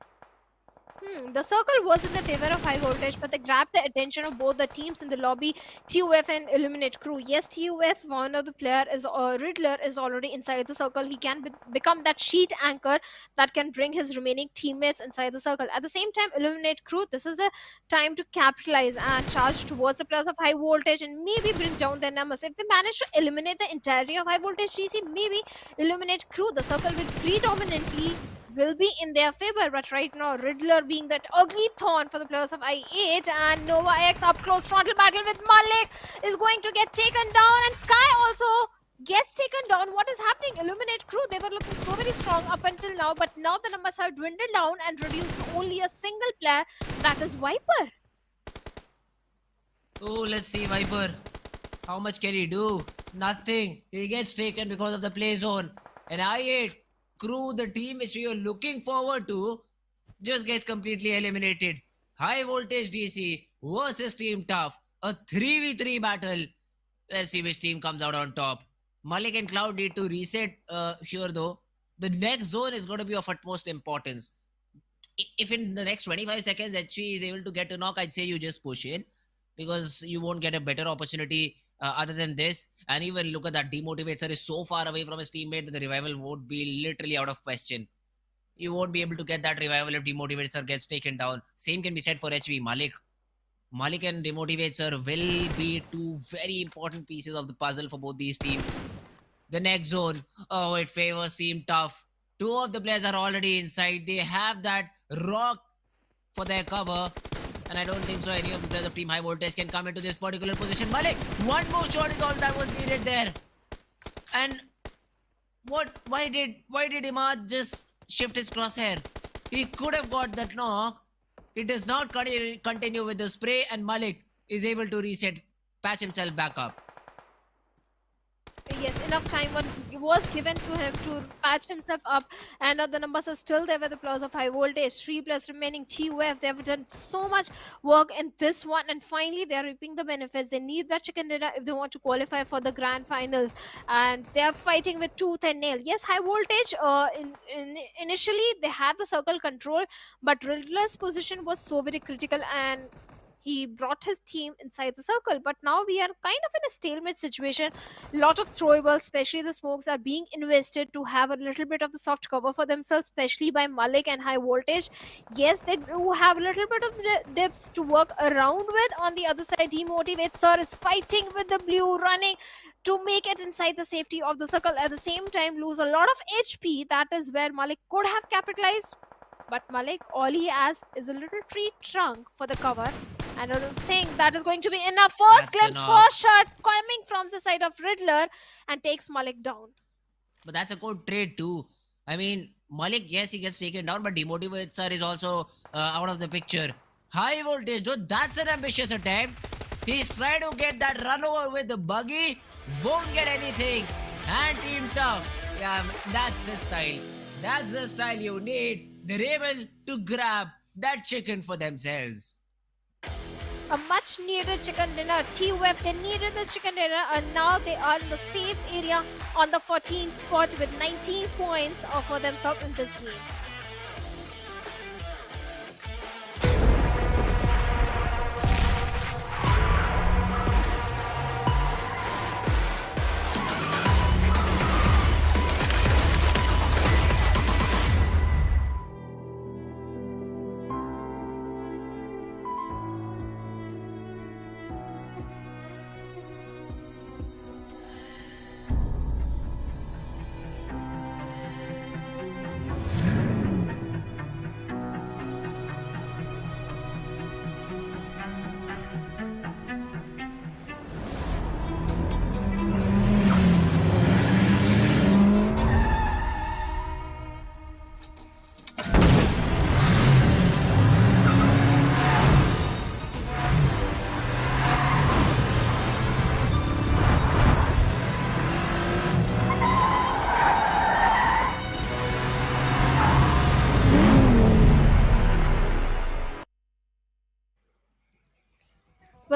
The circle was in the favor of Highvoltage, but they grabbed the attention of both the teams in the lobby, TUF and Illuminate Crew. Yes, TUF, one of the player is Riddler is already inside the circle. He can become that sheet anchor that can bring his remaining teammates inside the circle. At the same time, Illuminate Crew, this is the time to capitalize and charge towards the players of Highvoltage and maybe bring down their numbers. If they manage to eliminate the entirety of Highvoltage DC, maybe Illuminate Crew, the circle will predominantly will be in their favor, but right now Riddler being that ugly thorn for the players of I8, and Nova X up close frontal battle with Malik is going to get taken down, and Sky also gets taken down. What is happening? Illuminate Crew, they were looking so very strong up until now, but now the numbers have dwindled down and reduced to only a single player, that is Viper. Oh, let's see Viper. How much can he do? Nothing. He gets taken because of the play zone. And I8 Crew, the team which we were looking forward to, just gets completely eliminated. Highvoltage DC versus Team Tough. A 3v3 battle. Let's see which team comes out on top. Malik and Cloud need to reset here though. The next zone is going to be of utmost importance. If in the next 25 seconds HV is able to get a knock, I'd say you just push in, because you won't get a better opportunity other than this. And even look at that, Demotivator is so far away from his teammate that the revival would be literally out of question. You won't be able to get that revival if Demotivator gets taken down. Same can be said for HV. Malik and Demotivator will be two very important pieces of the puzzle for both these teams. The next zone, oh, it favors Team Tough. Two of the players are already inside. They have that rock for their cover, and I don't think so any of the players of Team Highvoltage can come into this particular position. Malik, one more shot is all that was needed there. And why did Imad just shift his crosshair? He could have got that knock. He does not continue with the spray, and Malik is able to reset, patch himself back up. Yes, enough time was given to him to patch himself up, and the numbers are still there with the players of Highvoltage. 3 plus remaining TUF. They have done so much work in this one, and finally they are reaping the benefits. They need that chicken dinner if they want to qualify for the grand finals, and they are fighting with tooth and nail. Yes, Highvoltage initially they had the circle control, but Riddler's position was so very critical, and he brought his team inside the circle. But now we are kind of in a stalemate situation. Lot of throwables, especially the smokes, are being invested to have a little bit of the soft cover for themselves, especially by Malik and Highvoltage. Yes, they do have a little bit of the dips to work around with. On the other side, Demotivator is fighting with the blue, running to make it inside the safety of the circle. At the same time, lose a lot of HP. That is where Malik could have capitalized. But Malik, all he has is a little tree trunk for the cover. And I don't think that is going to be enough. First glimpse, first shot coming from the side of Riddler and takes Malik down. But that's a good trade too. I mean, Malik, yes, he gets taken down, but Demotivator is also out of the picture. Highvoltage, though, that's an ambitious attempt. He's trying to get that run over with the buggy. Won't get anything. And Team Tough. Yeah, that's the style. That's the style you need. They're able to grab that chicken for themselves. A much needed chicken dinner. TUF, they needed this chicken dinner, and now they are in the safe area on the 14th spot with 19 points for themselves in this game.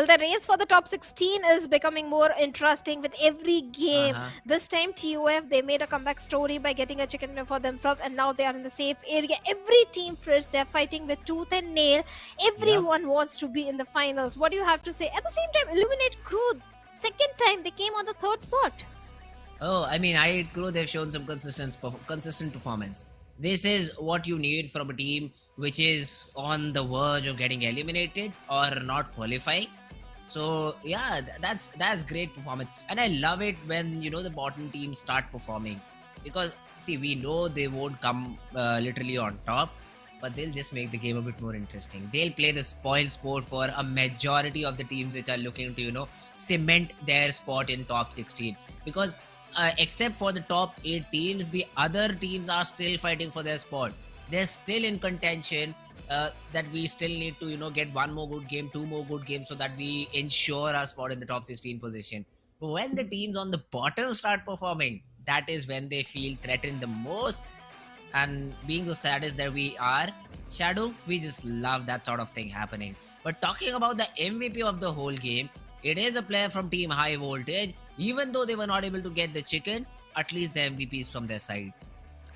the race for the top 16 is becoming more interesting with every game. Uh-huh. This time, TUF, they made a comeback story by getting a chicken dinner for themselves, and now they are in the safe area. Every team, Fritz, they're fighting with tooth and nail. Yep. Everyone wants to be in the finals. What do you have to say? At the same time, Illuminate Crew, second time, they came on the third spot. Oh, I mean, I Crew, they've shown some consistent performance. This is what you need from a team which is on the verge of getting eliminated or not qualifying. So yeah, that's great performance, and I love it when the bottom teams start performing, because see, we know they won't come literally on top, but they'll just make the game a bit more interesting. They'll play the spoil sport for a majority of the teams which are looking to cement their spot in top 16, because except for the top 8 teams, the other teams are still fighting for their spot. They're still in contention. That we still need to get one more good game, two more good games, so that we ensure our spot in the top 16 position. But when the teams on the bottom start performing, that is when they feel threatened the most. And being the saddest that we are, Shadow, we just love that sort of thing happening. But talking about the MVP of the whole game, it is a player from Team Highvoltage. Even though they were not able to get the chicken, at least the MVP is from their side.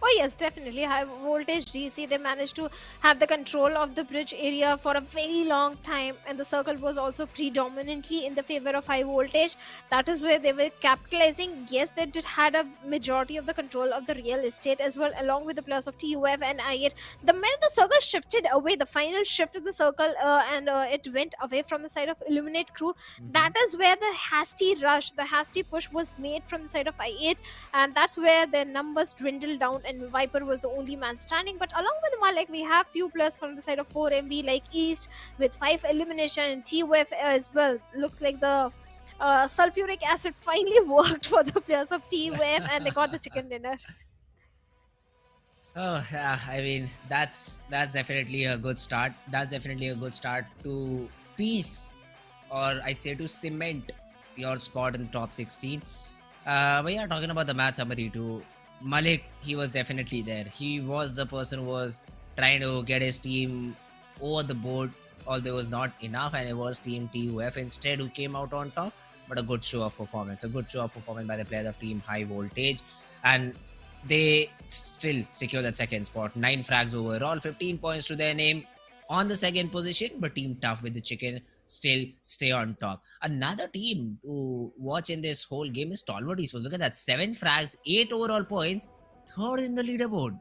Oh yes, definitely. Highvoltage DC, they managed to have the control of the bridge area for a very long time, and the circle was also predominantly in the favor of Highvoltage. That is where they were capitalizing. Yes, they did had a majority of the control of the real estate as well, along with the players of TUF and I8. The minute the circle shifted away, the final shift of the circle, and it went away from the side of Illuminate Crew. That is where the hasty rush, the hasty push was made from the side of I8, and that's where their numbers dwindled down, and Viper was the only man standing. But along with Malik, we have few players from the side of 4MB like East with 5 elimination, and TUF as well. Looks like the sulfuric acid finally worked for the players of TUF, and they got the chicken dinner. Oh, yeah, I mean, that's definitely a good start. That's definitely a good start to piece, or I'd say to cement your spot in the top 16. But yeah, talking about the match summary too, Malik, he was definitely there. He was the person who was trying to get his team over the board, although it was not enough, and it was Team TUF instead who came out on top. But a good show of performance, by the players of Team Highvoltage, and they still secure that second spot. 9 frags overall, 15 points to their name on the second position, but Team Tough with the chicken still stay on top. Another team to watch in this whole game is Stalwart Esports. Look at that, 7 frags, 8 overall points, third in the leaderboard.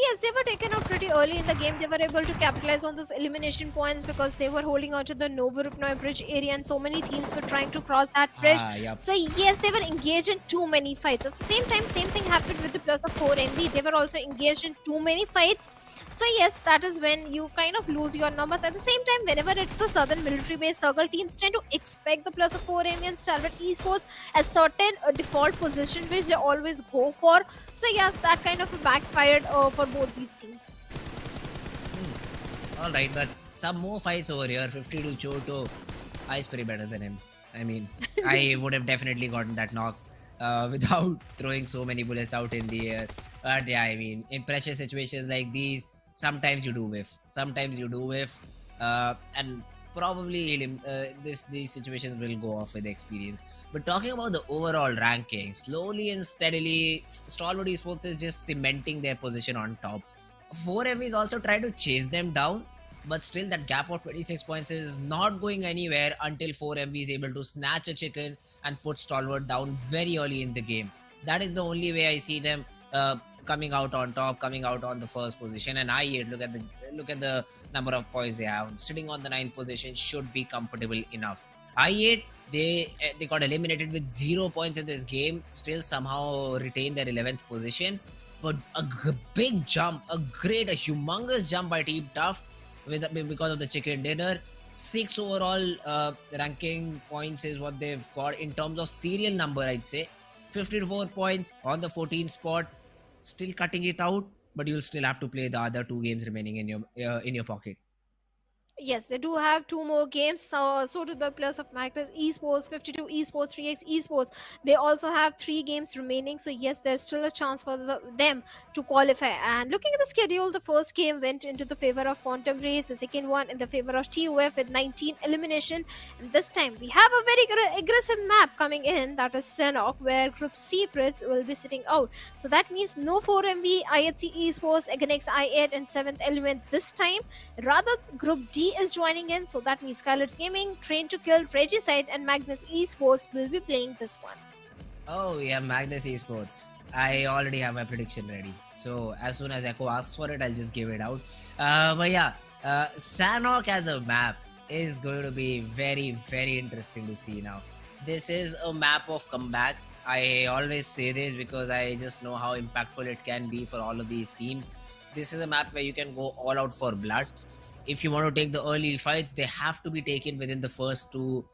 Yes, they were taken out pretty early in the game. They were able to capitalize on those elimination points because they were holding on to the Novorupnoy bridge area, and so many teams were trying to cross that bridge. Yep. So yes, they were engaged in too many fights. At the same time, same thing happened with the players of 4MB. They were also engaged in too many fights. So yes, that is when you kind of lose your numbers. At the same time, whenever it's the southern military-based circle, teams tend to expect the players of 4MB and Stalwart Esports as certain default position which they always go for. So yes, that kind of backfired for both these teams. Alright, but some more fights over here. 52 Choto. I's pretty better than him. I mean, I would have definitely gotten that knock without throwing so many bullets out in the air. But yeah, I mean, in pressure situations like these, sometimes you do whiff. And probably these situations will go off with experience. But talking about the overall ranking, slowly and steadily, Stalwart Esports is just cementing their position on top. 4MB is also trying to chase them down, but still that gap of 26 points is not going anywhere until 4MB is able to snatch a chicken and put Stalwart down very early in the game. That is the only way I see them coming out on top, coming out on the first position. And I8, look at the number of points they have. Sitting on the 9th position should be comfortable enough. I8, they got eliminated with 0 points in this game, still somehow retain their 11th position. But a big jump, a humongous jump by Team Tough because of the chicken dinner. 6 overall ranking points is what they've got in terms of serial number, I'd say. 54 points on the 14th spot. Still cutting it out, but you'll still have to play the other 2 games remaining in your pocket. Yes, they do have two more games. So do the players of Magnus Esports, 52 Esports, 3x Esports. They also have three games remaining. So yes, there's still a chance for them to qualify. And looking at the schedule, the first game went into the favor of Quantum Race. The second one in the favor of TUF with 19 elimination. And this time we have a very aggressive map coming in. That is Sanhok, where Group C Fritz will be sitting out. So that means no 4MV, IHC Esports, Aganex I8 and 7th Element this time. Rather, Group D is joining in, so that means SKYLIGHTZ Gaming, Train to Kill, Regicide, and Magnus Esports will be playing this one. Oh, we have Magnus Esports. I already have my prediction ready. So as soon as Echo asks for it, I'll just give it out. But yeah, Sanhok as a map is going to be very, very interesting to see now. This is a map of comeback. I always say this because I just know how impactful it can be for all of these teams. This is a map where you can go all out for blood. If you want to take the early fights, they have to be taken within the first two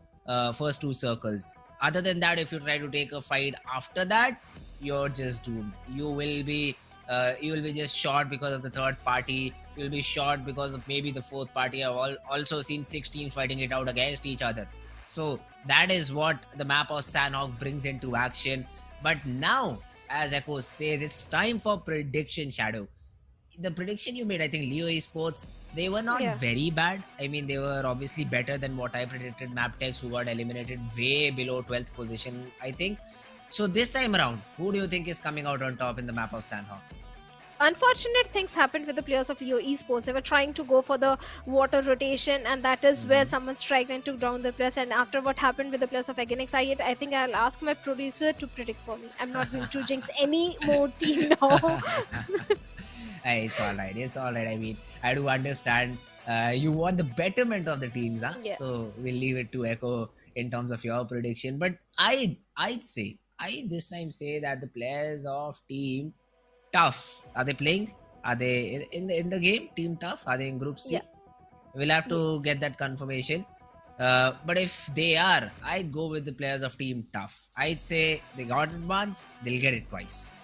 circles. Other than that, if you try to take a fight after that, you're just doomed. You will be just shot because of the third party. You'll be shot because of maybe the fourth party. I've also seen 16 fighting it out against each other. So that is what the map of Sanhok brings into action. But now, as Echo says, it's time for prediction, Shadow. The prediction you made, I think Leo Esports, they were not Yeah. very bad. I mean, they were obviously better than what I predicted. MABETEX, who got eliminated way below 12th position, I think. So this time around, who do you think is coming out on top in the map of Sanhok? Unfortunate things happened with the players of Leo Esports. They were trying to go for the water rotation, and that is where someone struck and took down the players. And after what happened with the players of Aganex I think I'll ask my producer to predict for me. I'm not going to jinx any more team now. Hey, it's all right. It's all right. I mean, I do understand. You want the betterment of the teams, huh? Yeah. So we'll leave it to Echo in terms of your prediction. But I this time say that the players of team Tough, are they playing? Are they in the game? Team Tough? Are they in Group C? Yeah. We'll have to Yes. get that confirmation. But if they are, I'd go with the players of Team Tough. I'd say they got it once, they'll get it twice.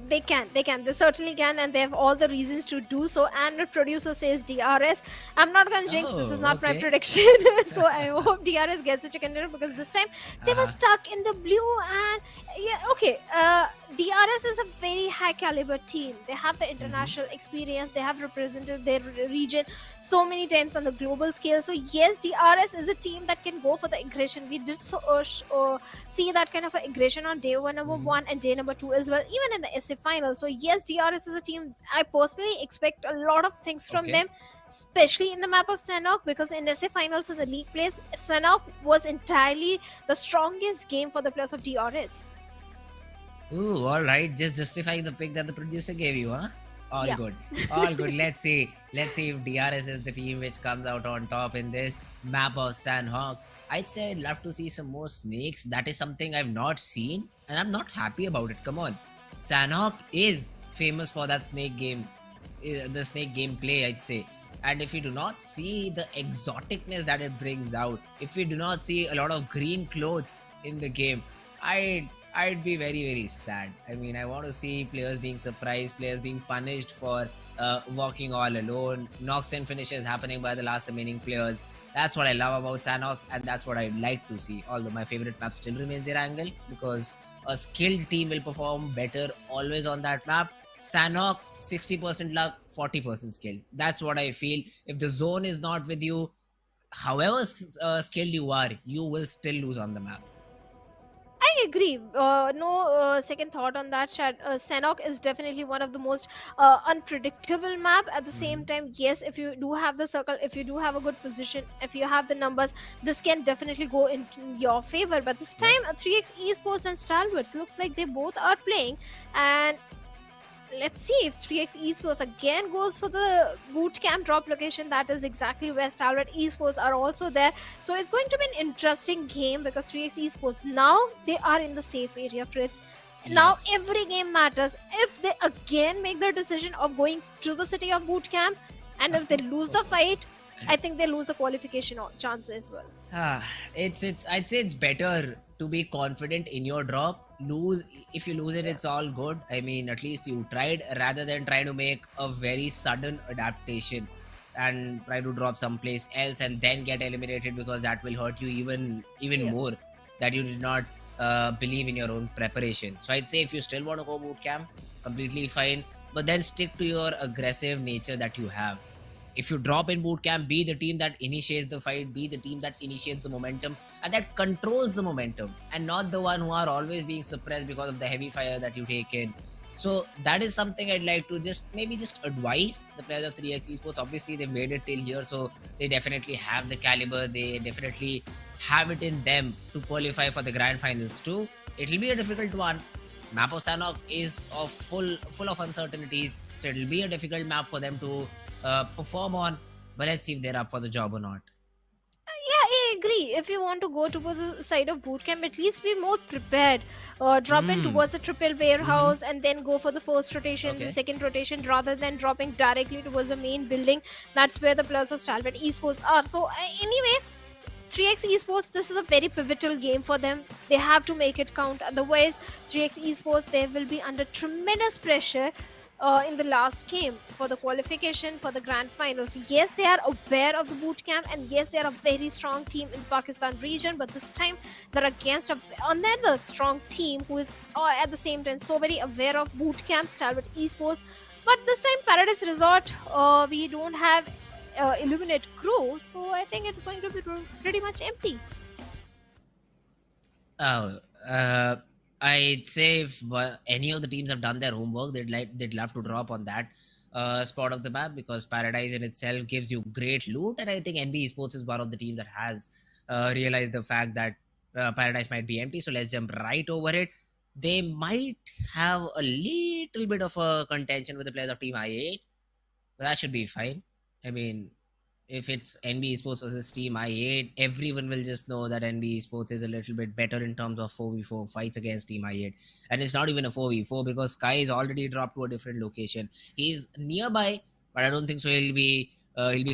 They can, they certainly can, and they have all the reasons to do so. And the producer says DRS. I'm not gonna jinx. This is Oh, not my okay. prediction. So I hope DRS gets a chicken dinner, because this time they were Uh-huh. stuck in the blue. And yeah, okay. DRS is a very high caliber team. They have the international experience. They have represented their region so many times on the global scale. So yes, DRS is a team that can go for the aggression. We did see that kind of aggression on day one, number one, and day number two as well, even in the SA final. So yes, DRS is a team I personally expect a lot of things from Okay. them, especially in the map of Sanhok, because in SA finals in the league plays, Sanhok was entirely the strongest game for the players of DRS. Ooh, all right. Just justifying the pick that the producer gave you, huh? All Yeah. good. All good. Let's see. Let's see if DRS is the team which comes out on top in this map of Sanhok. I'd say I'd love to see some more snakes. That is something I've not seen, and I'm not happy about it. Come on. Sanhok is famous for that snake game, the snake gameplay, I'd say. And if we do not see the exoticness that it brings out, if we do not see a lot of green clothes in the game, I'd be very, very sad. I mean, I want to see players being surprised, players being punished for walking all alone, knocks and finishes happening by the last remaining players. That's what I love about Sanhok, and that's what I'd like to see. Although my favorite map still remains Erangel, because a skilled team will perform better always on that map. Sanhok, 60% luck, 40% skill. That's what I feel. If the zone is not with you, however skilled you are, you will still lose on the map. I agree. No second thought on that. Sanhok is definitely one of the most unpredictable map. At the same time, yes, if you do have the circle, if you do have a good position, if you have the numbers, this can definitely go in your favor. But this time, 3x Esports and Stalwart looks like they both are playing, and let's see if 3x Esports again goes for the boot camp drop location. That is exactly where Stalwart Esports are also there. So it's going to be an interesting game, because 3x Esports now they are in the safe area, Fritz. Now Yes. every game matters. If they again make their decision of going to the city of boot camp, and if they lose the fight, I think they lose the qualification chance as well. It's I'd say it's better to be confident in your drop. Lose If you lose it, it's all good. I mean, at least you tried, rather than trying to make a very sudden adaptation. and try to drop someplace else and then get eliminated, because that will hurt you even Yeah. more, that you did not believe in your own preparation. So I'd say if you still want to go boot camp, completely fine, but then stick to your aggressive nature that you have. If you drop in boot camp, be the team that initiates the fight, be the team that initiates the momentum and that controls the momentum, and not the one who are always being suppressed because of the heavy fire that you take in. So that is something I'd like to just advise the players of 3x Esports. Obviously, they made it till here, so they definitely have the caliber. They definitely have it in them to qualify for the grand finals too. It'll be a difficult one. Map of Sanhok is of full of uncertainties, so it'll be a difficult map for them to perform on. But let's see if they're up for the job or not. Yeah, I agree. If you want to go towards the side of bootcamp, at least be more prepared. Drop in Hmm. towards the triple warehouse and then go for the first rotation, the Okay. second rotation, rather than dropping directly towards the main building. That's where the players of Stalwart Esports are. So, anyway, 3x Esports, this is a very pivotal game for them. They have to make it count. Otherwise, 3x Esports, they will be under tremendous pressure in the last game for the qualification for the grand finals. Yes, they are aware of the boot camp, and yes, they are a very strong team in the Pakistan region, but this time they're against another strong team who is at the same time so very aware of boot camp, Stalwart Esports. But this time, Paradise Resort, we don't have Illuminate crew, so I think it's going to be pretty much empty. Oh, I'd say if any of the teams have done their homework, they'd love to drop on that spot of the map, because Paradise in itself gives you great loot, and I think NB Esports is one of the teams that has realized the fact that Paradise might be empty. So let's jump right over it. They might have a little bit of a contention with the players of Team I8, but that should be fine. I mean, if it's NB Esports versus Team I8, everyone will just know that NB Esports is a little bit better in terms of 4v4 fights against Team I8. And it's not even a 4v4, because Sky is already dropped to a different location. He's nearby, but I don't think so he'll be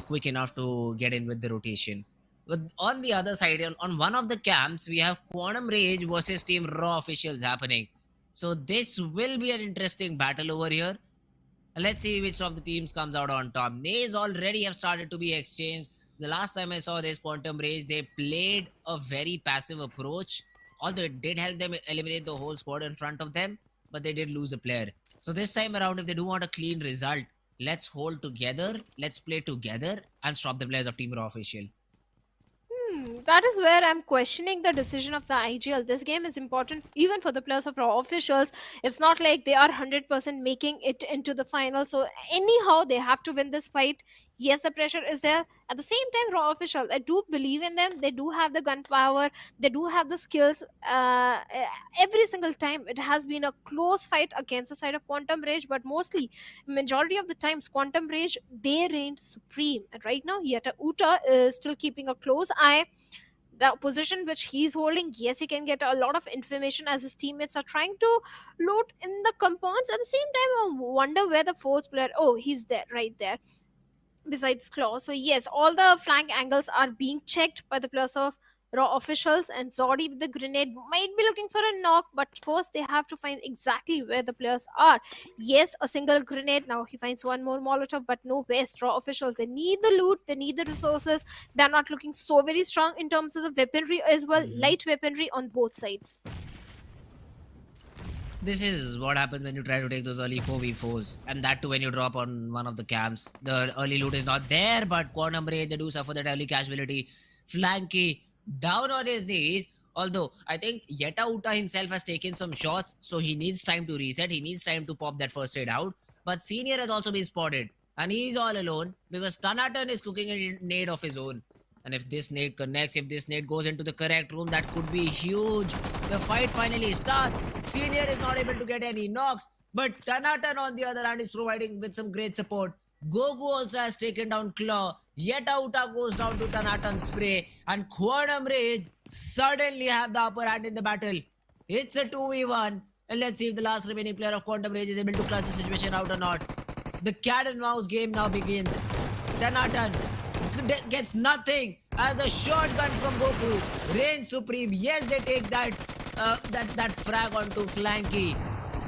quick enough to get in with the rotation. But on the other side, on one of the camps, we have Quantum Rage versus Team Raw officials happening. So this will be an interesting battle over here. And let's see which of the teams comes out on top. Nays already have started to be exchanged. The last time I saw this Quantum Rage, they played a very passive approach. Although it did help them eliminate the whole squad in front of them, but they did lose a player. So this time around, if they do want a clean result, let's hold together, let's play together, and stop the players of Team Raw official. That is where I'm questioning the decision of the IGL. This game is important even for the players of Raw officials. It's not like they are 100% making it into the final. So anyhow, they have to win this fight. Yes, the pressure is there. At the same time, Raw officials, I do believe in them. They do have the gunpowder. They do have the skills. Every single time, it has been a close fight against the side of Quantum Rage. But mostly, majority of the times, Quantum Rage, they reigned supreme. And right now, Yeta Uta is still keeping a close eye. The position which he's holding, yes, he can get a lot of information as his teammates are trying to loot in the compounds. At the same time, I wonder where the fourth player, oh, he's there, right there besides Claw. So yes, all the flank angles are being checked by the players of Raw officials, and Zodi with the grenade might be looking for a knock, but first they have to find exactly where the players are. Yes, a single grenade. Now he finds one more Molotov, but no waste. Raw officials, they need the loot, they need the resources. They're not looking so very strong in terms of the weaponry as well. Light weaponry on both sides. This is what happens when you try to take those early 4v4s, and that too when you drop on one of the camps. The early loot is not there, but Quantum Rage, they do suffer that early casualty. Flanky down on his knees. Although I think Yeta Uta himself has taken some shots, so he needs time to reset. He needs time to pop that first aid out. But Senior has also been spotted, and he's all alone because Tanatan is cooking a nade of his own. And if this nade connects, if this nade goes into the correct room, that could be huge. The fight finally starts. Senior is not able to get any knocks, but Tanatan on the other hand is providing with some great support. Gogu also has taken down Claw. Yeta Uta goes down to Tanatan's spray, and Quantum Rage suddenly have the upper hand in the battle. It's a 2v1, and let's see if the last remaining player of Quantum Rage is able to clutch the situation out or not. The cat and mouse game now begins. Tanatan gets nothing as the shotgun from Goku reigns supreme. Yes, they take that frag onto Flanky,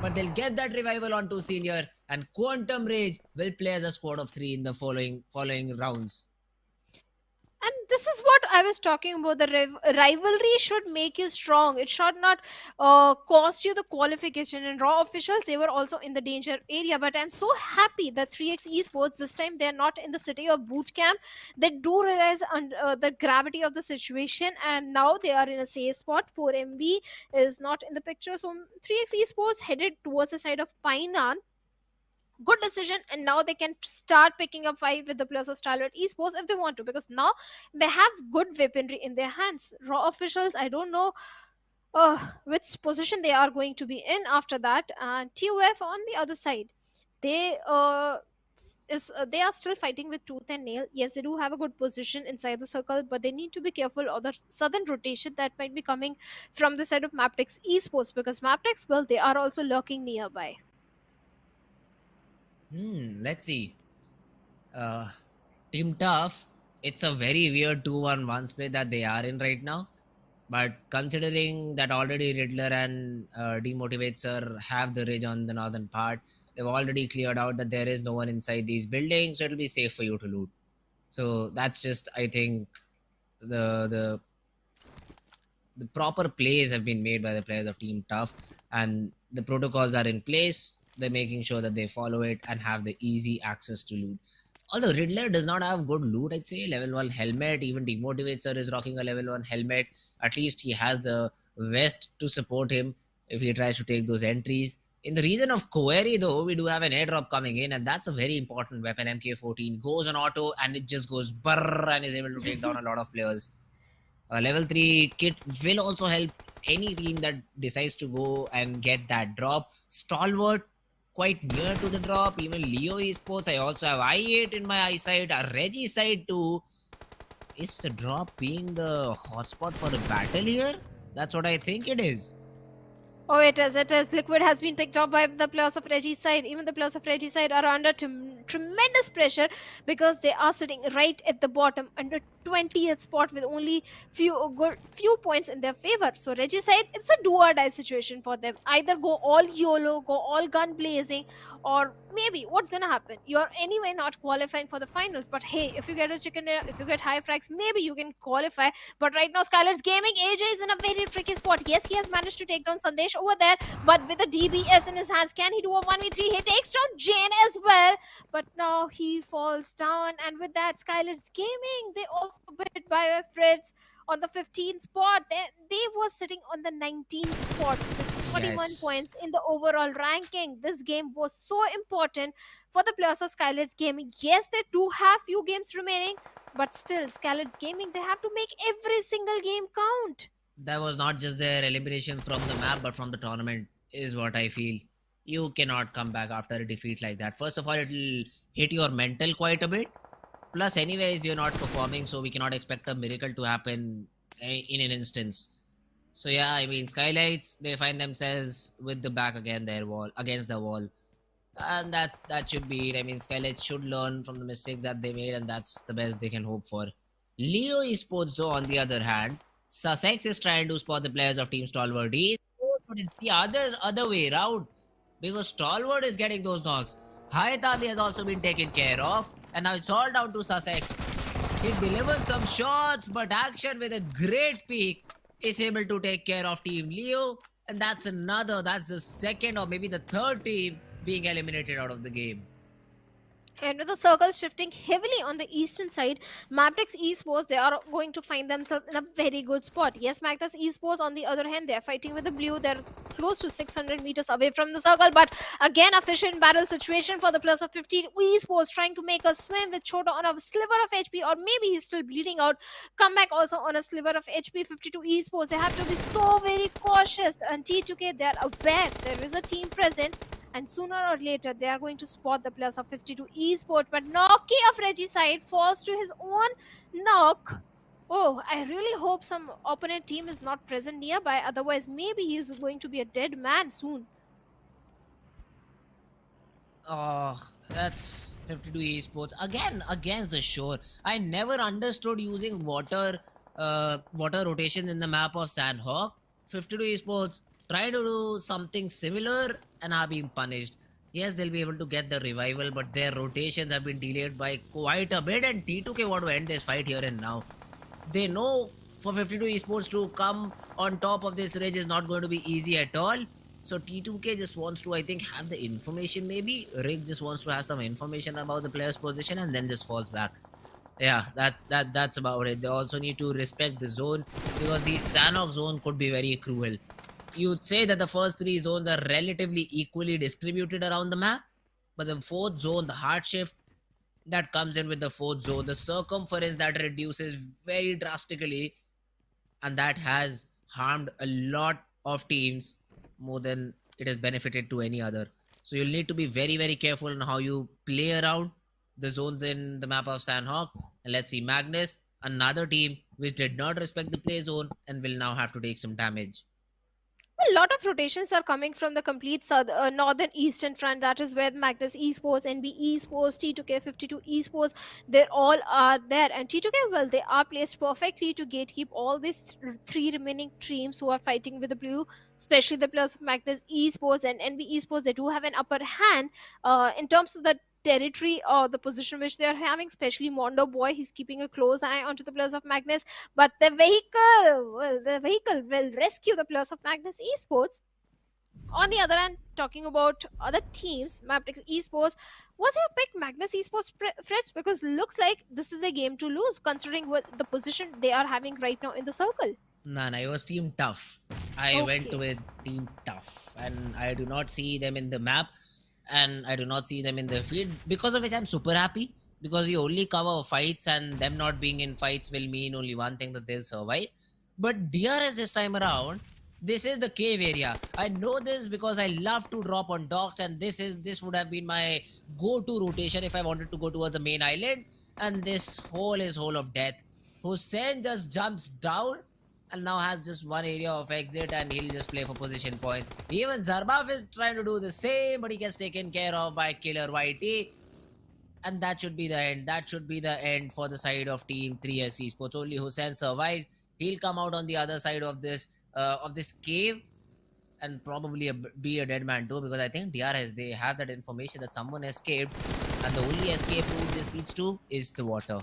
but they'll get that revival onto Senior, and Quantum Rage will play as a squad of 3 in the following rounds. And this is what I was talking about. The rivalry should make you strong. It should not cost you the qualification. And Raw officials, they were also in the danger area. But I'm so happy that 3x Esports, this time they're not in the city of boot camp. They do realize the gravity of the situation. And now they are in a safe spot. 4MB is not in the picture. So 3x Esports headed towards the side of Painan. Good decision, and now they can start picking up fight with the players of Stalwart Esports if they want to, because now they have good weaponry in their hands. Raw officials, I don't know which position they are going to be in after that, and TUF on the other side, they they are still fighting with tooth and nail. Yes, they do have a good position inside the circle, but they need to be careful of the sudden rotation that might be coming from the side of MABETEX Esports, because MABETEX, well, they are also lurking nearby. Let's see. Team Tough, it's a very weird 2-1-1 split that they are in right now. But considering that already Riddler and Demotivator have the ridge on the northern part, they've already cleared out that there is no one inside these buildings, so it'll be safe for you to loot. So that's just, I think, the proper plays have been made by the players of Team Tough, and the protocols are in place. They're making sure that they follow it and have the easy access to loot. Although Riddler does not have good loot, I'd say level 1 helmet, even Demotivator is rocking a level 1 helmet. At least he has the vest to support him if he tries to take those entries. In the region of Query, though, we do have an airdrop coming in, and that's a very important weapon. MK14 goes on auto and it just goes brrr and is able to take down a lot of players. Level 3 kit will also help any team that decides to go and get that drop. Stalwart quite near to the drop. Even Leo Esports, I also have I8 in my eyesight. Reggie side too. Is the drop being the hotspot for a battle here? That's what I think it is. Oh, it is. It is. Liquid has been picked up by the players of Reggie's side. Even the players of Reggie's side are under tremendous pressure, because they are sitting right at the bottom under 20th spot with only few points in their favor. So Reggie's side, it's a do or die situation for them. Either go all YOLO, go all gun blazing, or maybe what's gonna happen? You're anyway not qualifying for the finals. But hey, if you get a chicken dinner, if you get high frags, maybe you can qualify. But right now, SKYLIGHTZ Gaming, AJ is in a very tricky spot. Yes, he has managed to take down Sandesh over there, but with a DBS in his hands, can he do a 1v3? He takes down Jane as well, but now he falls down. And with that, SKYLIGHTZ Gaming, they also bit by Fritz on the 15th spot. They were sitting on the 19th spot with 41 Yes. points in the overall ranking. This game was so important for the players of SKYLIGHTZ Gaming. Yes, they do have few games remaining, but still, SKYLIGHTZ Gaming, they have to make every single game count. That was not just their elimination from the map, but from the tournament, is what I feel. You cannot come back after a defeat like that. First of all, it'll hit your mental quite a bit. Plus, anyways, you're not performing, so we cannot expect a miracle to happen in an instance. So yeah, I mean, SKYLIGHTZ, they find themselves with the back against the wall, and that should be it. I mean, SKYLIGHTZ should learn from the mistakes that they made, and that's the best they can hope for. Leo Esports, though, on the other hand, Sussex is trying to spot the players of Team Stalwart Esports, but it's the other way around, because Stalwart is getting those knocks. Haitami has also been taken care of, and now it's all down to Sussex. He delivers some shots, but Action with a great peek is able to take care of Team Leo, and that's the second or maybe the third team being eliminated out of the game. And with the circle shifting heavily on the eastern side, MABETEX Esports, they are going to find themselves in a very good spot. Yes, Magnus Esports, on the other hand, they are fighting with the blue. They're close to 600 meters away from the circle. But again, a fish in battle situation for the plus of 15. Esports trying to make a swim with Chota on a sliver of HP, or maybe he's still bleeding out. Comeback also on a sliver of HP. 52 Esports, they have to be so very cautious. And T2K, they are aware there is a team present, and sooner or later they are going to spot the players of 52 Esports. But Noki of Reggie's side falls to his own knock. Oh, I really hope some opponent team is not present nearby, otherwise maybe he is going to be a dead man soon. Oh, that's 52 Esports again against the shore. I never understood using water rotations in the map of Sanhok. 52 Esports try to do something similar and are being punished. Yes, they'll be able to get the revival, but their rotations have been delayed by quite a bit, and T2K want to end this fight here and now. They know for 52 Esports to come on top of this ridge is not going to be easy at all. So T2K just wants to, I think, have the information maybe. Rig just wants to have some information about the player's position and then just falls back. Yeah, that's about it. They also need to respect the zone because the Sanhok zone could be very cruel. You'd say that the first three zones are relatively equally distributed around the map, but the fourth zone, the hard shift that comes in with the fourth zone, the circumference that reduces very drastically, and that has harmed a lot of teams more than it has benefited to any other. So you'll need to be very, very careful on how you play around the zones in the map of Sanhok. And let's see, Magnus, another team which did not respect the play zone and will now have to take some damage. A lot of rotations are coming from the complete northern eastern front. That is where Magnus Esports, NB Esports, T2K 52 Esports, they all are there. And T2K, well, they are placed perfectly to gatekeep all these three remaining teams who are fighting with the blue, especially the players of Magnus Esports and NB Esports. They do have an upper hand in terms of the territory or the position which they are having, especially Mondo Boy. He's keeping a close eye onto the players of Magnus, but the vehicle will rescue the players of Magnus Esports. On the other hand, talking about other teams, MABETEX Esports, was your pick Magnus Esports, Fritz? Because looks like this is a game to lose, considering what the position they are having right now in the circle. Nah, it was Team Tough. I went with Team Tough, and I do not see them in the map, and I do not see them in the field, because of which I'm super happy. Because we only cover fights, and them not being in fights will mean only one thing, that they'll survive. But DRS this time around, this is the cave area. I know this because I love to drop on docks, and this would have been my go-to rotation if I wanted to go towards the main island. And this hole is hole of death. Hussein just jumps down and now has just one area of exit, and he'll just play for position points. Even Zarbaf is trying to do the same, but he gets taken care of by Killer YT. And that should be the end. That should be the end for the side of Team 3x Esports. Only Hussein survives. He'll come out on the other side of this cave and probably be a dead man too, because I think DRS, they have that information that someone escaped, and the only escape route this leads to is the water.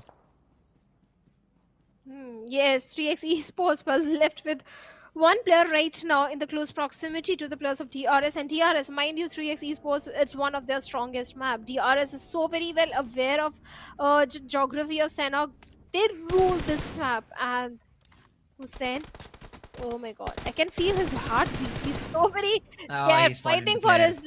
Yes, 3x Esports was left with one player right now in the close proximity to the players of DRS. And DRS, mind you, 3x Esports, it's one of their strongest map. DRS is so very well aware of geography of Sanhok. They rule this map. And Hussein, oh my god, I can feel his heartbeat. He's so very fighting for his...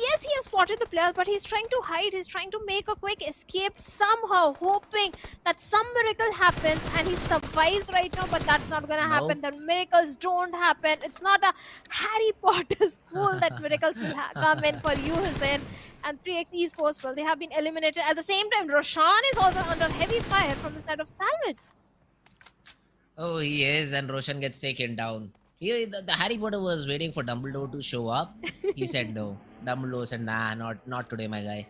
Yes, he has spotted the player, but he's trying to hide. He's trying to make a quick escape somehow, hoping that some miracle happens and he survives right now, but that's not gonna happen. The miracles don't happen. It's not a Harry Potter school that miracles will come in for you, Hussein. And 3x Esports, well, they have been eliminated. At the same time, Roshan is also under heavy fire from the side of SKYLIGHTZ. Oh, he is, and Roshan gets taken down. The Harry Potter was waiting for Dumbledore to show up. He said no. Dumbledore said, nah, not today, my guy.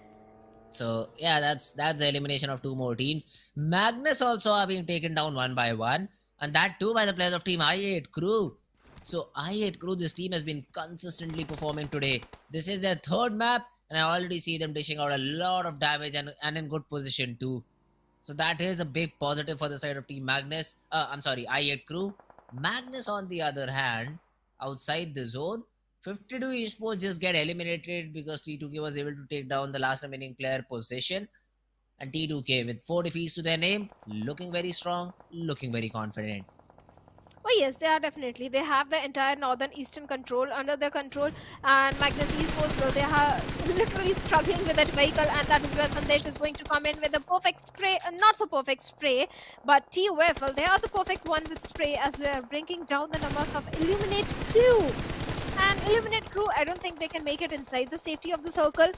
So yeah, that's the elimination of two more teams. Magnus also are being taken down one by one, and that too by the players of Team I8 Crew. So I8 Crew, this team has been consistently performing today. This is their third map, and I already see them dishing out a lot of damage and in good position too. So that is a big positive for the side of Team Magnus. I8 Crew. Magnus, on the other hand, outside the zone, 52 Esports just get eliminated because T2K was able to take down the last remaining player position. And T2K, with 4 defeats to their name, looking very strong, looking very confident. Oh yes, they are definitely. They have the entire northern eastern control under their control, and Magnus Esports, well, they are literally struggling with that vehicle, and that is where Sandesh is going to come in with a perfect spray, not so perfect spray, but TUF, well, they are the perfect one with spray as they are bringing down the numbers of Illuminate Crew. And Illuminate Crew, I don't think they can make it inside the safety of the circle.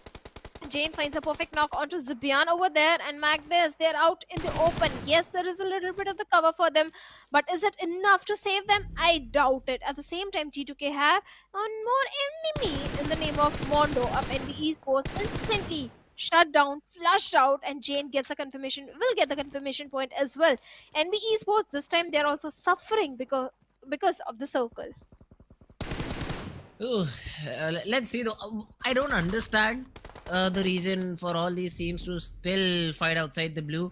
Jane finds a perfect knock onto Zibian over there, and Magnus, they're out in the open. Yes, there is a little bit of the cover for them, but is it enough to save them? I doubt it. At the same time, T2K have one more enemy in the name of Mondo of NB Esports, instantly shut down, flushed out, and Jane gets a confirmation, will get the confirmation point as well. NB Esports, this time they're also suffering because of the circle. Ooh, let's see though. I don't understand the reason for all these teams to still fight outside the blue.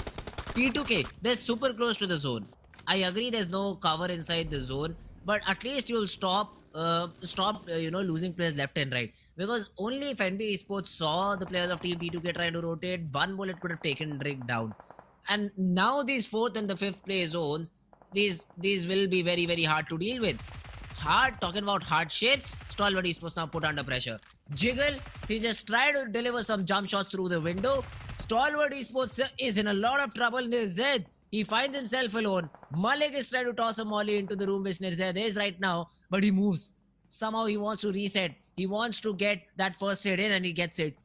T2K, they're super close to the zone. I agree there's no cover inside the zone, but at least you'll stop losing players left and right. Because only if NB Esports saw the players of Team T2K trying to rotate, one bullet could have taken Rick down. And now these fourth and the fifth place zones, these will be very very hard to deal with. Talking about hardships, Stalwart Esports now put under pressure. Jiggle, he just tried to deliver some jump shots through the window. Stalwart Esports is in a lot of trouble. Nirzad, he finds himself alone. Malik is trying to toss a molly into the room which Nirzad is right now, but he moves. Somehow he wants to reset. He wants to get that first hit in and he gets it.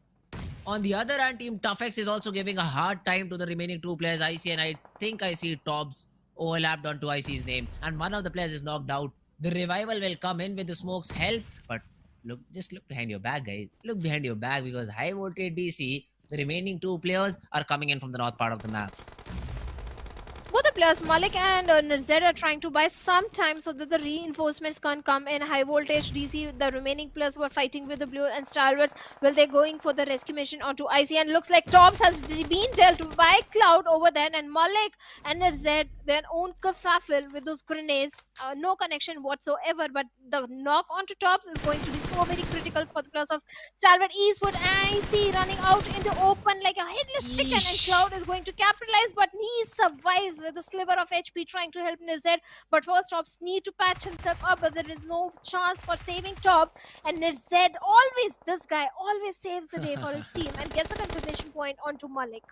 On the other hand, Team ToughX is also giving a hard time to the remaining two players, IC, and I think I see Tobbs overlapped onto IC's name, and one of the players is knocked out. The revival will come in with the smoke's help, but just look behind your back, guys. Look behind your back because Highvoltage DC, the remaining two players are coming in from the north part of the map. Both the players, Malik and Nirzad, are trying to buy some time so that the reinforcements can come in. Highvoltage DC, the remaining players were fighting with the blue and Stalwarts. Well, they're going for the rescue mission onto IC, and looks like Tops has been dealt by Cloud over there, and Malik and Nirzad, their own kerfuffle with those grenades. No connection whatsoever, but the knock onto Tops is going to be so very critical for the players of Stalwart Eastwood. IC running out in the open like a headless chicken, and Cloud is going to capitalize, but he survives with a sliver of HP trying to help Nirzad. But first, Tops need to patch himself up, but there is no chance for saving Tops. And Nirzad this guy always saves the day for his team and gets a confirmation point onto Malik.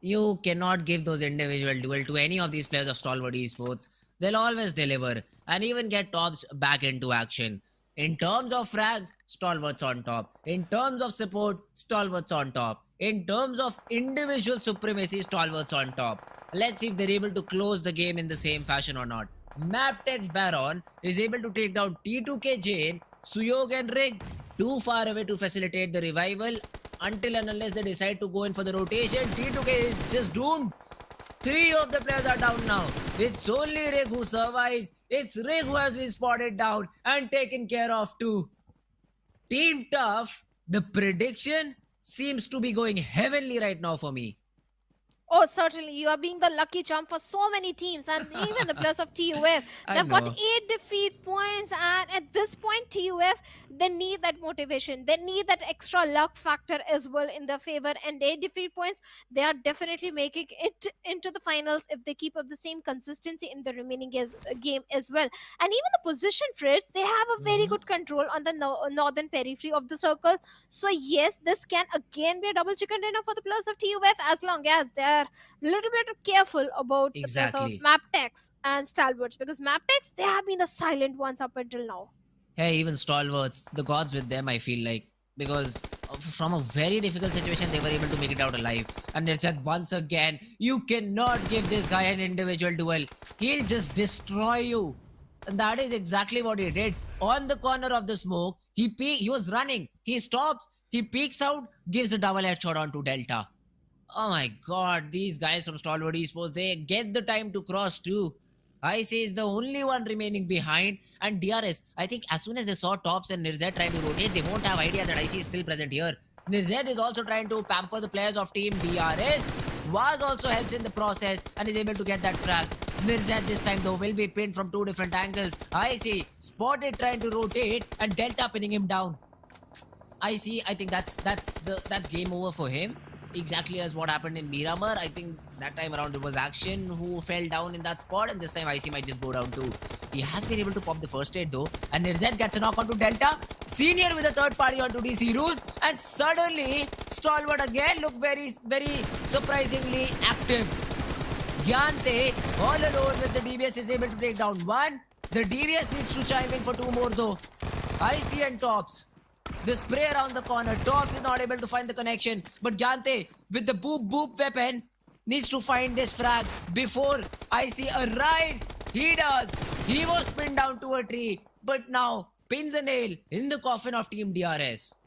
You cannot give those individual duel to any of these players of Stalwart Esports. They'll always deliver and even get Tops back into action. In terms of frags, Stalwart's on top. In terms of support, Stalwart's on top. In terms of individual supremacy, Stalwart's on top. Let's see if they're able to close the game in the same fashion or not. MABETEX Baron is able to take down T2K Jane, Suyog and Rig too far away to facilitate the revival until and unless they decide to go in for the rotation. T2K is just doomed. 3 of the players are down now. It's only Rig who survives. It's Rig who has been spotted down and taken care of too. Team Tough, the prediction seems to be going heavenly right now for me. Oh, certainly. You are being the lucky charm for so many teams, and even the players of TUF. They've got 8 defeat points, and at this point, TUF, they need that motivation. They need that extra luck factor as well in their favor. And 8 defeat points, they are definitely making it into the finals if they keep up the same consistency in the remaining game as well. And even the position, Fritz, they have a very good control on the northern periphery of the circle. So yes, this can again be a double chicken dinner for the players of TUF as long as they are a little bit careful about the players of MABETEX and Stalwarts, because MABETEX, they have been the silent ones up until now. Hey, even Stalwarts, the gods with them, I feel like, because from a very difficult situation, they were able to make it out alive. And Nirzad, once again, you cannot give this guy an individual duel. He'll just destroy you. And that is exactly what he did. On the corner of the smoke, he was running. He stops, he peeks out, gives a double headshot onto Delta. Oh my god, these guys from Stalwart Esports, they get the time to cross too. IC is the only one remaining behind, and DRS, I think as soon as they saw Tops and Nirzad trying to rotate, they won't have idea that IC is still present here. Nirzad is also trying to pamper the players of Team DRS. Vaz also helps in the process and is able to get that frag. Nirzad this time though will be pinned from 2 different angles. IC spotted trying to rotate and Delta pinning him down. IC, I think that's game over for him. Exactly as what happened in Miramar. I think that time around it was Action who fell down in that spot, and this time IC might just go down too. He has been able to pop the first aid though, and Nirzad gets a knock onto Delta. Senior with a third party onto DC rules, and suddenly Stalwart again look very, very surprisingly active. Gyante all alone with the DBS is able to take down 1. The DBS needs to chime in for 2 more though. IC and Tops. The spray around the corner. Tops is not able to find the connection. But Gyante, with the boop weapon, needs to find this frag before IC arrives. He does. He was pinned down to a tree. But now, pins a nail in the coffin of Team DRS.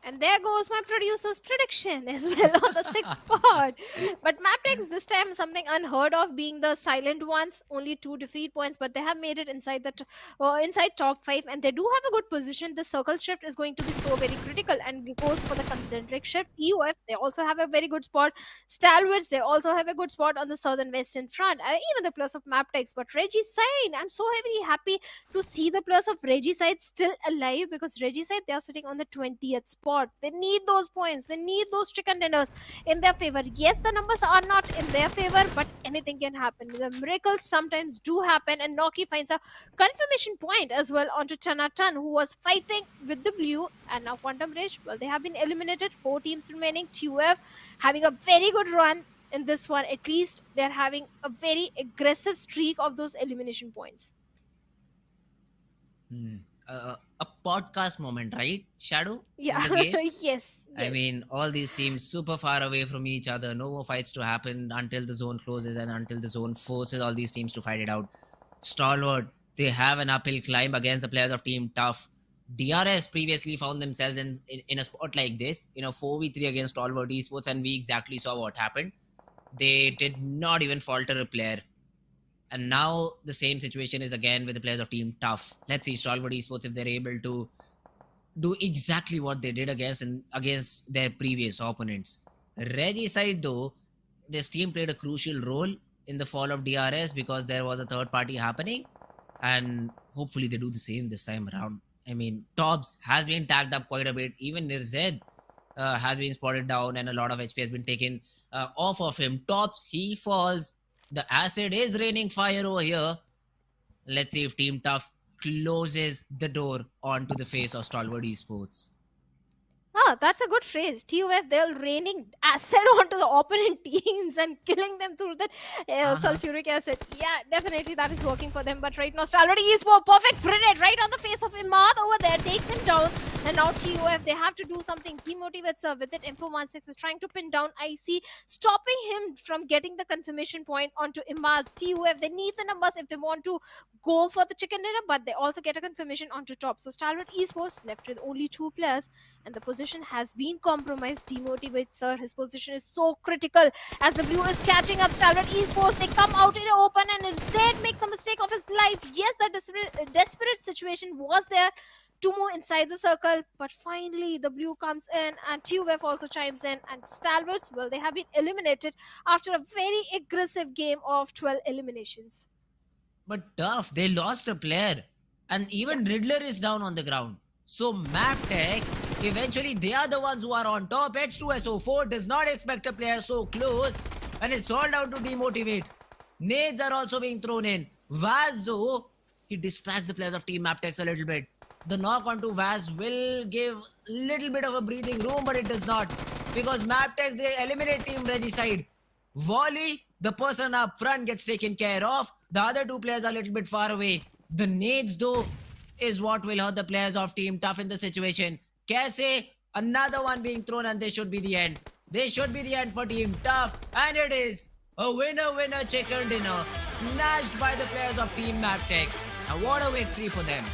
And there goes my producer's prediction as well on the sixth spot. But MABETEX this time something unheard of, being the silent ones, only 2 defeat points, but they have made it inside inside top 5, and they do have a good position. The circle shift is going to be so very critical, and it goes for the concentric shift. TUF, they also have a very good spot. Stalwarts, they also have a good spot on the southern western front. Even the plus of MABETEX, but Regicide, I'm so very happy to see the plus of Regicide still alive, because Regicide, they are sitting on the 20th spot. They need those points. They need those chicken dinners in their favor. Yes, the numbers are not in their favor, but anything can happen. The miracles sometimes do happen, and Noki finds a confirmation point as well onto Tanatan, who was fighting with the blue, and now Quantum Rage, well, they have been eliminated. 4 teams remaining. TUF having a very good run in this one. At least they're having a very aggressive streak of those elimination points. A podcast moment, right, Shadow? Yeah. In the game? Yes. I mean, all these teams super far away from each other. No more fights to happen until the zone closes and until the zone forces all these teams to fight it out. Stalwart, they have an uphill climb against the players of Team Tough. DRS previously found themselves in a spot like this, in a 4v3 against Stalwart Esports, and we exactly saw what happened. They did not even falter a player. And now the same situation is again with the players of Team Tough. Let's see Stalwart Esports if they're able to do exactly what they did against their previous opponents. Regicide, though, this team played a crucial role in the fall of DRS because there was a third party happening, and hopefully they do the same this time around. I mean, Tobbs has been tagged up quite a bit. Even Nirzed has been spotted down, and a lot of HP has been taken off of him. Tobbs, he falls. The acid is raining fire over here. Let's see if Team Tough closes the door onto the face of Stalwart Esports. Ah, that's a good phrase. TUF, they're raining acid onto the opponent teams and killing them through that sulfuric acid. Yeah, definitely that is working for them. But right now, Stalwart Esports, perfect grenade right on the face of Imad over there, takes him down. And now TUF, they have to do something. Demotivates with it. Info16 is trying to pin down IC, stopping him from getting the confirmation point onto Imad. TUF, they need the numbers if they want to go for the chicken dinner, but they also get a confirmation onto top. So Stalwart Esports left with only 2 players, and the position has been compromised. Demotivates, his position is so critical as the blue is catching up. Stalwart Esports, they come out in the open, and instead makes a mistake of his life. Yes, the desperate situation was there to move inside the circle, but finally the blue comes in, and TUF also chimes in, and Stalwarts, well, they have been eliminated after a very aggressive game of 12 eliminations. But Tough, they lost a player, and even Riddler is down on the ground. So MABETEX, eventually they are the ones who are on top. H2SO4 does not expect a player so close, and it's all down to demotivate. Nades are also being thrown in. Vaz, though, he distracts the players of Team MABETEX a little bit. The knock onto Vaz will give a little bit of a breathing room, but it does not, because MABETEX, they eliminate Team Regicide. Volley, the person up front, gets taken care of. The other 2 players are a little bit far away. The nades, though, is what will hurt the players of Team Tough in the situation. Kaise, another one being thrown, and this should be the end. This should be the end for Team Tough, and it is a winner chicken dinner snatched by the players of Team MABETEX. And what a victory for them.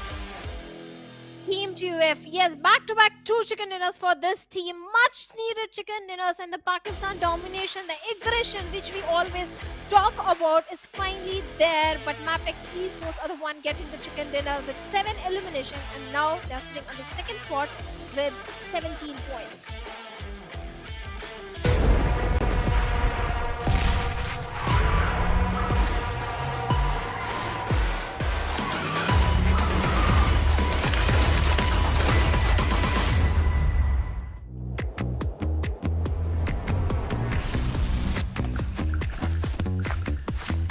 Team TUF, yes, back-to-back 2 chicken dinners for this team. Much needed chicken dinners, and the Pakistan domination, the aggression which we always talk about is finally there. But MABETEX Esports are the one getting the chicken dinner with 7 eliminations, and now they're sitting on the 2nd spot with 17 points.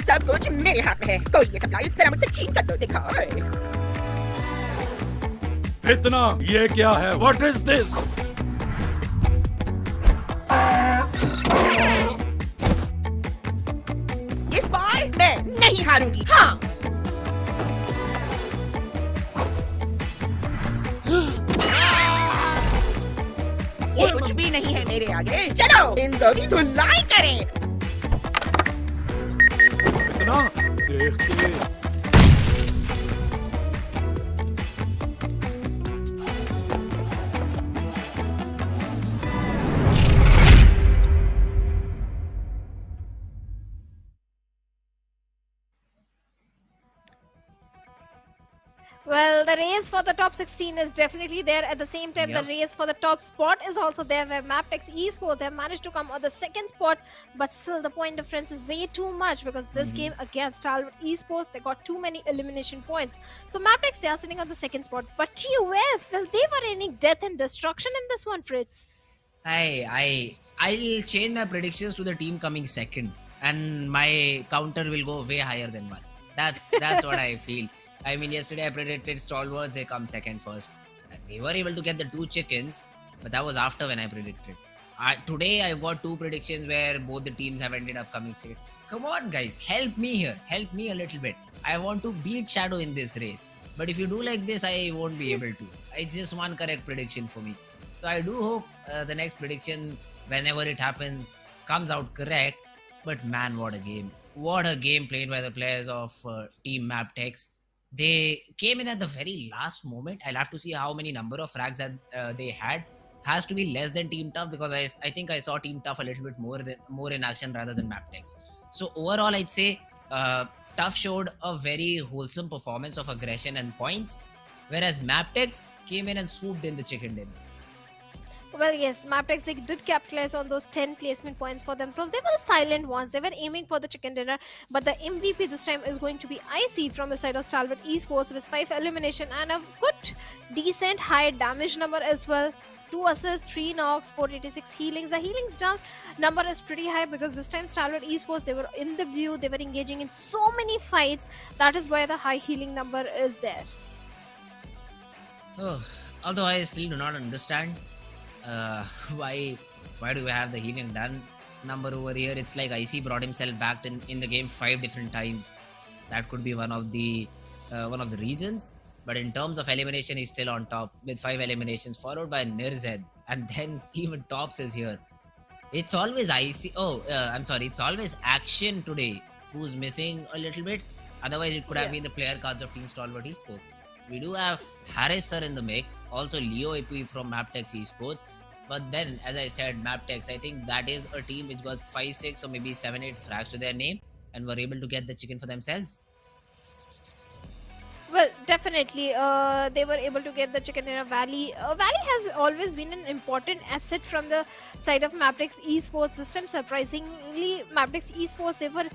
सब कुछ मेरे हाथ में है कोई ये supply इस तरह मुझसे छीन कर तो दिखाए इतना ये क्या है व्हाट इज दिस इस बार मैं नहीं हारूंगी हाँ ये कुछ भी नहीं है मेरे आगे चलो इन दो की धुलाई करें इतना देख के Well, the race for the top 16 is definitely there. At the same time, the Yep. race for the top spot is also there, where MABETEX Esports have managed to come on the second spot, but still the point difference is way too much because this game against Stalwart Esports, they got too many elimination points. So MABETEX, they are sitting on the second spot, but TUF, well, they were raining death and destruction in this one, Fritz. I'll change my predictions to the team coming second, and my counter will go way higher than one. That's what I feel. I mean, yesterday I predicted Stalwarts, they come second first. They were able to get the 2 chickens, but that was after when I predicted. Today I got 2 predictions where both the teams have ended up coming second. Come on, guys, help me here. Help me a little bit. I want to beat Shadow in this race. But if you do like this, I won't be able to. It's just one correct prediction for me. So I do hope the next prediction, whenever it happens, comes out correct. But man, what a game. What a game played by the players of Team MABETEX. They came in at the very last moment. I'll have to see how many number of frags that they had. Has to be less than Team Tough because I think I saw Team Tough a little bit more in action rather than MABETEX. So overall, I'd say Tough showed a very wholesome performance of aggression and points, whereas MABETEX came in and swooped in the chicken dinner. Well, yes, MABETEX, they did capitalize on those 10 placement points for themselves. They were the silent ones. They were aiming for the chicken dinner. But the MVP this time is going to be IC from the side of Stalwart Esports with 5 elimination and a good, decent high damage number as well. 2 assists, 3 knocks, 486 healings. The healings down number is pretty high because this time Stalwart Esports, they were in the blue. They were engaging in so many fights. That is why the high healing number is there. Oh, although I still do not understand why do we have the healing done number over here. It's like IC brought himself back in the game 5 different times. That could be one of the reasons. But in terms of elimination, he's still on top with 5 eliminations, followed by Nirzed, and then even Tops is here. It's always IC. It's always Action today who's missing a little bit. Otherwise, it could have been the player cards of Team Stalwart Esports. We do have Harris sir in the mix, also Leo AP from MABETEX Esports. But then, as I said, MABETEX, I think that is a team which got 5, 6 or maybe 7, 8 frags to their name and were able to get the chicken for themselves. Well, definitely, they were able to get the chicken in a Valley. Valley has always been an important asset from the side of MABETEX Esports system. Surprisingly, MABETEX Esports, they were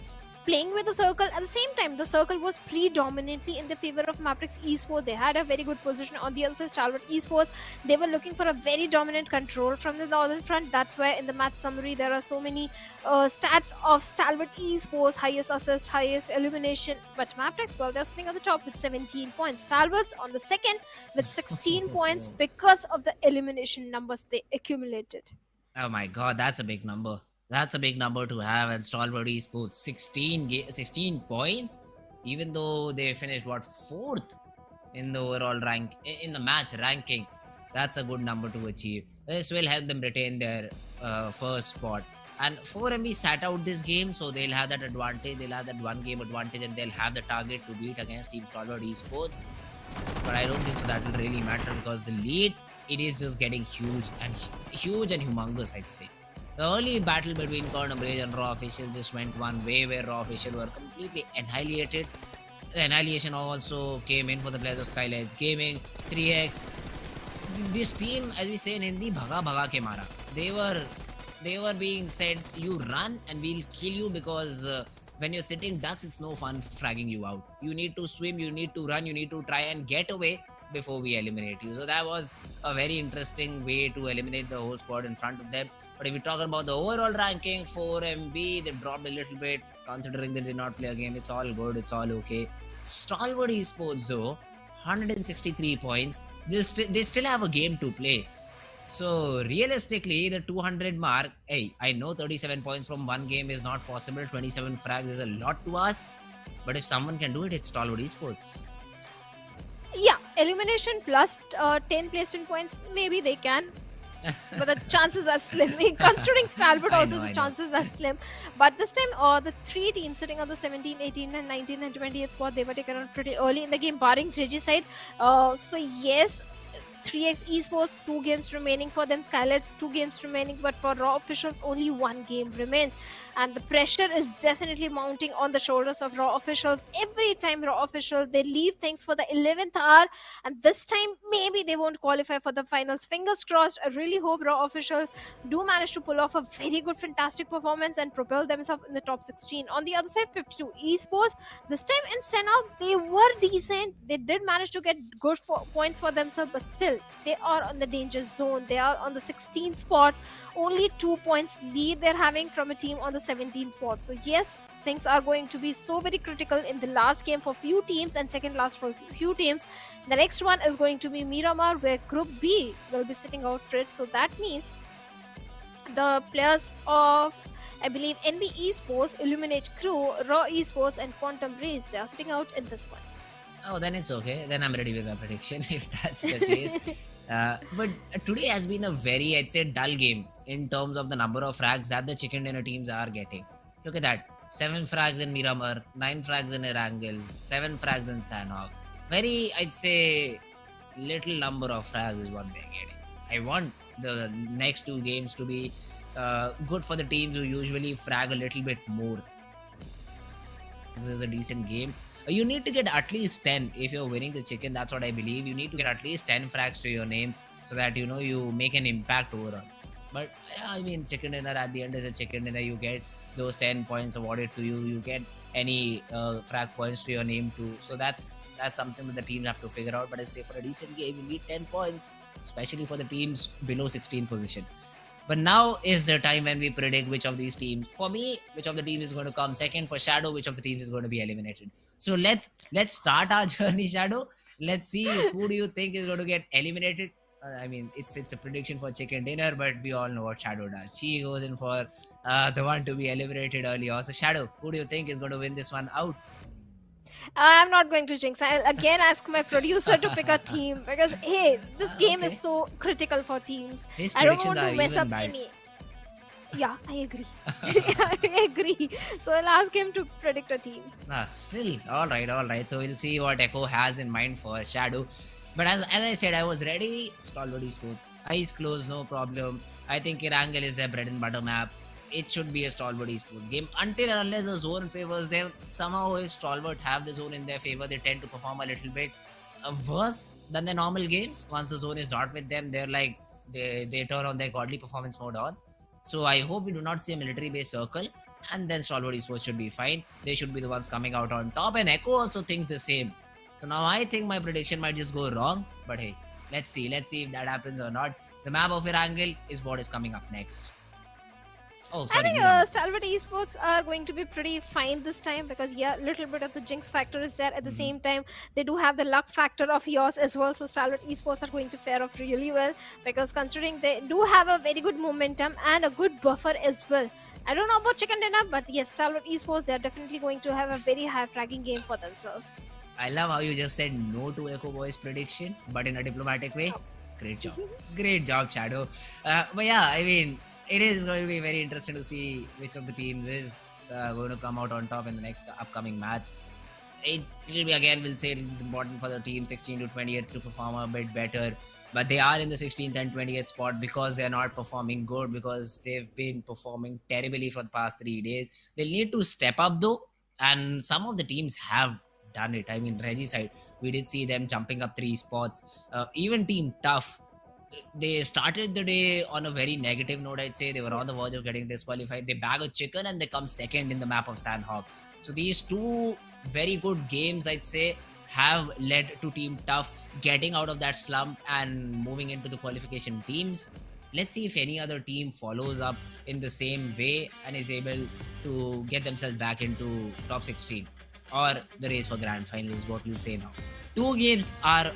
playing with the circle. At the same time, the circle was predominantly in the favor of MABETEX Esports. They had a very good position. On the other side, Stalwart Esports, they were looking for a very dominant control from the northern front. That's why in the match summary, there are so many stats of Stalwart Esports: highest assist, highest elimination. But MABETEX, well, they're sitting at the top with 17 points. Stalwart's on the second with 16 points because of the elimination numbers they accumulated. Oh my god, that's a big number. That's a big number to have at Stalwart Esports. 16 points, even though they finished 4th in the overall rank in the match ranking. That's a good number to achieve. This will help them retain their first spot. And 4MB sat out this game, so they'll have that advantage. They'll have that 1 game advantage, and they'll have the target to beat against Team Stalwart Esports. But I don't think so that will really matter because the lead, it is just getting huge and humongous, I'd say. The early battle between Corner Bridge and Raw Official just went one way, where Raw Official were completely annihilated. The annihilation also came in for the players of SKYLIGHTZ Gaming, 3x. This team, as we say in Hindi, bhaga bhaga ke mara. They were being said, you run and we'll kill you, because when you're sitting ducks, it's no fun fragging you out. You need to swim, you need to run, you need to try and get away before we eliminate you. So that was a very interesting way to eliminate the whole squad in front of them. But if we talk about the overall ranking, 4MB, they dropped a little bit considering they did not play a game. It's all good, it's all okay. Stalwart Esports though, 163 points. They still have a game to play. So realistically, the 200 mark, hey, I know 37 points from 1 game is not possible. 27 frags is a lot to ask. But if someone can do it, it's Stalwart Esports. Yeah, elimination plus 10 placement points, maybe they can. But the chances are slim. Considering Stalwart also, the chances are slim. But this time, the 3 teams sitting on the 17, 18, and 19 and 20th spot, they were taken out pretty early in the game, barring Trigi side. So yes, 3x Esports, 2 games remaining for them. SKYLIGHTZ, 2 games remaining, but for Raw officials, only 1 game remains. And the pressure is definitely mounting on the shoulders of Raw officials. Every time Raw officials, they leave things for the 11th hour, and this time maybe they won't qualify for the finals. Fingers crossed. I really hope Raw officials do manage to pull off a very good, fantastic performance and propel themselves in the top 16. On the other side, 52 Esports, this time in Sanhok, they were decent. They did manage to get good points for themselves, but still, they are on the danger zone. They are on the 16th spot. Only 2 points lead they're having from a team on the 17th spot. So yes, things are going to be so very critical in the last game for few teams and second last for few teams. The next one is going to be Miramar, where Group B will be sitting out for it. So that means the players of, I believe, NB Esports, Illuminate Crew, Raw Esports, and Quantum Race, they are sitting out in this one. Oh, then it's okay. Then I'm ready with my prediction if that's the case. But today has been a very, I'd say, dull game in terms of the number of frags that the chicken dinner teams are getting. Look at that. 7 frags in Miramar, 9 frags in Erangel, 7 frags in Sanhok. Very, I'd say, little number of frags is what they're getting. I want the next 2 games to be good for the teams who usually frag a little bit more. This is a decent game. You need to get at least 10 if you're winning the chicken. That's what I believe. You need to get at least 10 frags to your name so that you make an impact overall. But yeah, I mean, chicken dinner at the end is a chicken dinner. You get those 10 points awarded to you. You get any frag points to your name too. So that's something that the teams have to figure out. But I'd say for a decent game, you need 10 points, especially for the teams below 16 position. But now is the time when we predict which of these teams, for me, which of the teams is going to come second, for Shadow, which of the teams is going to be eliminated. So let's start our journey, Shadow. Let's see who do you think is going to get eliminated. I mean, it's a prediction for chicken dinner, but we all know what Shadow does. She goes in for the one to be eliminated early. Also, Shadow, who do you think is going to win this one out? I'm not going to jinx. I'll again ask my producer to pick a team because hey, this game is so critical for teams. His I don't predictions want are to mess even up bad. any. Yeah, I agree. I agree. So I'll ask him to predict a team. Still, all right. So we'll see what Echo has in mind for Shadow. But as I said, I was ready. Stalwart Esports, eyes closed, no problem. I think Erangel is their bread and butter map. It should be a Stalwart Esports game until and unless the zone favors them. Somehow, if Stalwart have the zone in their favor, they tend to perform a little bit worse than their normal games. Once the zone is not with them, they're like they turn on their godly performance mode on. So I hope we do not see a military base circle, and then Stalwart Esports should be fine. They should be the ones coming out on top, and Echo also thinks the same. So now I think my prediction might just go wrong, but hey, let's see if that happens or not. The map of Erangel is what is coming up next. Oh, sorry. I think Stalwart Esports are going to be pretty fine this time because yeah, little bit of the jinx factor is there. At the same time, they do have the luck factor of yours as well. So Stalwart Esports are going to fare off really well because considering they do have a very good momentum and a good buffer as well. I don't know about chicken dinner, but yes, Stalwart Esports, they are definitely going to have a very high fragging game for themselves. I love how you just said no to Echo Boy's prediction, but in a diplomatic way. Great job. Great job, Shadow. But yeah, I mean, it is going to be very interesting to see which of the teams is going to come out on top in the next upcoming match. It will be, again, we'll say it is important for the team 16 to 28 to perform a bit better. But they are in the 16th and 20th spot because they are not performing good, because they've been performing terribly for the past 3 days. They'll need to step up though, and some of the teams have done it. I mean, Reggie side, we did see them jumping up 3 spots. Even Team Tough, they started the day on a very negative note, I'd say. They were on the verge of getting disqualified. They bag a chicken and they come second in the map of Sanhok. So these 2 very good games, I'd say, have led to Team Tough getting out of that slump and moving into the qualification teams. Let's see if any other team follows up in the same way and is able to get themselves back into top 16 or the race for grand final is what we'll say now. 2 games are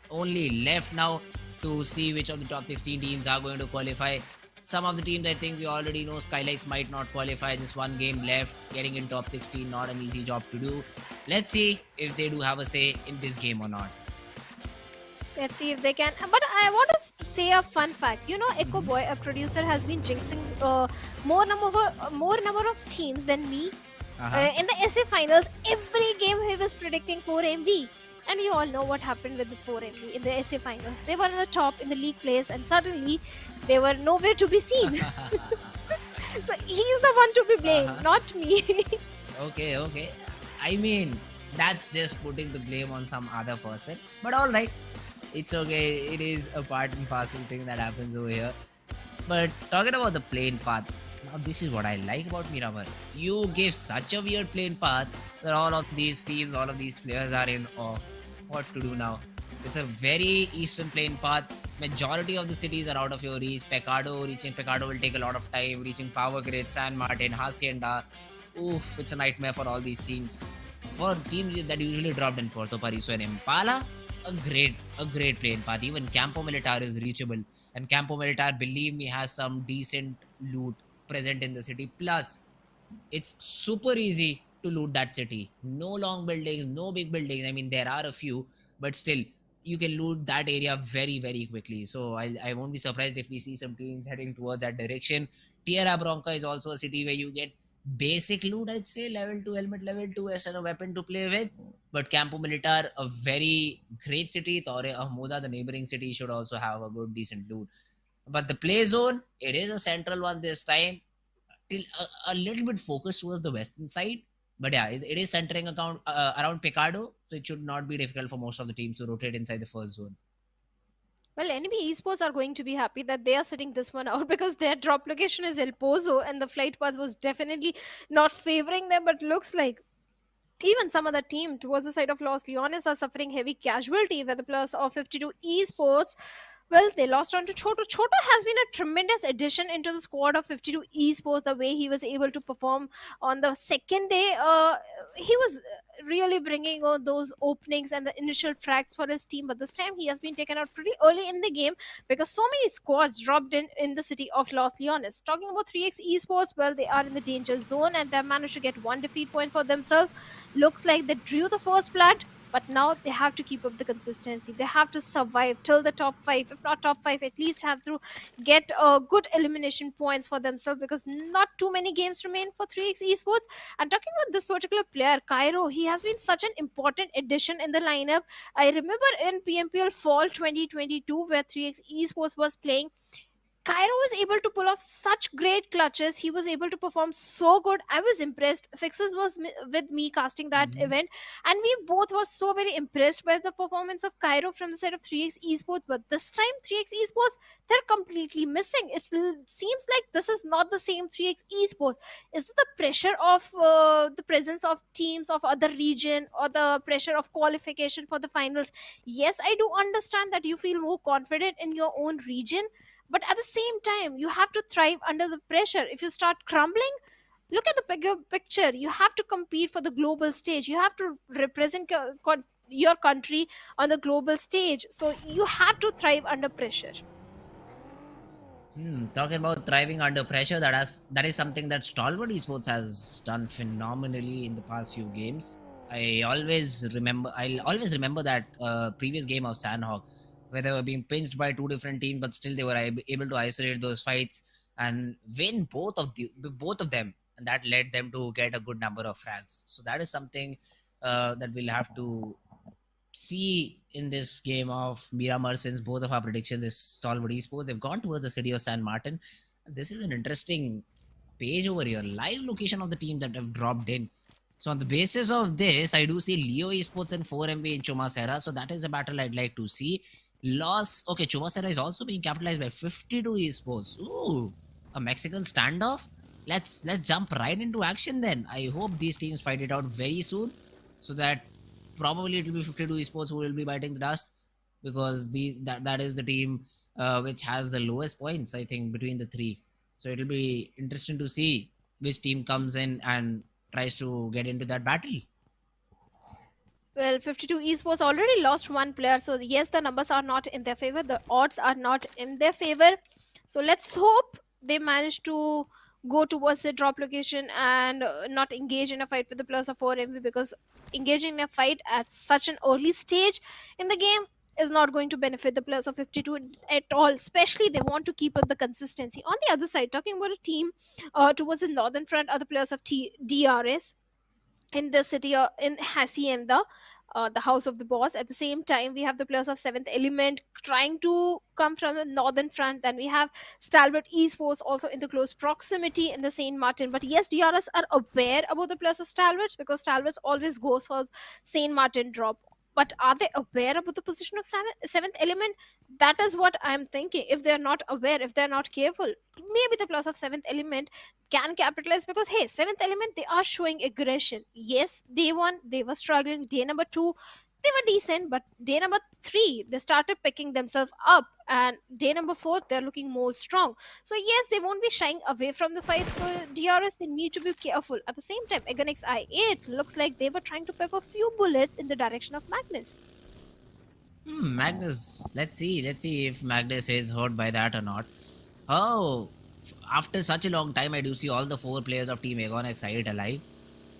only left now to see which of the top 16 teams are going to qualify. Some of the teams, I think we already know, SKYLIGHTZ might not qualify. Just 1 game left. Getting in top 16, not an easy job to do. Let's see if they do have a say in this game or not. Let's see if they can. But I want to say a fun fact. You know, Echo Boy, a producer, has been jinxing more number of teams than me. In the SA finals, every game he was predicting 4 MV. And you all know what happened with the 4MB in the SA finals. They were on the top in the league place, and suddenly they were nowhere to be seen. So he's the one to be blamed, Uh-huh. not me. Okay, okay. I mean, that's just putting the blame on some other person. But all right, it's okay. It is a part and parcel thing that happens over here. But talking about the plane path, now this is what I like about Miramar. You give such a weird plane path that all of these teams, all of these players are in awe. What to do now? It's a very eastern plane path. Majority of the cities are out of your reach. Reaching Pecado will take a lot of time. Reaching Power Grid, San Martin, Hacienda. Oof, it's a nightmare for all these teams. For teams that usually dropped in Puerto Pariso and Impala, a great plane path. Even Campo Militar is reachable, and Campo Militar, believe me, has some decent loot present in the city. Plus, it's super easy to loot that city. No long buildings, no big buildings. I mean, there are a few, but still, you can loot that area very, very quickly. So I won't be surprised if we see some teams heading towards that direction. Tierra Bronca is also a city where you get basic loot, I'd say, level 2 helmet, level 2 S and a weapon to play with. But Campo Militar, a very great city. Torre Ahmuda, the neighboring city, should also have a good, decent loot. But the play zone, it is a central one this time, till a little bit focused towards the western side. But yeah, it is centering around Picado, so it should not be difficult for most of the teams to rotate inside the first zone. Well, enemy esports are going to be happy that they are sitting this one out because their drop location is El Pozo and the flight path was definitely not favoring them. But looks like even some other team towards the side of Los Leones are suffering heavy casualty with the plus of 52 esports. Well, they lost on to Choto. Choto has been a tremendous addition into the squad of 52 esports. The way he was able to perform on the second day, he was really bringing on those openings and the initial frags for his team. But this time, he has been taken out pretty early in the game because so many squads dropped in the city of Los Leones. Talking about 3x esports, well, they are in the danger zone and they managed to get one defeat point for themselves. Looks like they drew the first blood, but now they have to keep up the consistency. They have to survive till the top 5. If not top 5, at least have to get good elimination points for themselves because not too many games remain for 3x esports. And talking about this particular player, Cairo, he has been such an important addition in the lineup. I remember in PMPL fall 2022 where 3x esports was playing, Cairo was able to pull off such great clutches. He was able to perform so good. I was impressed. Fixes was with me casting that Mhm. event, and we both were so very impressed by the performance of Cairo from the side of 3x Esports. But this time, 3x Esports, they're completely missing. It seems like this is not the same 3x Esports. Is it the pressure of the presence of teams of other region or the pressure of qualification for the finals? Yes, I do understand that you feel more confident in your own region, but at the same time you have to thrive under the pressure. If you start crumbling, look at the bigger picture. You have to compete for the global stage. You have to represent your country on the global stage, so you have to thrive under pressure. Talking about thriving under pressure, that is something that Stalwart Esports has done phenomenally in the past few games. I'll always remember that previous game of Sanhok, where they were being pinched by two different teams, but still they were able to isolate those fights and win both of them, and that led them to get a good number of frags. So that is something that we'll have to see in this game of Miramar, since both of our predictions is Stalwart Esports. They've gone towards the city of San Martin. This is an interesting page over here. Live location of the team that have dropped in. So on the basis of this, I do see Leo Esports and 4MV in Chumasera. So that is a battle I'd like to see. Loss. Okay, Chumasera is also being capitalized by 52 Esports. Ooh, a Mexican standoff. Let's jump right into action then. I hope these teams fight it out very soon, so that probably it will be 52 esports who will be biting the dust, because that is the team which has the lowest points, I think, between the three. So it'll be interesting to see which team comes in and tries to get into that battle. Well, 52 esports already lost one player, so yes, the numbers are not in their favor, the odds are not in their favor. So let's hope they manage to go towards the drop location and not engage in a fight with the players of 4MV, because engaging in a fight at such an early stage in the game is not going to benefit the players of 52 at all. Especially they want to keep up the consistency. On the other side, talking about a team towards the northern front are the players of DRS in the city in Hacienda. the house of the boss. At the same time, we have the players of Seventh Element trying to come from the northern front. Then we have Stalwart Esports also in the close proximity in the Saint Martin. But yes, DRS are aware about the players of Stalwarts, because Stalwarts always goes for Saint Martin drop. But are they aware about the position of seventh element? That is what I'm thinking. If they're not aware, if they're not careful, maybe the plus of seventh element can capitalize, because hey, seventh element, they are showing aggression. Yes, day one they were struggling, day number two they were decent, but day number three they started picking themselves up, and day number four they're looking more strong. So yes, they won't be shying away from the fight. So DRS, they need to be careful. At the same time, Agonix I8 looks like they were trying to pepper few bullets in the direction of Magnus. Magnus, let's see. Let's see if Magnus is hurt by that or not. Oh, after such a long time, I do see all the 4 players of Team Aegon X8 alive.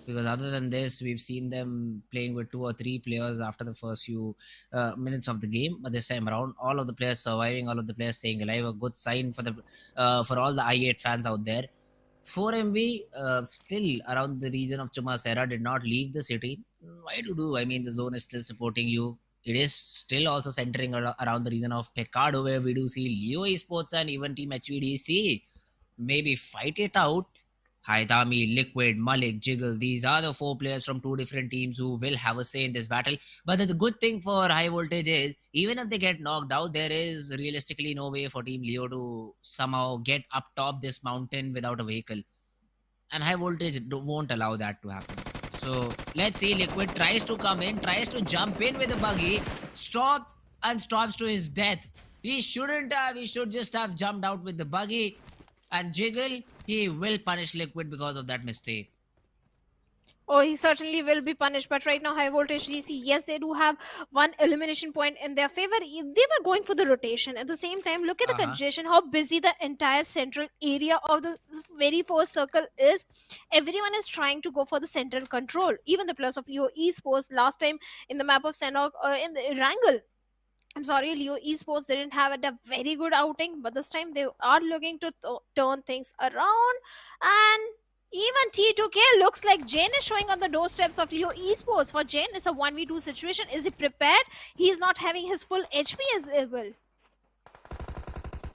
Because other than this, we've seen them playing with 2 or 3 players after the first few minutes of the game. But this time around, all of the players surviving, all of the players staying alive, a good sign for all the I8 fans out there. 4MV still around the region of Chumasera did not leave the city. Why to do? I mean, the zone is still supporting you. It is still also centering around the region of Pecado, where we do see Leo Esports and even Team HVDC maybe fight it out. Haidami, Liquid, Malik, Jiggle, these are the 4 players from 2 different teams who will have a say in this battle. But the good thing for Highvoltage is, even if they get knocked out, there is realistically no way for Team Leo to somehow get up top this mountain without a vehicle. And Highvoltage won't allow that to happen. So let's see, Liquid tries to come in, tries to jump in with a buggy, stops to his death. He shouldn't have, he should just have jumped out with the buggy. And Jiggle, he will punish Liquid because of that mistake. Oh, he certainly will be punished. But right now, Highvoltage DC, yes, they do have one elimination point in their favor. They were going for the rotation. At the same time, look at the congestion, how busy the entire central area of the very first circle is. Everyone is trying to go for the central control. Even the plus of Leo Esports last time in the map of Sanhok, in the Erangel. I'm sorry, Leo Esports didn't have a very good outing, but this time they are looking to turn things around. And even T2K looks like Jane is showing on the doorsteps of Leo Esports. For Jane, it's a 1v2 situation. Is he prepared? He is not having his full HP as well.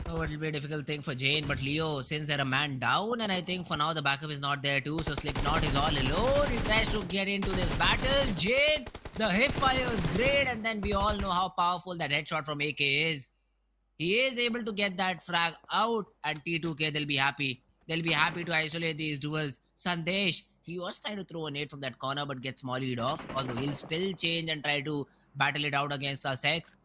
Oh, it'll be a difficult thing for Jane, but Leo, since they're a man down, and I think for now the backup is not there too, so Slipknot is all alone. He tries to get into this battle. Jane, the hip fire is great, and then we all know how powerful that headshot from AK is. He is able to get that frag out, and T2K, they'll be happy. They'll be happy to isolate these duels. Sandesh, he was trying to throw a nade from that corner, but gets mollied off, although he'll still change and try to battle it out against Sussex.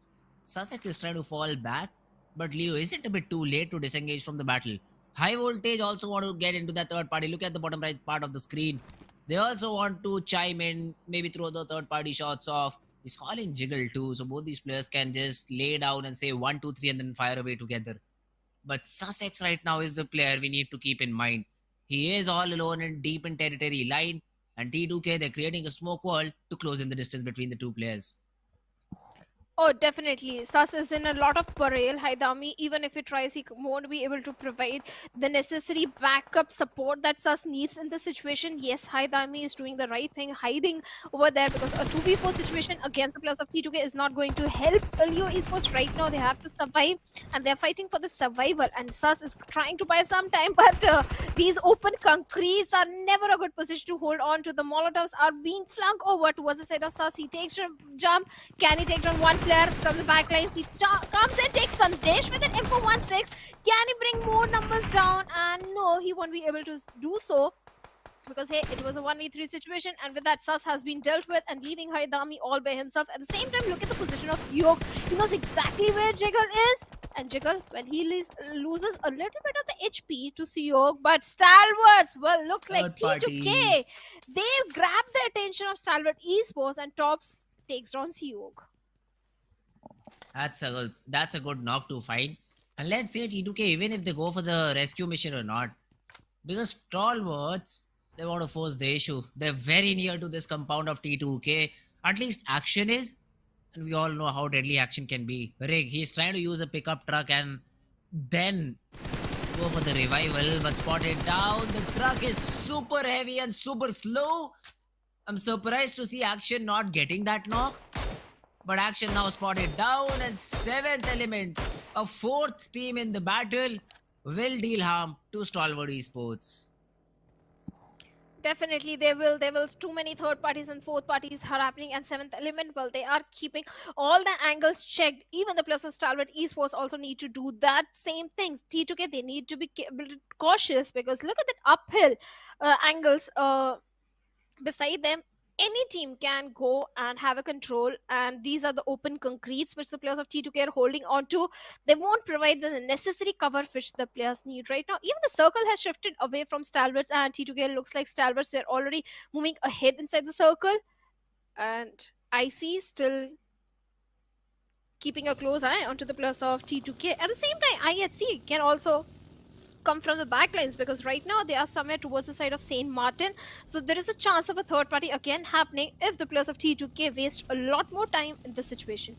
Sussex is trying to fall back, but Leo, is it a bit too late to disengage from the battle? Highvoltage also want to get into that third party. Look at the bottom right part of the screen. They also want to chime in, maybe throw the third party shots off. He's calling Jiggle too, so both these players can just lay down and say 1, 2, 3 and then fire away together. But Sussex right now is the player we need to keep in mind. He is all alone and deep in territory line, and T2K, they're creating a smoke wall to close in the distance between the 2 players. Oh, definitely. Sus is in a lot of peril. Haidami, even if he tries, he won't be able to provide the necessary backup support that Sus needs in this situation. Yes, Haidami is doing the right thing, hiding over there, because a 2v4 situation against the players of T2K is not going to help Leo Esports right now. They have to survive, and they're fighting for the survival. And Sus is trying to buy some time, but these open concretes are never a good position to hold on to. The Molotovs are being flung over towards the side of Sus. He takes a jump. Can he take down one player from the backlines? He comes and takes Sandesh with an M416. Can he bring more numbers down? And no, he won't be able to do so, because hey, it was a 1v3 situation, and with that, Sus has been dealt with and leaving Haidami all by himself. At the same time, look at the position of Sanhok. He knows exactly where Jiggle is, and Jiggle, well, he loses a little bit of the HP to Sanhok, but Stalwarts, well, looks like T2K. They grab the attention of Stalwart Esports, and Tops takes down Sanhok. That's a good knock to find. And let's say T2K, even if they go for the rescue mission or not, because Stalwarts, they want to force the issue. They're very near to this compound of T2K. At least action is, and we all know how deadly action can be. Rig, he's trying to use a pickup truck and then go for the revival, but spotted down. The truck is super heavy and super slow. I'm surprised to see Action not getting that knock. But Action now spotted down, and 7th element, a 4th team in the battle, will deal harm to Stalwart Esports. Definitely, they will. There will too many third parties and fourth parties are happening, and seventh element. Well, they are keeping all the angles checked. Even the players of Stalwart Esports also need to do that same things. T2K, they need to be cautious, because look at that uphill angles. Beside them, any team can go and have a control, and these are the open concretes which the players of T2K are holding on to. They won't provide the necessary cover which the players need right now. Even the circle has shifted away from Stalwarts, and T2K looks like Stalwarts, they're already moving ahead inside the circle, and IC still keeping a close eye onto the players of T2K. At the same time, IHC can also come from the backlines, because right now they are somewhere towards the side of Saint Martin. So there is a chance of a third party again happening if the players of T2K waste a lot more time in this situation.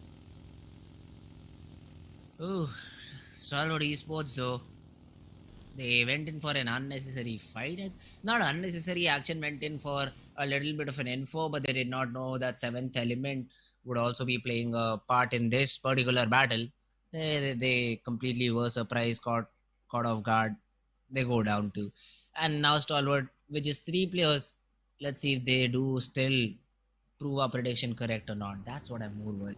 Ooh, Stalwart Esports though, they went in for an unnecessary fight. Not unnecessary, Action went in for a little bit of an info, but they did not know that 7th element would also be playing a part in this particular battle. They completely were surprised, caught off guard. They go down to. And now Stalwart, which is 3 players. Let's see if they do still prove our prediction correct or not. That's what I'm more worried.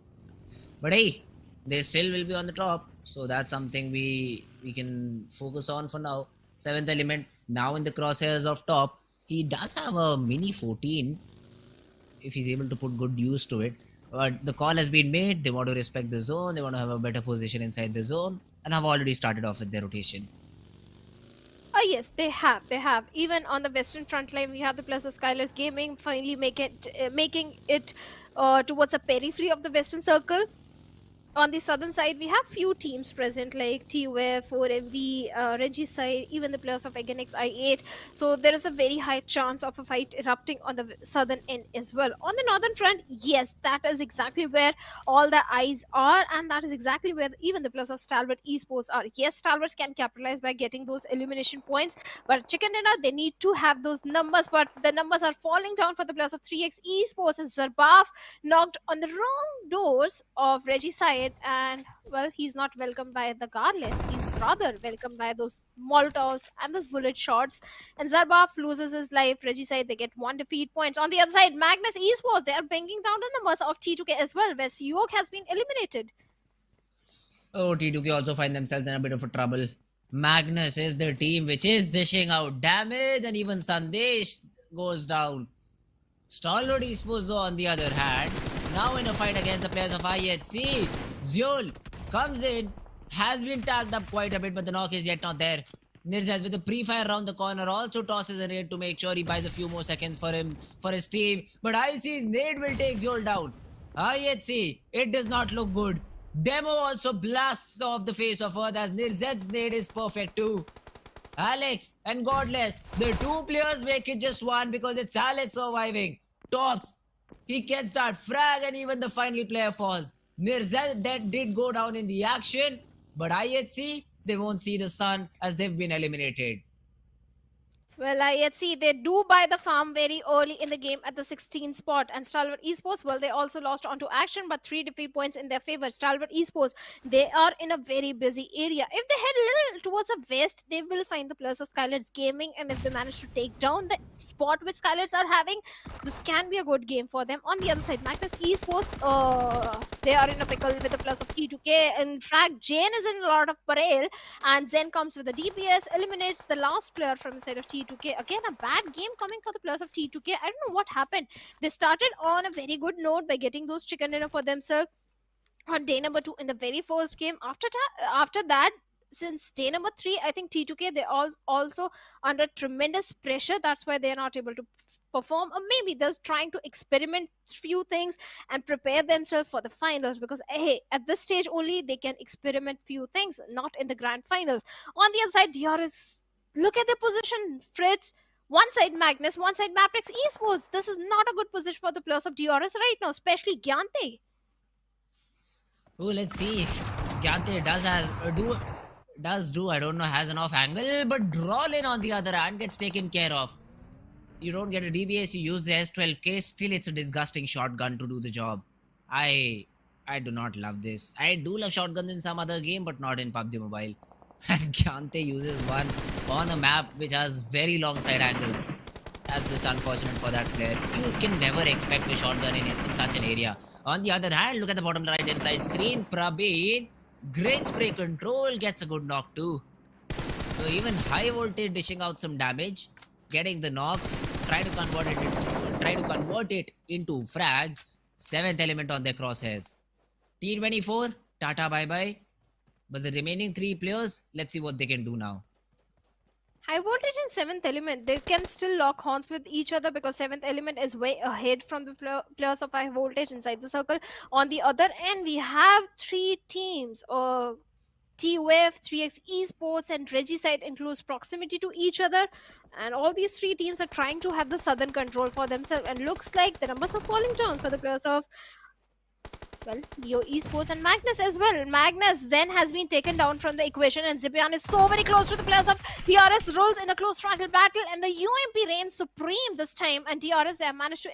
But hey, they still will be on the top. So that's something we can focus on for now. 7th element now in the crosshairs of top. He does have a mini 14 if he's able to put good use to it. But the call has been made. They want to respect the zone. They want to have a better position inside the zone, and have already started off with their rotation. Oh yes, they have. They have. Even on the western front line, we have the players of SKYLIGHTZ Gaming finally making it towards the periphery of the western circle. On the southern side, we have few teams present like TUF, 4MV, Regicide, even the players of Agenix I8. So there is a very high chance of a fight erupting on the southern end as well. On the northern front, yes, that is exactly where all the eyes are, and that is exactly where even the players of Stalwart Esports are. Yes, Stalwarts can capitalize by getting those elimination points, but Chicken Dinner, they need to have those numbers, but the numbers are falling down for the players of 3x Esports, as Zarbaf knocked on the wrong doors of Regicide, and well, he's not welcomed by the garlands, he's rather welcomed by those molotovs and those bullet shots, and Zarbaf loses his life. Regicide, they get 1 defeat points. On the other side, Magnus Esports, they are bringing down the numbers of T2K as well, where Sanhok has been eliminated. Oh, T2K also find themselves in a bit of a trouble. Magnus is the team which is dishing out damage, and even Sandesh goes down. Stalwart Esports though, on the other hand, now in a fight against the players of IHC, Zyul comes in, has been tagged up quite a bit, but the knock is yet not there. Nirzaz with a pre-fire around the corner also tosses a nade to make sure he buys a few more seconds for his team. But IC's nade will take Zyul down. IHC, it does not look good. Demo also blasts off the face of Earth, as Nirzad's nade is perfect too. Alex and Godless, the 2 players make it just 1 because it's Alex surviving. Tops, he gets that frag, and even the final player falls. Nirzad did go down in the action, but IHC, they won't see the sun as they've been eliminated. Well, IHC, they do buy the farm very early in the game at the 16th spot. And Stalwart Esports, well, they also lost onto Action, but 3 defeat points in their favor. Stalwart Esports, they are in a very busy area. If they head a little towards the west, they will find the players of SKYLIGHTZ Gaming. And if they manage to take down the spot which SKYLIGHTZ are having, this can be a good game for them. On the other side, Magnus Esports, they are in a pickle with the players of T2K. In fact, Jane is in a lot of parade. And Zen comes with the DPS, eliminates the last player from the side of T2K. Again, a bad game coming for the players of T2K. I don't know what happened. They started on a very good note by getting those chicken dinner for themselves on day number 2 in the very first game. After that, since day number 3, I think T2K, they're also under tremendous pressure. That's why they're not able to perform, or maybe they're trying to experiment few things and prepare themselves for the finals, because hey, at this stage only they can experiment few things, not in the grand finals. On the other side, DRS, look at their position, Fritz. One side Magnus, one side MABETEX Esports. This is not a good position for the players of DRS right now, especially Gyante. Oh, let's see. Gyante does do, I don't know, has an off angle, but Drawlin on the other hand gets taken care of. You don't get a DBS, you use the S12K, still it's a disgusting shotgun to do the job. I I do not love this. I do love shotguns in some other game, but not in PUBG Mobile. And Kyante uses one on a map which has very long side angles. That's just unfortunate for that player. You can never expect a shotgun in such an area. On the other hand, look at the bottom right hand side screen. Prabeen, great spray control, gets a good knock too. So even high voltage dishing out some damage, getting the knocks, try to convert it into frags. Seventh element on their crosshairs. T24, Tata bye bye. But the remaining three players, let's see what they can do now. High voltage and seventh element, they can still lock horns with each other because seventh element is way ahead from the players of high voltage inside the circle. On the other end, we have three teams. TUF, 3x Esports, and Regicide in close proximity to each other, and all these three teams are trying to have the southern control for themselves. And looks like the numbers are falling down for the players of Leo Esports and Magnus as well. Magnus then has been taken down from the equation, and Zipian is so very close to the players of DRS. Rolls in a close frontal battle, and the UMP reigns supreme this time. And DRS, they have managed to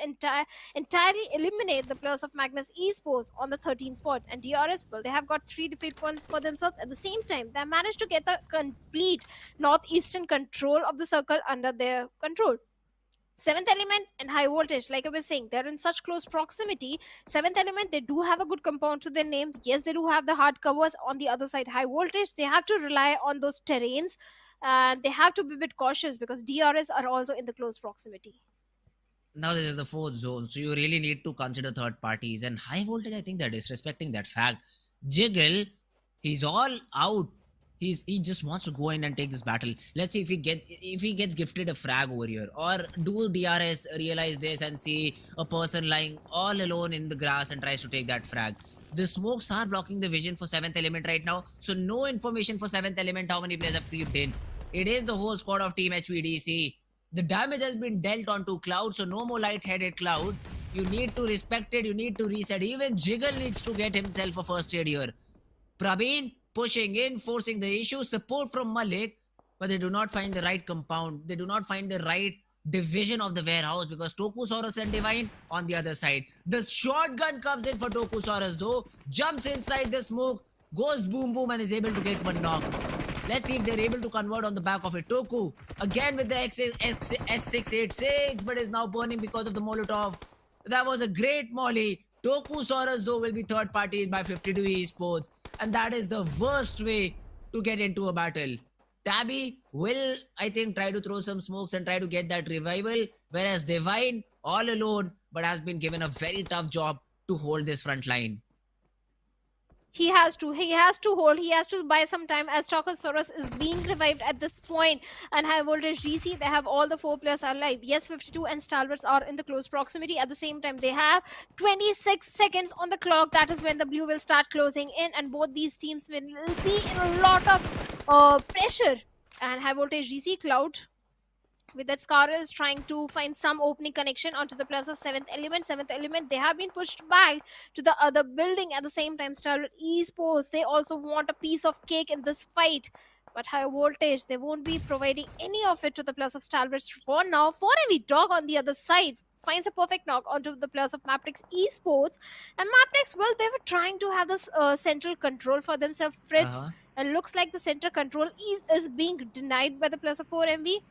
entirely eliminate the players of Magnus Esports on the 13th spot. And DRS, well, they have got 3 defeat points for themselves. At the same time, they have managed to get the complete northeastern control of the circle under their control. Seventh element and high voltage, like I was saying, they're in such close proximity. Seventh element, they do have a good compound to their name. Yes, they do have the hard covers. On the other side, high voltage, they have to rely on those terrains, and they have to be a bit cautious because DRS are also in the close proximity. Now this is the fourth zone, so you really need to consider third parties. And high voltage, I think they're disrespecting that fact. Jiggle, he's all out. He just wants to go in and take this battle. Let's see if he gets gifted a frag over here, or do DRS realize this and see a person lying all alone in the grass and tries to take that frag. The smokes are blocking the vision for 7th element right now, so no information for 7th element how many players have creeped in. It is the whole squad of Team HVDC. The damage has been dealt onto Cloud, so no more light-headed Cloud. You need to respect it, you need to reset. Even Jiggle needs to get himself a first aid here. Prabeen pushing in, forcing the issue, support from Malik, but they do not find the right compound. They do not find the right division of the warehouse because Tokusaurus and Divine on the other side. The shotgun comes in for Tokusaurus though, jumps inside the smoke, goes boom boom and is able to get one knock. Let's see if they're able to convert on the back of it. Toku, again with the S686, but is now burning because of the Molotov. That was a great molly. Tokusaurus though will be third party by 52 Esports, and that is the worst way to get into a battle. Tabby will, I think, try to throw some smokes and try to get that revival, whereas Divine all alone but has been given a very tough job to hold this front line. He has to hold, he has to buy some time as Tokusaurus is being revived at this point. And high voltage DC, they have all the 4 players alive. Yes, 52 and Stalwarts are in the close proximity. At the same time, they have 26 seconds on the clock. That is when the blue will start closing in, and both these teams will be in a lot of pressure. And high voltage DC, Cloud with that Scar is trying to find some opening connection onto the plus of 7th element. 7th element, they have been pushed back to the other building. At the same time, Stalwart Esports, they also want a piece of cake in this fight. But high voltage, they won't be providing any of it to the plus of Stalwart for now. 4MV Dog on the other side finds a perfect knock onto the players of MABETEX Esports. And MABETEX, well, they were trying to have this central control for themselves, Fritz. And looks like the central control is being denied by the players of 4MV.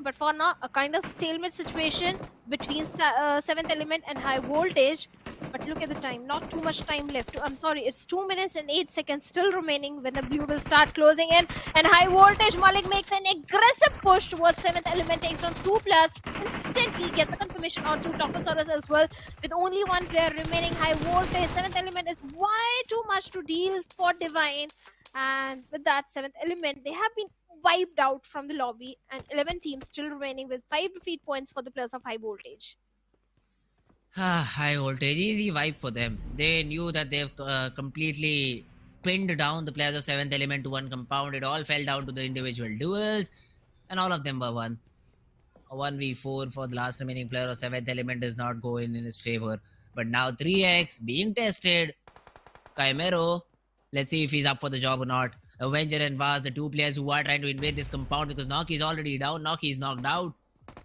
But for now, a kind of stalemate situation between 7th element and high voltage. But look at the time, not too much time left. I'm sorry, it's 2 minutes and 8 seconds still remaining when the blue will start closing in. And high voltage, Malik makes an aggressive push towards 7th element, takes on 2 players, instantly gets the confirmation onto Tokusaurus as well. With only 1 player remaining, high voltage, 7th element is way too much to deal for Divine. And with that, 7th element, they have been wiped out from the lobby, and 11 teams still remaining with 5 defeat points for the players of high voltage. High voltage, easy wipe for them. They knew that they've completely pinned down the players of 7th element to 1 compound. It all fell down to the individual duels, and all of them were won. A 1v4 for the last remaining player of 7th element does not go in his favor. But now 3x being tested. Chimero, let's see if he's up for the job or not. Avenger and Vaz, the 2 players who are trying to invade this compound because Noki is already down. Noki is knocked out.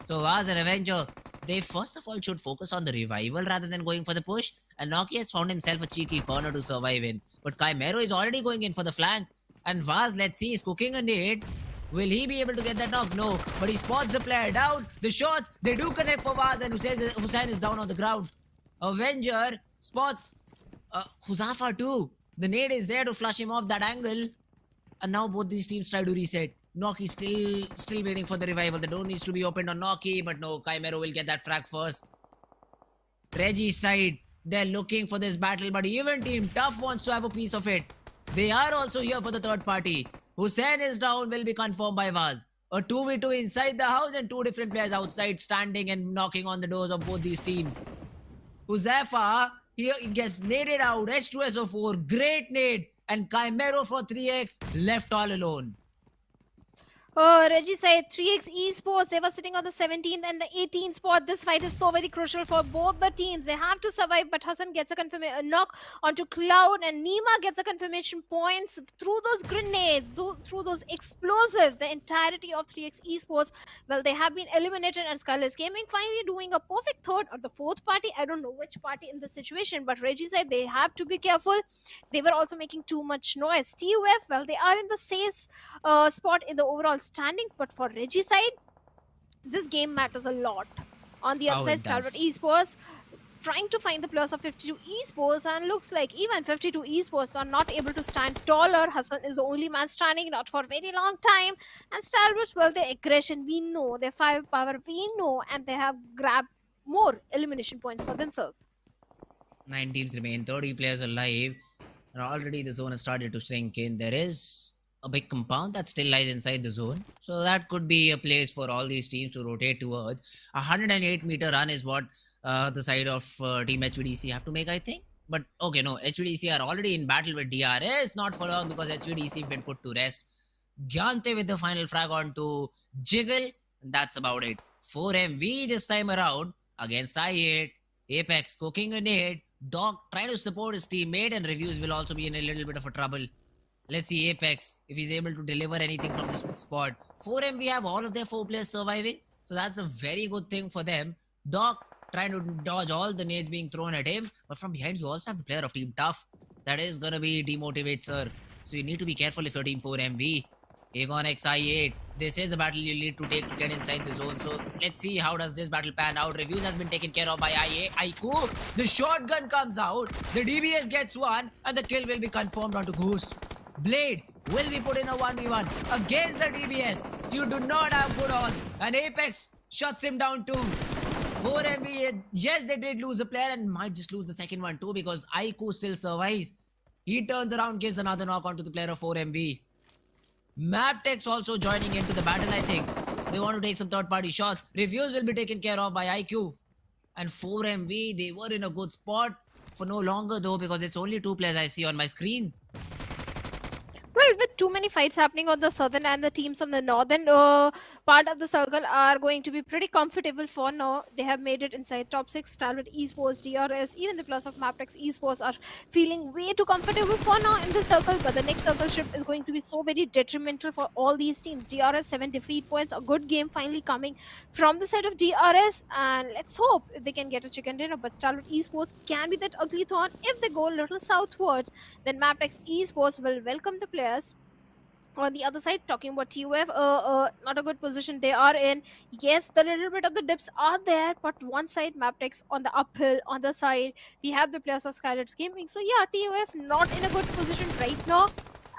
So Vaz and Avenger, they first of all should focus on the revival rather than going for the push. And Nokia has found himself a cheeky corner to survive in. But Chimero is already going in for the flank. And Vaz, let's see, is cooking a nade. Will he be able to get that knock? No. But he spots the player down. The shots, they do connect for Vaz, and Hussein is down on the ground. Avenger spots Huzafa too. The nade is there to flush him off that angle. And now both these teams try to reset. Noki still waiting for the revival. The door needs to be opened on Noki, but no, Chimero will get that frag first. Reggie's side, they're looking for this battle, but even Team Tough wants to have a piece of it. They are also here for the third party. Hussein is down, will be confirmed by Vaz. A 2v2 inside the house and two different players outside standing and knocking on the doors of both these teams. Huzafa, he gets naded out. H2SO4, great nade. And Chimero for 3x left all alone. Reggie said 3x Esports, they were sitting on the 17th and the 18th spot. This fight is so very crucial for both the teams. They have to survive, but Hassan gets a knock onto Cloud, and Nima gets a confirmation points through those grenades, through those explosives. The entirety of 3x Esports, well, they have been eliminated, and SKYLIGHTZ Gaming finally doing a perfect third or the fourth party. I don't know which party in this situation, but Reggie said they have to be careful. They were also making too much noise. TUF, well, they are in the safe spot in the overall standings, but for Reggie side, this game matters a lot. On the other side, Stalwart Esports trying to find the players of 52 Esports, and looks like even 52 Esports are not able to stand taller. Hassan is the only man standing, not for a very long time. And Stalwart, well, their aggression, we know, their firepower, we know, and they have grabbed more elimination points for themselves. 9 teams remain, 30 players alive, and already the zone has started to shrink in. There is a big compound that still lies inside the zone, so that could be a place for all these teams to rotate towards. 108-meter run is what the side of Team HVDC have to make, I think. But okay, no, HVDC are already in battle with DRS, not for long because HVDC have been put to rest. Gyante with the final frag onto Jiggle, and that's about it. 4MV this time around against I8. Apex cooking a nade. Doc trying to support his teammate, and Reviews will also be in a little bit of a trouble. Let's see Apex if he's able to deliver anything from this spot. 4M, we have all of their 4 players surviving, so that's a very good thing for them. Doc trying to dodge all the nades being thrown at him, but from behind you also have the player of Team Tough. That is gonna be demotivate, sir. So you need to be careful if you're Team 4MV. Aegon XI8. This is the battle you need to take to get inside the zone. So let's see how does this battle pan out. Reviews has been taken care of by Aiku. The shotgun comes out. The DBS gets one, and the kill will be confirmed onto Ghost. Blade will be put in a 1v1 against the DBS. You do not have good odds. And Apex shuts him down too. 4MV, yes, they did lose a player and might just lose the second one too because Aiku still survives. He turns around, gives another knock onto the player of 4MV. MABETEX also joining into the battle, I think. They want to take some third-party shots. Reviews will be taken care of by IQ. And 4MV, they were in a good spot for no longer though because it's only 2 players I see on my screen. Well, with too many fights happening on the southern, and the teams on the northern part of the circle are going to be pretty comfortable for now. They have made it inside top 6. Stalwart Esports, DRS, even the plus of MABETEX Esports are feeling way too comfortable for now in this circle. But the next circle shift is going to be so very detrimental for all these teams. DRS 7 defeat points, a good game finally coming from the side of DRS, and let's hope if they can get a chicken dinner. But Stalwart Esports can be that ugly thorn if they go a little southwards. Then MABETEX Esports will welcome the players. On the other side, talking about TUF, not a good position they are in. Yes, the little bit of the dips are there, but one side MABETEX on the uphill, on the side we have the players of SKYLIGHTZ Gaming. So yeah, TUF not in a good position right now.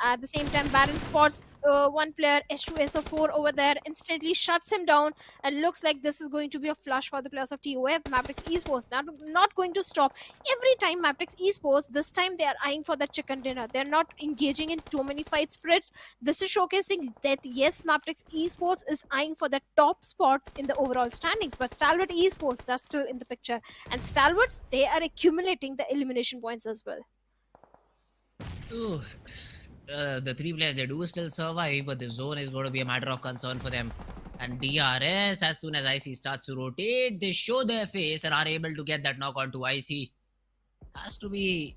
At the same time, Baron spots one player, H2SO4 over there, instantly shuts him down, and looks like this is going to be a flush for the players of TUF. MABETEX Esports not going to stop. Every time MABETEX Esports, this time they are eyeing for the chicken dinner. They're not engaging in too many fight spreads. This is showcasing that yes, MABETEX Esports is eyeing for the top spot in the overall standings, but Stalwart Esports are still in the picture, and Stalwarts, they are accumulating the elimination points as well. Ooh. The 3 players, they do still survive, but the zone is going to be a matter of concern for them. And DRS, as soon as IC starts to rotate, they show their face and are able to get that knock onto IC. There has to be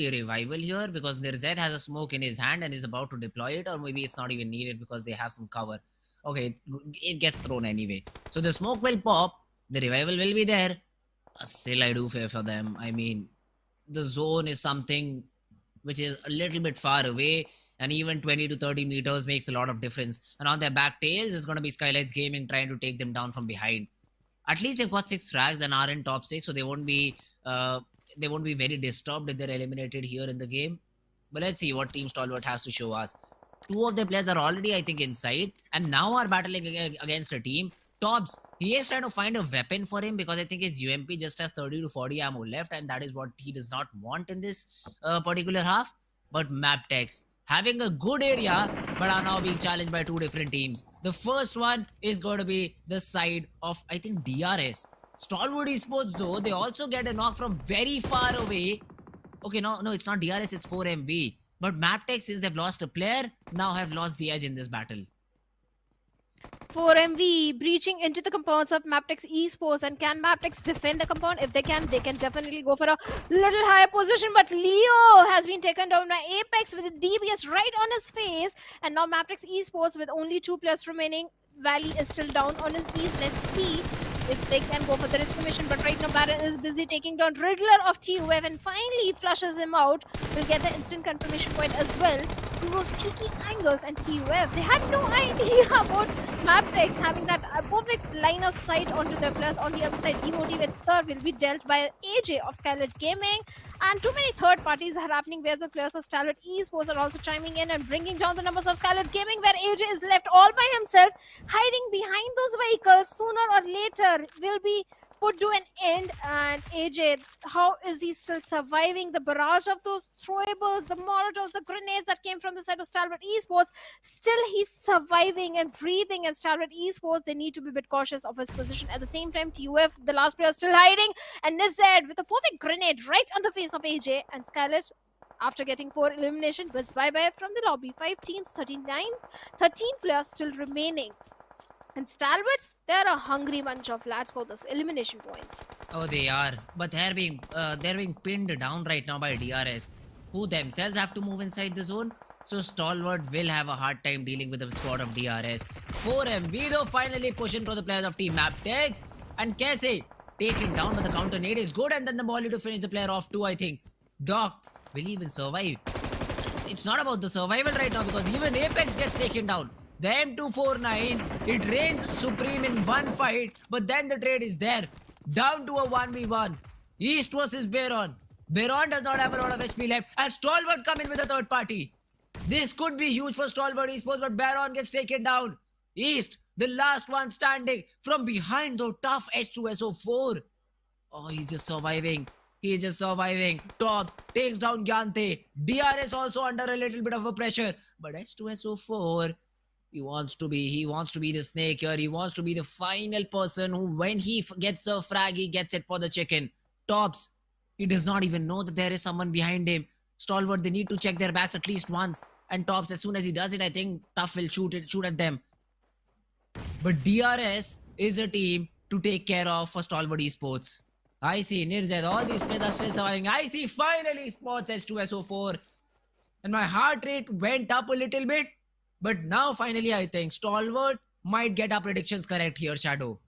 a revival here because their Z has a smoke in his hand and is about to deploy it, or maybe it's not even needed because they have some cover. Okay, it gets thrown anyway. So the smoke will pop, the revival will be there. Still, I do fear for them. I mean, the zone is something which is a little bit far away, and even 20 to 30 meters makes a lot of difference. And on their back tails is going to be SKYLIGHTZ Gaming trying to take them down from behind. At least they've got 6 frags and are in top 6, so they won't be very disturbed if they're eliminated here in the game. But let's see what Team Stalwart has to show us. 2 of their players are already, I think, inside, and now are battling against a team. Tops, he is trying to find a weapon for him because I think his UMP just has 30 to 40 ammo left, and that is what he does not want in this particular half. But MABETEX, having a good area, but are now being challenged by 2 different teams. The first one is going to be the side of, I think, DRS. Stalwart Esports, though, they also get a knock from very far away. Okay, no, it's not DRS, it's 4MV. But MABETEX, since they've lost a player, now have lost the edge in this battle. 4MV breaching into the compounds of MABETEX Esports, and can MABETEX defend the compound? If they can definitely go for a little higher position, but Leo has been taken down by Apex with a DBS right on his face, and now MABETEX Esports with only 2 players remaining. Valley is still down on his knees. Let's see if they can go for the risk mission, but right now Baron is busy taking down Riddler of TUF, and finally flushes him out. Will get the instant confirmation point as well. Those cheeky angles, and TUF, they had no idea about MABETEX having that perfect line of sight onto their players. On the other side, demotivated Sir will be dealt by AJ of SKYLIGHTZ Gaming, and too many third parties are happening where the players of Stalwart Esports are also chiming in and bringing down the numbers of SKYLIGHTZ Gaming, where AJ is left all by himself, hiding behind those vehicles. Sooner or later will be put to an end. And AJ, how is he still surviving the barrage of those throwables, the molotovs, the grenades that came from the side of Stalwart Esports? Still he's surviving and breathing, and Stalwart Esports, they need to be a bit cautious of his position. At the same time, TUF, the last player, still hiding, and Nized with a perfect grenade right on the face of AJ, and SKYLIGHTZ, after getting 4 elimination, bids bye-bye from the lobby. 5 teams, 13 players still remaining. And Stalwarts, they're a hungry bunch of lads for this elimination points. Oh, they are. But they're being pinned down right now by DRS, who themselves have to move inside the zone. So Stalwart will have a hard time dealing with the squad of DRS. 4MV though finally pushing for the players of Team MABETEX. And Kese taken down, but the counter nade is good, and then the molly to finish the player off too, I think. Doc will even survive. It's not about the survival right now, because even Apex gets taken down. The M249, it reigns supreme in one fight, but then the trade is there. Down to a 1v1. East versus Baron. Baron does not have a lot of HP left, and Stalwart come in with a third party. This could be huge for Stalwart Esports, but Baron gets taken down. East, the last one standing. From behind, though, tough H2SO4. Oh, he's just surviving. He's just surviving. Tops takes down Gyante. DRS also under a little bit of a pressure, but H2SO4, he wants to be the snake here. He wants to be the final person who, when he gets a frag, he gets it for the chicken. Tops, he does not even know that there is someone behind him. Stalwart, they need to check their backs at least once. And Tops, as soon as he does it, I think Tough will shoot at them. But DRS is a team to take care of for Stalwart Esports. I see Nirzed, all these players are still surviving. I see finally Sports H2SO4. And my heart rate went up a little bit. But now finally I think Stalwart might get our predictions correct here, Shadow.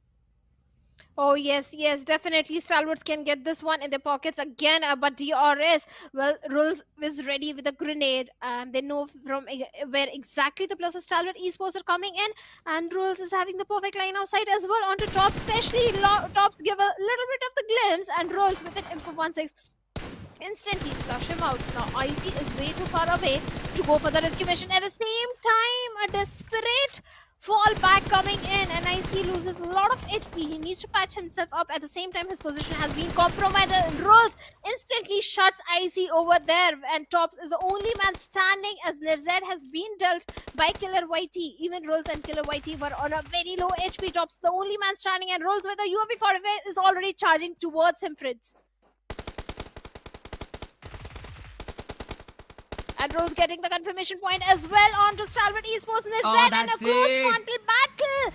Oh yes, definitely Stalwarts can get this one in their pockets again. But DRS, well, Rules is ready with a grenade, and they know from where exactly the players of Stalwart Esports are coming in. And Rules is having the perfect line of sight as well onto Tops, especially Tops give a little bit of the glimpse, and Rules with an M416 instantly flush him out. Now Icy is way too far away to go for the rescue mission. At the same time, a desperate fall back coming in, and Icy loses a lot of HP. He needs to patch himself up. At the same time, his position has been compromised. Rolls instantly shuts Icy over there, and Tops is the only man standing as Nirzed has been dealt by Killer YT. Even Rolls and Killer YT were on a very low HP. Tops the only man standing, and Rolls with a UAV 45 is already charging towards him, Fritz. And Rose getting the confirmation point as well onto Stalwart Esports, Nirzed, and a close frontal battle.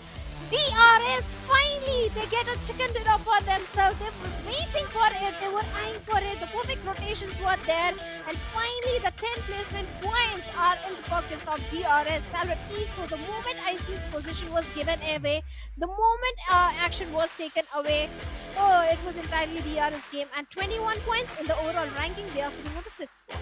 DRS finally finally they get a chicken dinner for themselves. They were waiting for it, they were eyeing for it, the perfect rotations were there, and finally the 10 placement points are in the pockets of DRS. Stalwart Esports, the moment IC's position was given away, the moment action was taken away, oh, it was entirely DRS game, and 21 points in the overall ranking, they are sitting on the 5th spot.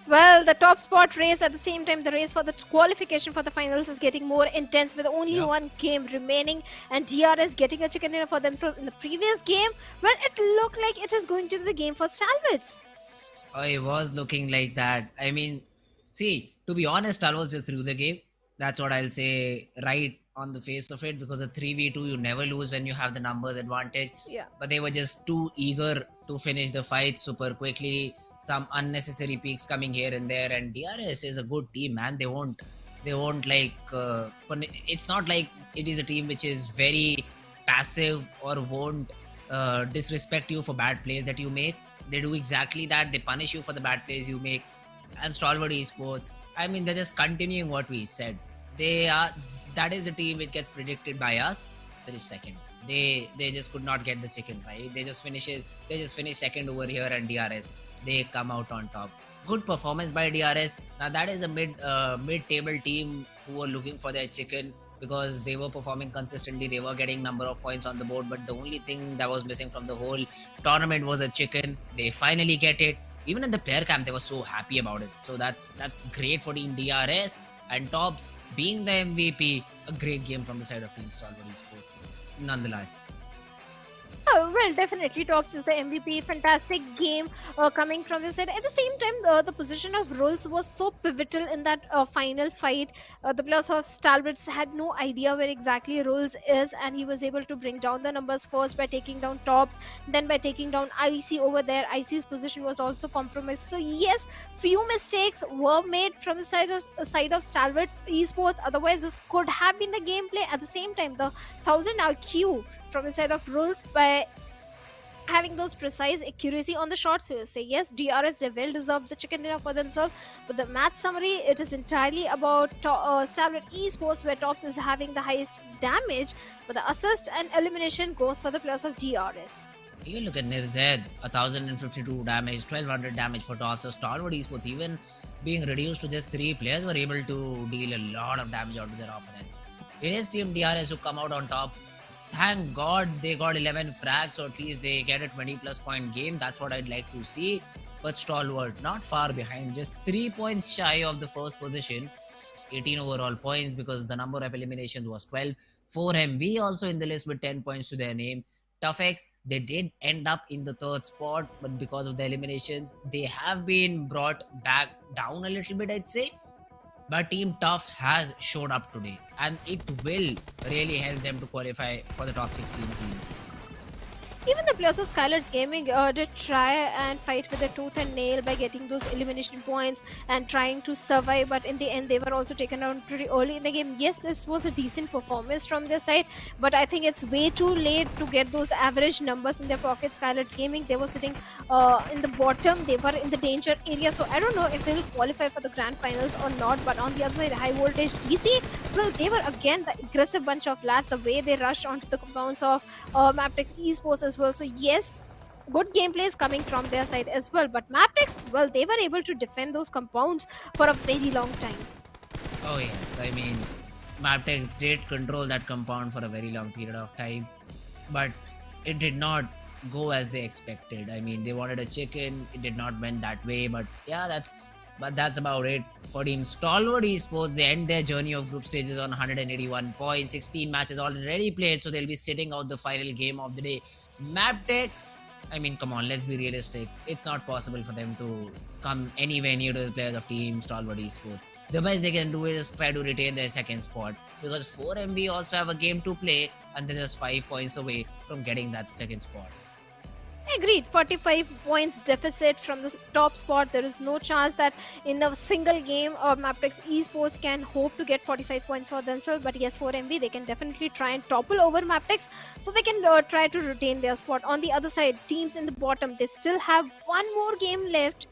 Well, the top spot race, at the same time, the race for the qualification for the finals is getting more intense with only one game remaining, and DRS getting a chicken dinner for themselves in the previous game. Well, it looked like it is going to be the game for Stalwarts. Oh, it was looking like that. I mean, see, to be honest, Stalwart just threw the game. That's what I'll say right on the face of it, because a 3v2 you never lose when you have the numbers advantage. Yeah. But they were just too eager to finish the fight super quickly. Some unnecessary peaks coming here and there, and DRS is a good team, man. They won't like it's not like it is a team which is very passive or won't disrespect you for bad plays that you make. They do exactly that. They punish you for the bad plays you make. And Stalwart Esports, I mean, they're just continuing what we said. That is a team which gets predicted by us, finish second. They just could not get the chicken, right? They just finish second over here, and DRS, they come out on top. Good performance by DRS. Now that is a mid-table team who were looking for their chicken, because they were performing consistently. They were getting number of points on the board, but the only thing that was missing from the whole tournament was a chicken. They finally get it. Even in the player camp, they were so happy about it. So that's great for Team DRS. And Tops being the MVP, a great game from the side of Team Stalwart Esports. Nonetheless. Oh, well, definitely Tops is the MVP. Fantastic game coming from this side. At the same time, the position of Rolls was so pivotal in that final fight. The players of Stalwarts had no idea where exactly Rolls is, and he was able to bring down the numbers first by taking down Tops, then by taking down IC over there. IC's position was also compromised. So yes, few mistakes were made from the side of Stalwarts Esports. Otherwise, this could have been the gameplay. At the same time, the 1000 IQ from the side of Rolls by having those precise accuracy on the shots. So you say yes, DRS, they well deserve the chicken dinner for themselves. But the match summary, it is entirely about Stalwart Esports, where Tops is having the highest damage, but the assist and elimination goes for the players of DRS. You look at Nirzed, 1052 damage, 1200 damage for Tops. So Stalwart Esports, even being reduced to just 3 players, were able to deal a lot of damage out to their opponents. It is Team DRS who come out on top. Thank God they got 11 frags, so at least they get a 20 plus point game. That's what I'd like to see. But Stalwart, not far behind, just 3 points shy of the first position. 18 overall points, because the number of eliminations was 12. 4MV also in the list with 10 points to their name. ToughX, they did end up in the 3rd spot, but because of the eliminations, they have been brought back down a little bit, I'd say. But Team Tough has showed up today, and it will really help them to qualify for the top 16 teams. Even the players of SKYLIGHTZ Gaming did try and fight with a tooth and nail by getting those elimination points and trying to survive, but in the end they were also taken down pretty early in the game. Yes, this was a decent performance from their side, but I think it's way too late to get those average numbers in their pocket. SKYLIGHTZ Gaming, they were sitting in the bottom, they were in the danger area, so I don't know if they will qualify for the grand finals or not. But on the other side, Highvoltage DC, well, they were again the aggressive bunch of lads, the way they rushed onto the compounds of MABETEX Esports as well. So yes, good gameplay is coming from their side as well. But MABETEX, well, they were able to defend those compounds for a very long time. Oh yes, I mean, MABETEX did control that compound for a very long period of time, but it did not go as they expected. I mean, they wanted a chicken, it did not went that way, but yeah, that's about it for Team Stalwart Esports. They end their journey of group stages on 181 points, 16 matches already played, so they'll be sitting out the final game of the day. MABETEX, I mean, come on, let's be realistic. It's not possible for them to come anywhere near to the players of Team Stalwart Esports. The best they can do is try to retain their second spot, because 4MB also have a game to play and they're just 5 points away from getting that second spot. Agreed. 45 points deficit from the top spot. There is no chance that in a single game MABETEX Esports can hope to get 45 points for themselves. But yes, 4MB, they can definitely try and topple over MABETEX, so they can try to retain their spot. On the other side, teams in the bottom, they still have one more game left.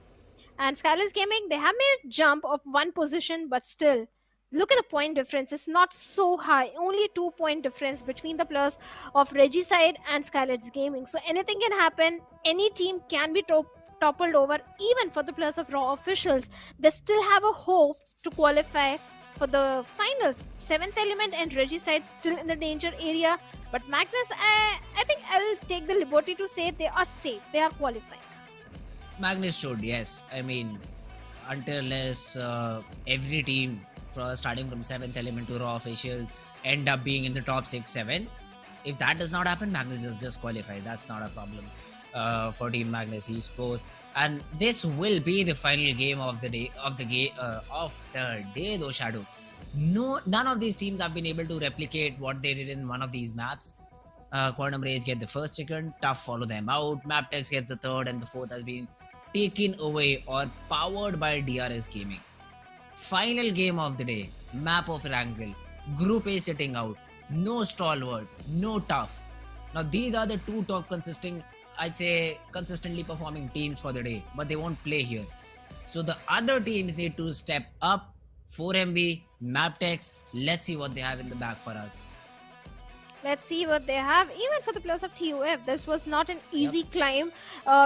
And SKYLIGHTZ Gaming, they have made a jump of one position, but still, look at the point difference. It's not so high. Only 2-point difference between the players of Regicide and SKYLIGHTZ Gaming. So anything can happen. Any team can be toppled over. Even for the players of Raw Officials, they still have a hope to qualify for the finals. 7th Element and Regicide still in the danger area. But Magnus, I think I'll take the liberty to say they are safe. They are qualifying. Magnus should, yes. I mean, unless every team starting from 7th Element to Raw Officials end up being in the top 6-7. If that does not happen, Magnus is just qualified. That's not a problem for Team Magnus Esports. And this will be the final game of the day, though, Shadow. None of these teams have been able to replicate what they did in one of these maps. Quantum Rage get the first chicken, Tough follow them out, MABETEX gets the third, and the fourth has been taken away or powered by DRS Gaming. Final game of the day, map of Erangel, Group A sitting out, no Stalwart, no Tough. Now these are the two top consistently performing teams for the day, but they won't play here. So the other teams need to step up. 4MB, MABETEX, let's see what they have in the back for us. Let's see what they have. Even for the players of TUF, this was not an easy climb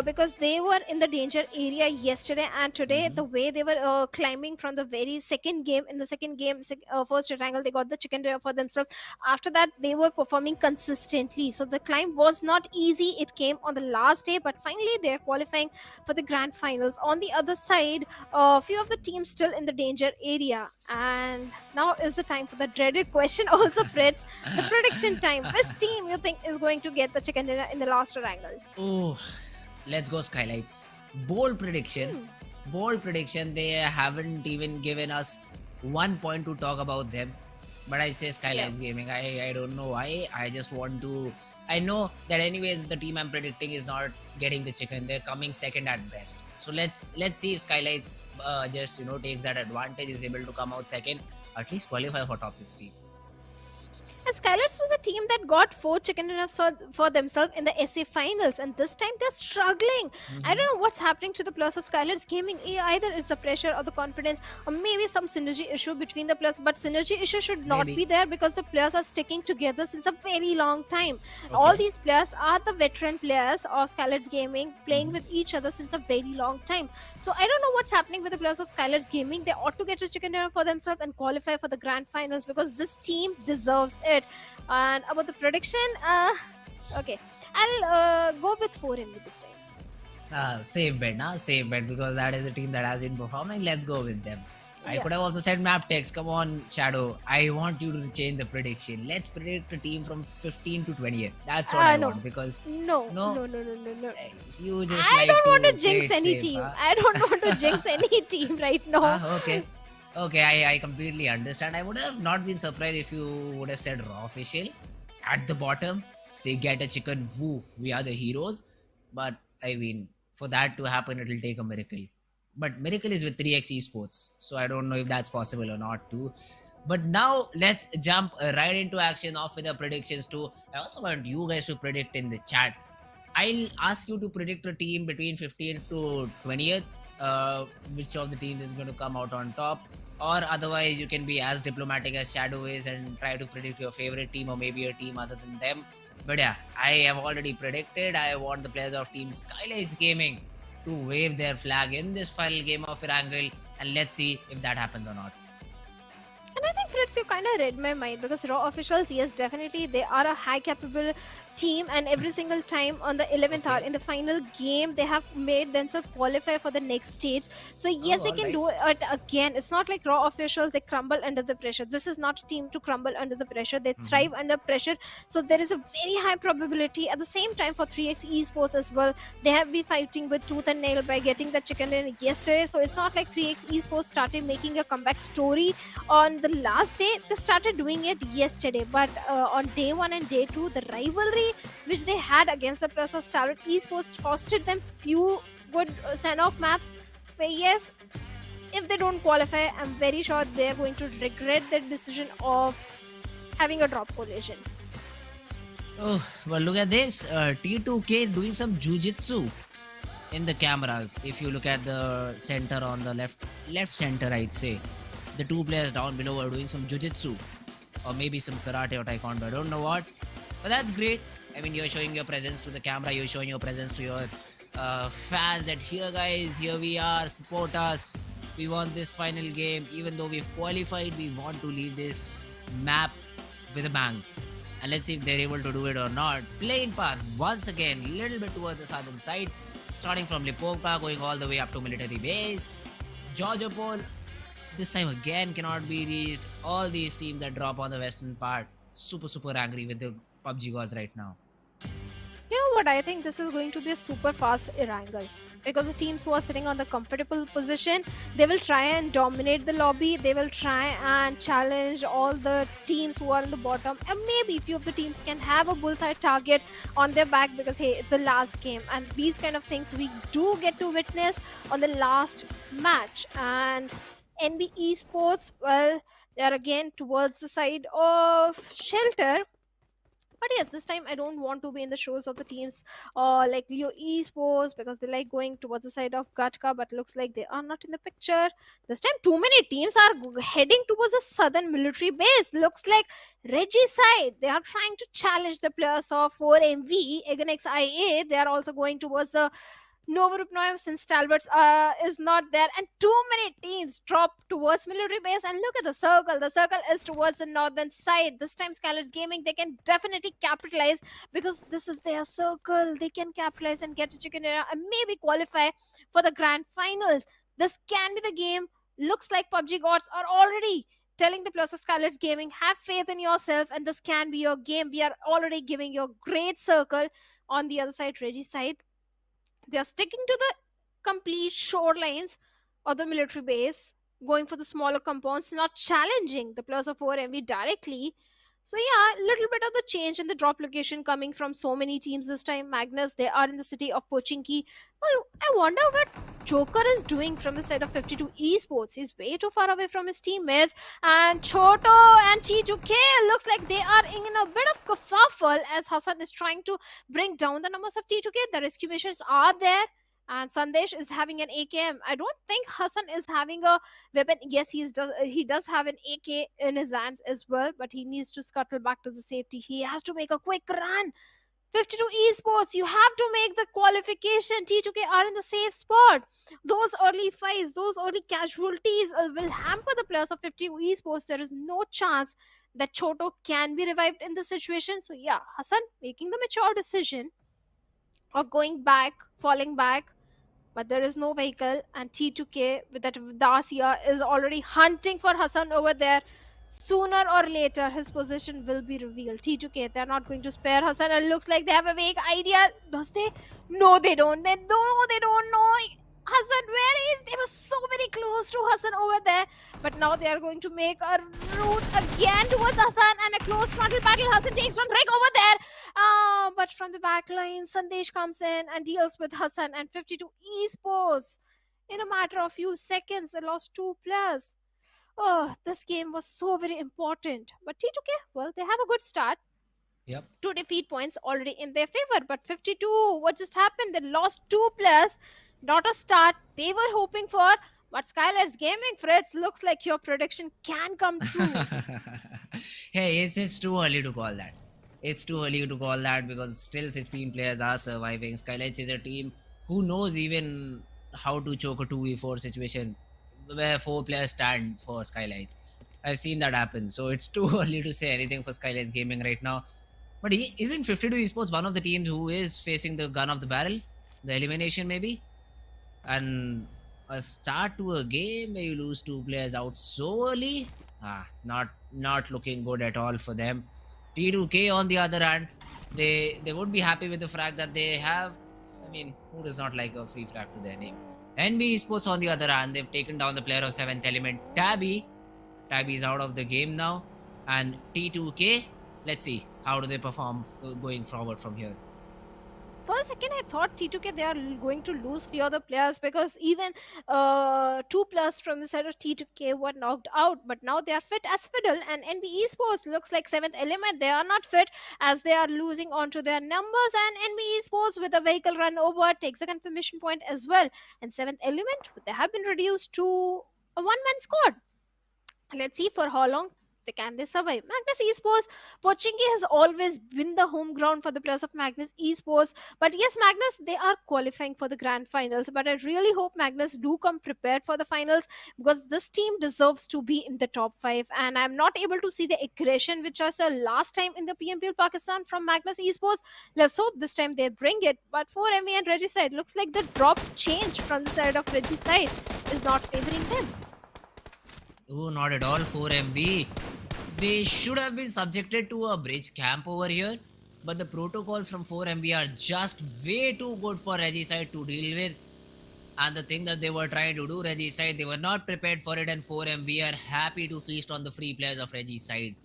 because they were in the danger area yesterday and today. The way they were climbing from the very second game, in the second game, first Erangel, they got the chicken dinner for themselves. After that, they were performing consistently. So the climb was not easy. It came on the last day, but finally they're qualifying for the grand finals. On the other side, a few of the teams still in the danger area. And now is the time for the dreaded question also, Fritz. The prediction time. Which team you think is going to get the chicken dinner in the last Erangel? Oh, let's go SKYLIGHTZ. Bold prediction. Bold prediction. They haven't even given us 1 point to talk about them. But I say SKYLIGHTZ Gaming. I don't know why. I just want to... I know that anyways the team I'm predicting is not getting the chicken. They're coming second at best. So let's see if SKYLIGHTZ just takes that advantage, is able to come out second, at least qualify for top 16. And SKYLIGHTZ was a team that got 4 chicken dinners for themselves in the SA finals, and this time they're struggling. I don't know what's happening to the players of SKYLIGHTZ Gaming. Either it's the pressure or the confidence, or maybe some synergy issue between the players. But synergy issue should not be there because the players are sticking together since a very long time. All these players are the veteran players of SKYLIGHTZ Gaming, playing with each other since a very long time. So I don't know what's happening with the players of SKYLIGHTZ Gaming. They ought to get a chicken dinner for themselves and qualify for the grand finals because this team deserves it. And about the prediction, okay, I'll go with 4MB this time. Safe bet, because that is a team that has been performing. Let's go with them. I could have also said MABETEX. Come on, Shadow. I want you to change the prediction. Let's predict a team from 15 to 20th. That's what I want, because no. You just I don't want to play jinx it any safe, team. huh? I don't want to jinx any team right now. Okay, I completely understand. I would have not been surprised if you would have said Raw Official. At the bottom, they get a chicken, woo, we are the heroes. But I mean, for that to happen, it will take a miracle. But miracle is with 3x Esports, so I don't know if that's possible or not too. But now let's jump right into action off with the predictions too. I also want you guys to predict in the chat. I'll ask you to predict a team between 15th to 20th. Which of the teams is going to come out on top. or otherwise you can be as diplomatic as Shadow is and try to predict your favorite team or maybe a team other than them. But yeah, I have already predicted. I want the players of team SKYLIGHTZ Gaming to wave their flag in this final game of Erangel, and let's see if that happens or not. And I think, Fritz, you kind of read my mind, because Raw officials, yes, definitely, they are a high capable team, and every single time on the 11th hour in the final game, they have made themselves qualify for the next stage. So yes, they can do it again. It's not like Raw officials, they crumble under the pressure. This is not a team to crumble under the pressure. They thrive under pressure. So there is a very high probability. At the same time, for 3x Esports as well, they have been fighting with tooth and nail by getting the chicken in yesterday. So it's not like 3x Esports started making a comeback story on the last day. They started doing it yesterday, but on day 1 and day 2, the rivalry which they had against the players of Stalwart Esports costed them few good Sanhok maps. So yes, if they don't qualify, I'm very sure they're going to regret their decision of having a drop collision. Oh, well, look at this. T2K doing some jujitsu in the cameras. If you look at the center on the left center, I'd say. The two players down below are doing some jujitsu. Or maybe some karate or taekwondo. I don't know what. But that's great. I mean, you're showing your presence to the camera. You're showing your presence to your fans that here, guys, here we are. Support us. We want this final game. Even though we've qualified, we want to leave this map with a bang. And let's see if they're able to do it or not. Playing path once again, a little bit towards the southern side, starting from Lipovka, going all the way up to military base. Georgiopol, this time again cannot be reached. All these teams that drop on the western part, super angry with the PUBG gods right now. You know what? I think this is going to be a super fast Erangel, because the teams who are sitting on the comfortable position, they will try and dominate the lobby. They will try and challenge all the teams who are in the bottom, and maybe few of the teams can have a bullseye target on their back, because hey, it's the last game, and these kind of things we do get to witness on the last match. And NB Esports, well, they are again towards the side of shelter. But yes, this time I don't want to be in the shows of the teams like Leo Esports, because they like going towards the side of Gatka, but looks like they are not in the picture. This time too many teams are heading towards the southern military base. Looks like Reggie side, they are trying to challenge the players of 4MV, Aganex IA. They are also going towards the Novorupnoy, since Stalwarts is not there, and too many teams drop towards military base. And look at the circle. The circle is towards the northern side. This time SKYLIGHTZ Gaming, they can definitely capitalize, because this is their circle. They can capitalize and get a chicken dinner and maybe qualify for the grand finals. This can be the game. Looks like PUBG gods are already telling the players of SKYLIGHTZ Gaming, have faith in yourself, and this can be your game. We are already giving you a great circle. On the other side, Reggie's side, they are sticking to the complete shorelines of the military base, going for the smaller compounds, not challenging the players of 4MV directly. So yeah, a little bit of the change in the drop location coming from so many teams this time. Magnus, they are in the city of Pochinki. Well, I wonder what Joker is doing from the side of 52 Esports. He's way too far away from his teammates. And Choto and T2K looks like they are in a bit of kerfuffle, as Hassan is trying to bring down the numbers of T2K. The rescue missions are there. And Sandesh is having an AKM. I don't think Hassan is having a weapon. Yes, he does have an AK in his hands as well, but he needs to scuttle back to the safety. He has to make a quick run. 52 Esports, you have to make the qualification. T2K are in the safe spot. Those early fights, those early casualties will hamper the players of 52 Esports. There is no chance that Choto can be revived in this situation. So yeah, Hassan making the mature decision of going back, falling back, but there is no vehicle, and T2K with that Dacia is already hunting for Hassan over there. Sooner or later, his position will be revealed. T2K, they're not going to spare Hassan. It looks like they have a vague idea. Does they? No, they don't. They don't know. Hassan, where is? They were so very close to Hassan over there. But now they are going to make a route again towards Hassan, and a close frontal battle. Hassan takes on Rick over there. But from the back line, Sandesh comes in and deals with Hassan, and 52 Esports. In a matter of few seconds, they lost 2 players. Oh, this game was so very important. But T2K, well, they have a good start. Yep. 2 defeat points already in their favor. But 52, what just happened? They lost 2 players. Not a start they were hoping for. But SKYLIGHTZ Gaming, Fritz, looks like your prediction can come true. Hey, it's too early to call that. It's too early to call that because still 16 players are surviving. SKYLIGHTZ is a team who knows even how to choke a 2v4 situation where 4 players stand for SKYLIGHTZ. I've seen that happen. So it's too early to say anything for SKYLIGHTZ Gaming right now. But isn't 52 Esports one of the teams who is facing the gun of the barrel? The elimination maybe? And a start to a game where you lose 2 players out so early, not looking good at all for them. T2K on the other hand, they would be happy with the fact that they have, I mean, who does not like a free frag to their name? NB Esports on the other hand, they've taken down the player of 7th element, Tabby is out of the game now. And T2K, let's see how do they perform going forward from here. For a second, I thought T2K they are going to lose few other players because even 2+ from the side of T2K were knocked out. But now they are fit as fiddle, and NB Esports looks like 7th element. They are not fit as they are losing onto their numbers. And NB Esports with a vehicle run over takes a confirmation point as well. And 7th element, they have been reduced to a one-man squad. Let's see for how long they survive. Magnus Esports, Pochinki has always been the home ground for the players of Magnus Esports. But yes, Magnus, they are qualifying for the grand finals. But I really hope Magnus do come prepared for the finals because this team deserves to be in the top 5. And I'm not able to see the aggression which was the last time in the PMPL Pakistan from Magnus Esports. Let's hope this time they bring it. But for ME and Reggie side, looks like the drop change from the side of Reggie's side is not favoring them. Oh, not at all. 4MV. They should have been subjected to a bridge camp over here, but the protocols from 4MV are just way too good for Regicide to deal with. And the thing that they were trying to do, Regicide, they were not prepared for it, and 4MV are happy to feast on the free players of Regicide.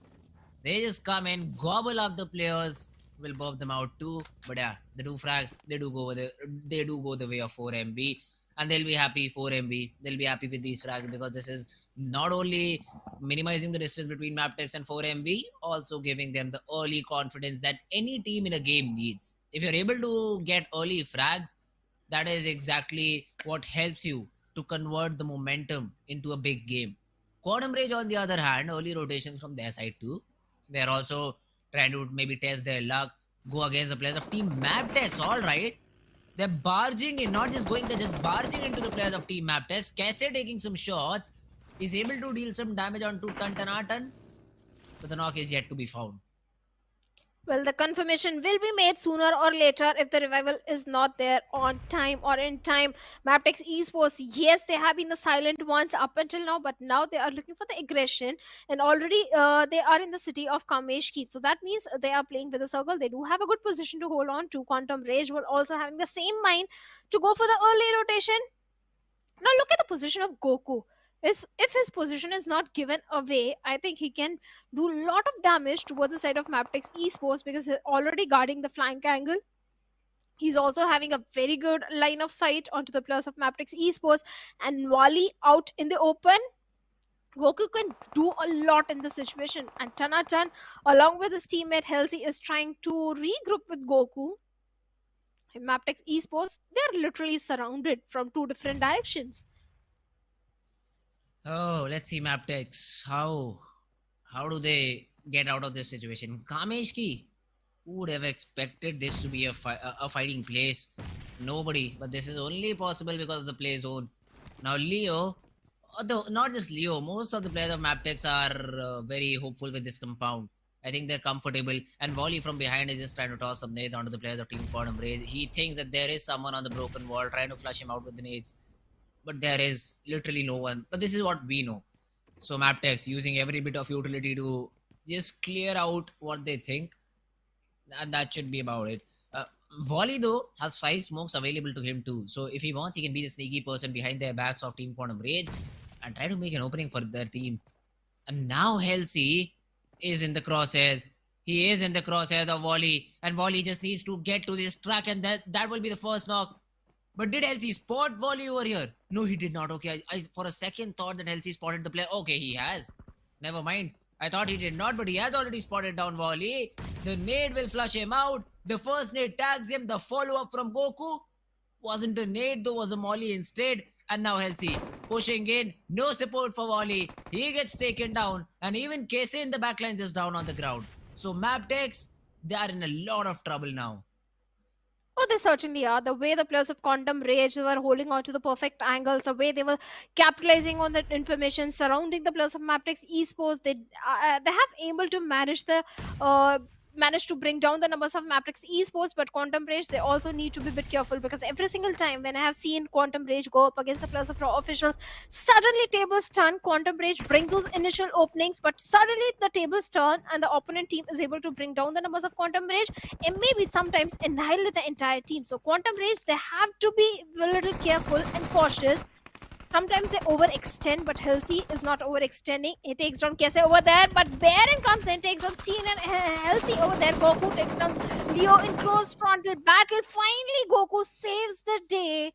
They just come in, gobble up the players, will burp them out too. But yeah, the 2 frags, they do go the way of 4MV. And they'll be happy 4MV. They'll be happy with these frags because this is not only minimizing the distance between MABETEX and 4MV, also giving them the early confidence that any team in a game needs. If you're able to get early frags, that is exactly what helps you to convert the momentum into a big game. Quantum Rage, on the other hand, early rotations from their side too. They're also trying to maybe test their luck, go against the players of Team MABETEX, alright. They're barging in, not just going, they're just barging into the players of Team MABETEX. Kese taking some shots, is able to deal some damage onto Tantanatan, but the knock is yet to be found. Well, the confirmation will be made sooner or later if the revival is not there on time or in time. MABETEX Esports, yes, they have been the silent ones up until now, but now they are looking for the aggression, and already they are in the city of Kameshki. So that means they are playing with the circle. They do have a good position to hold on to. Quantum Rage were also having the same mind to go for the early rotation. Now look at the position of Goku. If his position is not given away, I think he can do a lot of damage towards the side of MABETEX Esports because he's already guarding the flank angle. He's also having a very good line of sight onto the players of MABETEX Esports, and Wally out in the open. Goku can do a lot in this situation, and Tanatan, along with his teammate Halsey, is trying to regroup with Goku. In MABETEX Esports, they're literally surrounded from 2 different directions. Oh, let's see MABETEX. How do they get out of this situation? Kameshki, who would have expected this to be a fighting place? Nobody. But this is only possible because of the play zone. Now Leo, although not just Leo, most of the players of MABETEX are very hopeful with this compound. I think they're comfortable. And Volley from behind is just trying to toss some nades onto the players of Team Quantum Rage. He thinks that there is someone on the broken wall trying to flush him out with the nades. But there is literally no one. But this is what we know. So MABETEX using every bit of utility to just clear out what they think. And that should be about it. Volley though has 5 smokes available to him too. So if he wants, he can be the sneaky person behind their backs of Team Quantum Rage and try to make an opening for their team. And now Halsey is in the crosshairs. He is in the crosshairs of Volley. And Volley just needs to get to this track, and that will be the first knock. But did Halsey spot Volley over here? No, he did not. Okay, I for a second thought that Halsey spotted the player. Okay, he has. Never mind. I thought he did not, but he has already spotted down Volley. The nade will flush him out. The first nade tags him. The follow-up from Goku wasn't a nade, though, was a molly instead. And now Halsey pushing in. No support for Wally. He gets taken down. And even Casey in the backlines is down on the ground. So MABETEX, they are in a lot of trouble now. Oh, they certainly are. The way the players of Quantum Rage were holding on to the perfect angles, the way they were capitalizing on the information surrounding the players of MABETEX Esports, they have able to manage the managed to bring down the numbers of MABETEX Esports, but Quantum Rage, they also need to be a bit careful, because every single time when I have seen Quantum Rage go up against the players of Raw officials, suddenly tables turn. Quantum Rage brings those initial openings, but suddenly the tables turn and the opponent team is able to bring down the numbers of Quantum Rage and maybe sometimes annihilate the entire team. So Quantum Rage, they have to be a little careful and cautious. Sometimes they overextend, but Healthy is not overextending. He takes down Kese over there, but Baron comes in, takes down Scene and Healthy over there. Goku takes down Leo in close frontal battle. Finally, Goku saves the day.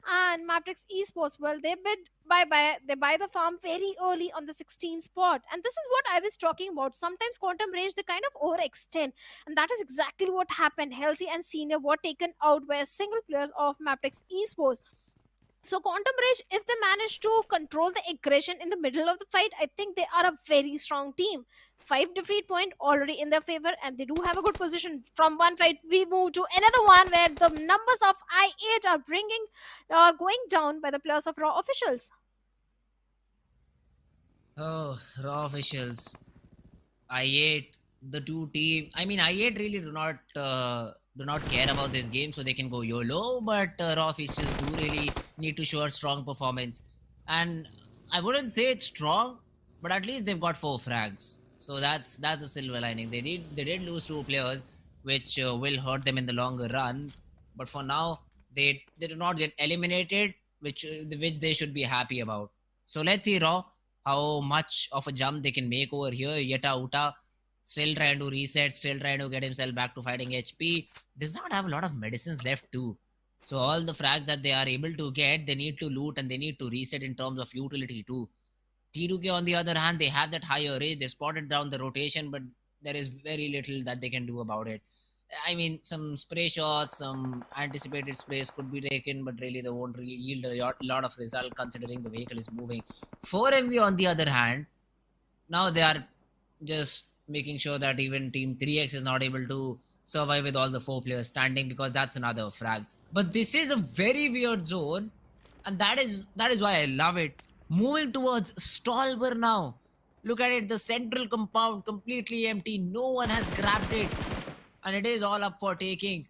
And MABETEX Esports, well, they bid bye-bye. They buy the farm very early on the 16th spot. And this is what I was talking about. Sometimes Quantum Rage, they kind of overextend. And that is exactly what happened. Healthy and Senior were taken out by a single players of MABETEX Esports. So Quantum Rage, if they manage to control the aggression in the middle of the fight, I think they are a very strong team. 5 defeat point already in their favor, and they do have a good position. From one fight, we move to another one where the numbers of I8 are going down by the players of Raw officials. Oh, Raw officials. I8, the two team. I mean, I8 really do not care about this game, so they can go YOLO. But Raw officials do really need to show a strong performance, and I wouldn't say it's strong, but at least they've got 4 frags. So that's a silver lining. They did lose 2 players, which will hurt them in the longer run. But for now, they do not get eliminated, which they should be happy about. So let's see Raw how much of a jump they can make over here. Yeta Uta still trying to reset, still trying to get himself back to fighting HP. Does not have a lot of medicines left too. So all the frags that they are able to get, they need to loot and they need to reset in terms of utility too. T2K on the other hand, they have that higher range. They spotted down the rotation, but there is very little that they can do about it. I mean, some spray shots, some anticipated sprays could be taken, but really they won't really yield a lot of result considering the vehicle is moving. 4MV on the other hand, now they are just making sure that even Team 3X is not able to survive with all the 4 players standing, because that's another frag. But this is a very weird zone, and that is why I love it. Moving towards Stalwart now. Look at it, the central compound completely empty. No one has grabbed it, and it is all up for taking.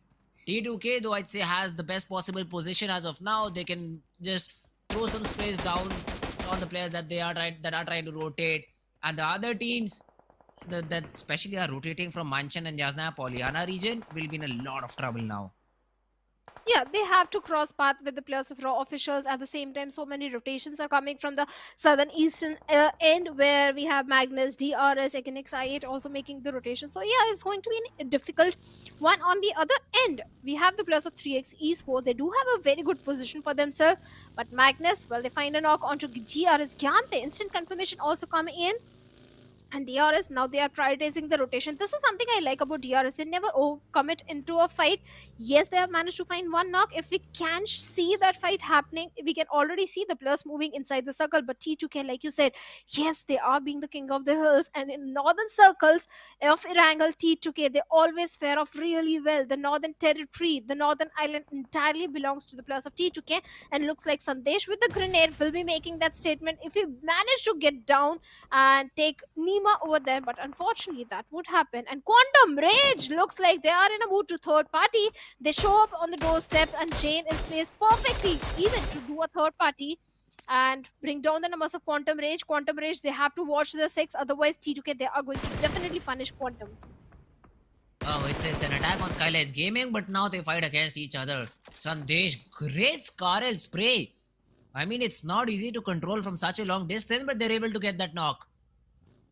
T2K, though, I'd say has the best possible position as of now. They can just throw some sprays down on the players that are trying to rotate, and the other teams that especially are rotating from Manchan and Yasna Polyana region will be in a lot of trouble now. Yeah, they have to cross path with the players of Raw officials. At the same time, so many rotations are coming from the southern eastern end, where we have Magnus, DRS, Ekinix, I8 also making the rotation. So yeah, it's going to be a difficult one. On the other end, we have the players of 3X Esports. They do have a very good position for themselves, but Magnus, well, they find a knock onto DRS Gyante. Instant confirmation also coming in. And DRS, now they are prioritizing the rotation. This is something I like about DRS. They never commit into a fight. Yes, they have managed to find one knock. If we can see that fight happening, we can already see the players moving inside the circle. But T2K, like you said, yes, they are being the king of the hills. And in northern circles of Erangel, T2K, they always fare off really well. The northern territory, the northern island entirely belongs to the players of T2K. And looks like Sandesh with the grenade will be making that statement. If we manage to get down and take over there, but unfortunately that would happen. And Quantum Rage looks like they are in a mood to third party. They show up on the doorstep, and Jane is placed perfectly even to do a third party and bring down the numbers of Quantum Rage. Quantum Rage, they have to watch the 6, otherwise T2K, they are going to definitely punish Quantums. Oh, it's an attack on SKYLIGHTZ Gaming, but now they fight against each other. Sandesh, great Scarlet spray. I mean, it's not easy to control from such a long distance, but they're able to get that knock.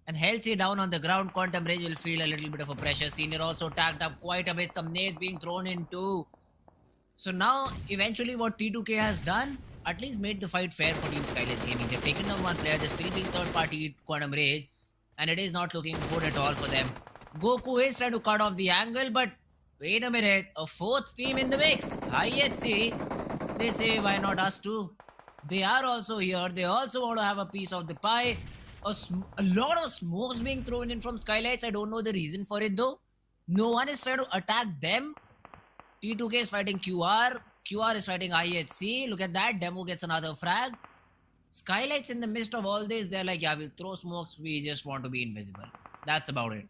And Healthy down on the ground. Quantum Rage will feel a little bit of a pressure. Senior also tagged up quite a bit. Some nades being thrown in too. So now, eventually what T2K has done, at least made the fight fair for Team SKYLIGHTZ Gaming. They've taken down one player. They're still being third party Quantum Rage. And it is not looking good at all for them. Goku is trying to cut off the angle, but wait a minute. A 4th team in the mix. IHC. They say, why not us too? They are also here. They also want to have a piece of the pie. A lot of smokes being thrown in from SKYLIGHTZ. I don't know the reason for it though. No one is trying to attack them. T2K is fighting QR. QR is fighting IHC. Look at that. Demo gets another frag. SKYLIGHTZ in the midst of all this, they're like, yeah, we'll throw smokes. We just want to be invisible. That's about it.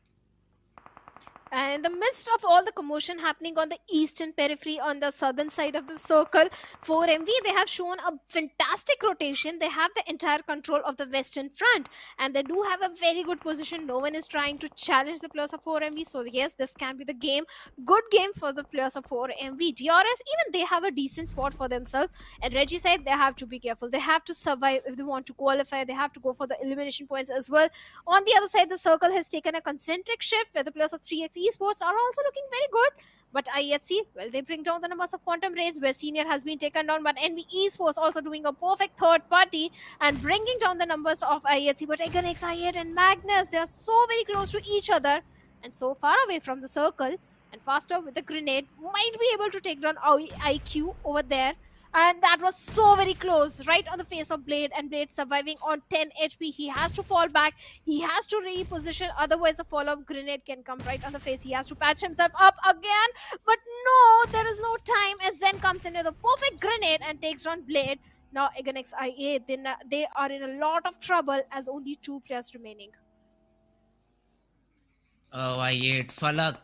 And in the midst of all the commotion happening on the eastern periphery, on the southern side of the circle, 4MV, they have shown a fantastic rotation. They have the entire control of the western front, and they do have a very good position. No one is trying to challenge the players of 4MV. So yes, this can be the game. Good game for the players of 4MV. DRS, even they have a decent spot for themselves. And Reggie said they have to be careful. They have to survive if they want to qualify. They have to go for the elimination points as well. On the other side, the circle has taken a concentric shift where the players of 3x Esports are also looking very good. But IHC, well, they bring down the numbers of Quantum Rage where Senior has been taken down. But NV Esports also doing a perfect third party and bringing down the numbers of IHC. But Aganex, I8 and Magnus, they are so very close to each other and so far away from the circle. And Faster with the grenade might be able to take down IQ over there. And that was so very close, right on the face of Blade, and Blade surviving on 10 HP. He has to fall back. He has to reposition. Otherwise, the follow-up grenade can come right on the face. He has to patch himself up again. But no, there is no time as Zen comes in with a perfect grenade and takes down Blade. Now, Aganex IA, they are in a lot of trouble as only 2 players remaining. Oh, I8 Falak.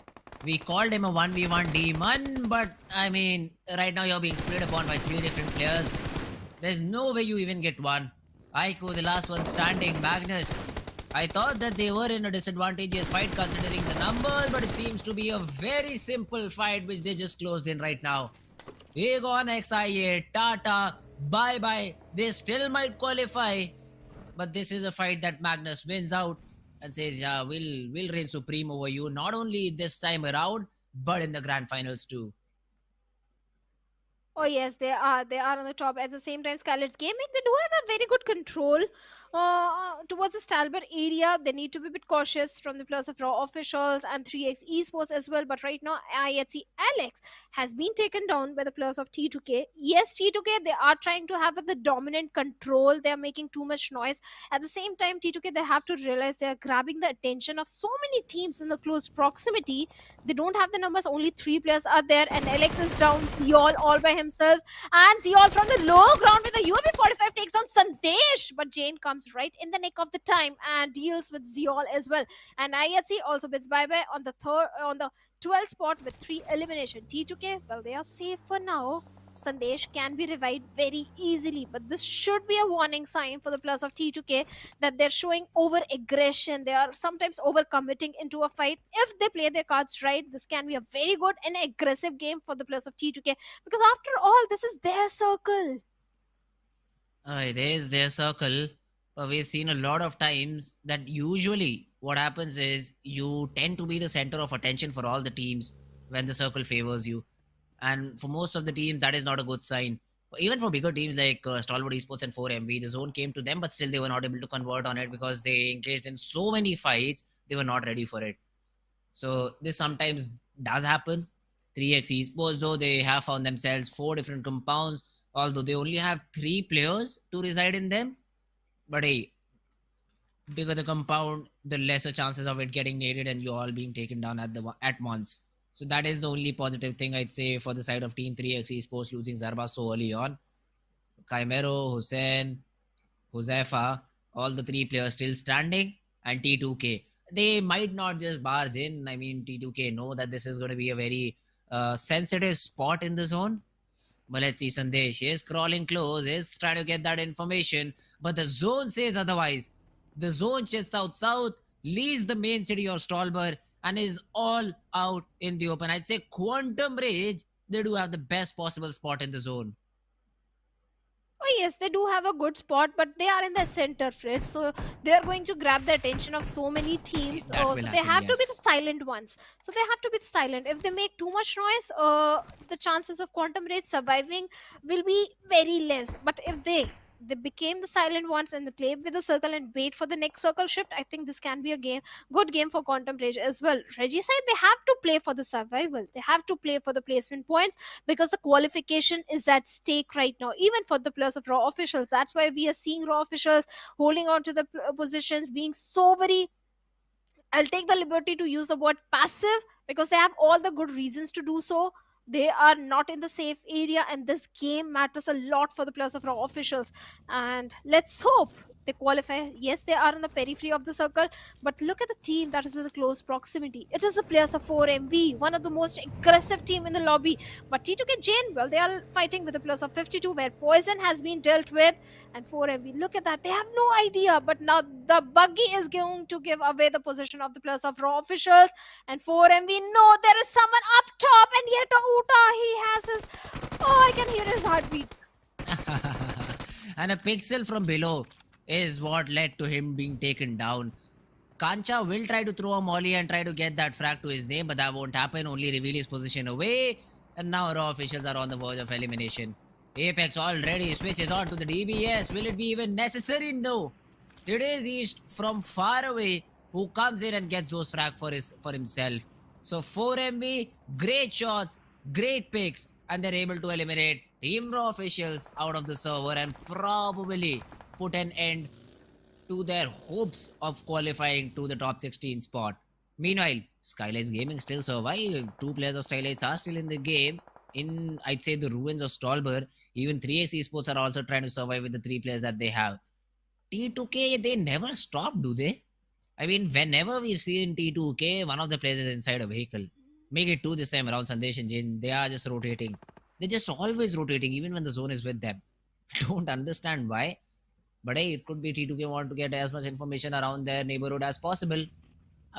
We called him a 1v1 demon, but I mean, right now you're being sprayed upon by 3 different players. There's no way you even get one. Aiko, the last one standing. Magnus. I thought that they were in a disadvantageous fight considering the numbers, but it seems to be a very simple fight which they just closed in right now. Aegon XIA, Tata, bye-bye. They still might qualify, but this is a fight that Magnus wins out and says, yeah, we'll reign supreme over you, not only this time around, but in the grand finals too. Oh yes, they are. They are on the top. At the same time, SKYLIGHTZ Gaming, they do have a very good control towards the Stalwart area. They need to be a bit cautious from the plus of Raw officials and 3x Esports as well. But right now, IHC Alex has been taken down by the players of T2K. Yes, T2K, they are trying to have the dominant control. They are making too much noise. At the same time, T2K, they have to realize they are grabbing the attention of so many teams in the close proximity. They don't have the numbers. Only 3 players are there, and Alex is down. Zeol all by himself, and Zeol from the low ground with the UAV 45 takes down Sandesh, but Jane comes right in the nick of the time and deals with Zeol as well. And IHC also bids bye-bye on the 12th spot with 3 elimination. T2K, well, they are safe for now. Sandesh can be revived very easily, but this should be a warning sign for the players of T2K that they're showing over aggression. They are sometimes over committing into a fight. If they play their cards right, this can be a very good and aggressive game for the players of T2K, because after all, this is their circle. It is their circle. But we've seen a lot of times that usually what happens is you tend to be the center of attention for all the teams when the circle favors you. And for most of the teams, that is not a good sign. Even for bigger teams like Stalwart Esports and 4MV, the zone came to them, but still they were not able to convert on it because they engaged in so many fights, they were not ready for it. So this sometimes does happen. 3x Esports, though, they have found themselves 4 different compounds, although they only have 3 players to reside in them. But hey, bigger the compound, the lesser chances of it getting naded and you all being taken down at once. So that is the only positive thing I'd say for the side of Team 3x Esports losing Zarba so early on. Chimero, Hussein, Josefa, all the 3 players still standing, and T2K. They might not just barge in. I mean, T2K know that this is going to be a very sensitive spot in the zone. But let's see, Sandesh is crawling close, is trying to get that information, but the zone says otherwise. The zone just south, leaves the main city of Stalwart and is all out in the open. I'd say Quantum Rage, they do have the best possible spot in the zone. Oh yes, they do have a good spot, but they are in the center, Fritz. So they are going to grab the attention of so many teams. So they have to be the silent ones. So they have to be silent. If they make too much noise, the chances of Quantum Rage surviving will be very less. But if they They became the silent ones and they play with the circle and wait for the next circle shift. I think this can be a good game for Quantum Rage as well. Reggie said they have to play for the survival. They have to play for the placement points because the qualification is at stake right now, even for the players of Raw officials. That's why we are seeing Raw officials holding on to the positions, being so very, I'll take the liberty to use the word passive because they have all the good reasons to do so. They are not in the safe area, and this game matters a lot for the players of Raw officials. And let's hope they qualify. Yes, they are in the periphery of the circle, but look at the team that is in the close proximity. It is the players of 4MV, one of the most aggressive team in the lobby. But T2K Jane, well, they are fighting with the players of 52, where Poison has been dealt with, and 4MV. Look at that. They have no idea, but now the buggy is going to give away the position of the players of Raw officials. And 4MV, no, there is someone up top, and yet Uta, he has his, oh, I can hear his heartbeats. And a pixel from below is what led to him being taken down. Kancha will try to throw a molly and try to get that frag to his name, but that won't happen. Only reveal his position away. And now Raw officials are on the verge of elimination. Apex already switches on to the DBS. Will it be even necessary? No. It is East from far away who comes in and gets those frag for himself. So 4MB, great shots, great picks, and they're able to eliminate Team Raw officials out of the server and probably put an end to their hopes of qualifying to the top 16 spot. Meanwhile, SKYLIGHTZ Gaming still survive. 2 players of SKYLIGHTZ are still in the game. In, I'd say, the ruins of Stalwart. Even 3x Esports are also trying to survive with the 3 players that they have. T2K, they never stop, do they? I mean, whenever we've seen T2K, one of the players is inside a vehicle. Make it 2 this time around, Sandesh and Jin. They are just rotating. They're just always rotating, even when the zone is with them. Don't understand why. But hey, it could be T2K want to get as much information around their neighborhood as possible.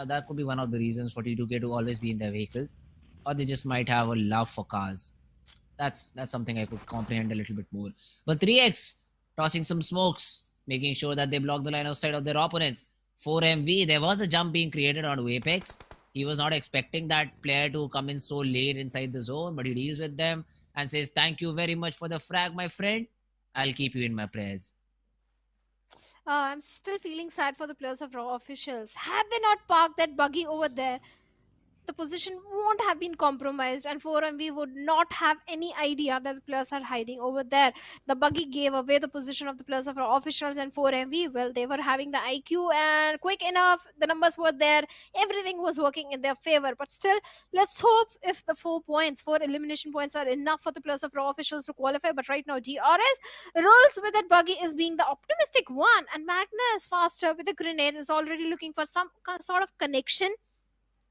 That could be one of the reasons for T2K to always be in their vehicles. Or they just might have a love for cars. That's something I could comprehend a little bit more. But 3x tossing some smokes, making sure that they block the line of sight of their opponents. 4MV, there was a jump being created on Apex. He was not expecting that player to come in so late inside the zone, but he deals with them and says, "Thank you very much for the frag, my friend. I'll keep you in my prayers." I'm still feeling sad for the players of Raw officials. Had they not parked that buggy over there, the position won't have been compromised, and 4MV would not have any idea that the players are hiding over there. The buggy gave away the position of the players of our officials, and 4MV, well, they were having the IQ and quick enough, the numbers were there, everything was working in their favor. But still, let's hope if the 4 elimination points are enough for the players of Raw officials to qualify. But right now, DRS rolls with that buggy is being the optimistic one, and Magnus faster with the grenade is already looking for some sort of connection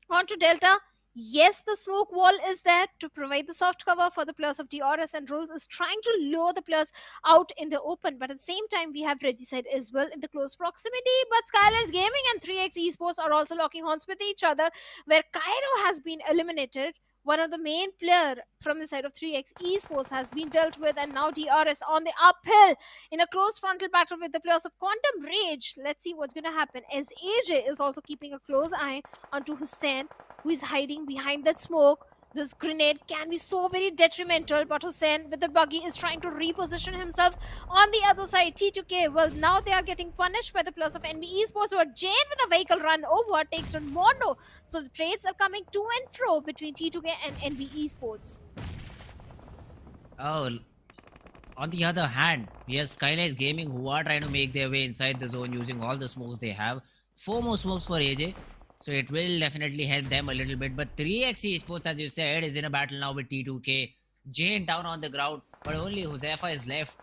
onto Delta. Yes, the smoke wall is there to provide the soft cover for the players of DRS, and Rules is trying to lure the players out in the open. But at the same time, we have Regicide as well in the close proximity. But SKYLIGHTZ Gaming and 3x Esports are also locking horns with each other, where Cairo has been eliminated. One of the main player from the side of 3x Esports has been dealt with, and now DRS on the uphill in a close frontal battle with the players of Quantum Rage. Let's see what's going to happen, as AJ is also keeping a close eye onto Hussein, who is hiding behind that smoke. This grenade can be so very detrimental, but Hussein with the buggy is trying to reposition himself on the other side. T2K, well, now they are getting punished by the players of NB Esports, who are Jane with a vehicle run over, takes on Mondo. So the trades are coming to and fro between T2K and NB Esports. Oh, on the other hand, we have SKYLIGHTZ Gaming, who are trying to make their way inside the zone using all the smokes they have. 4 more smokes for AJ. So it will definitely help them a little bit. But 3x Esports, as you said, is in a battle now with T2K. Jane down on the ground, but only Josefa is left.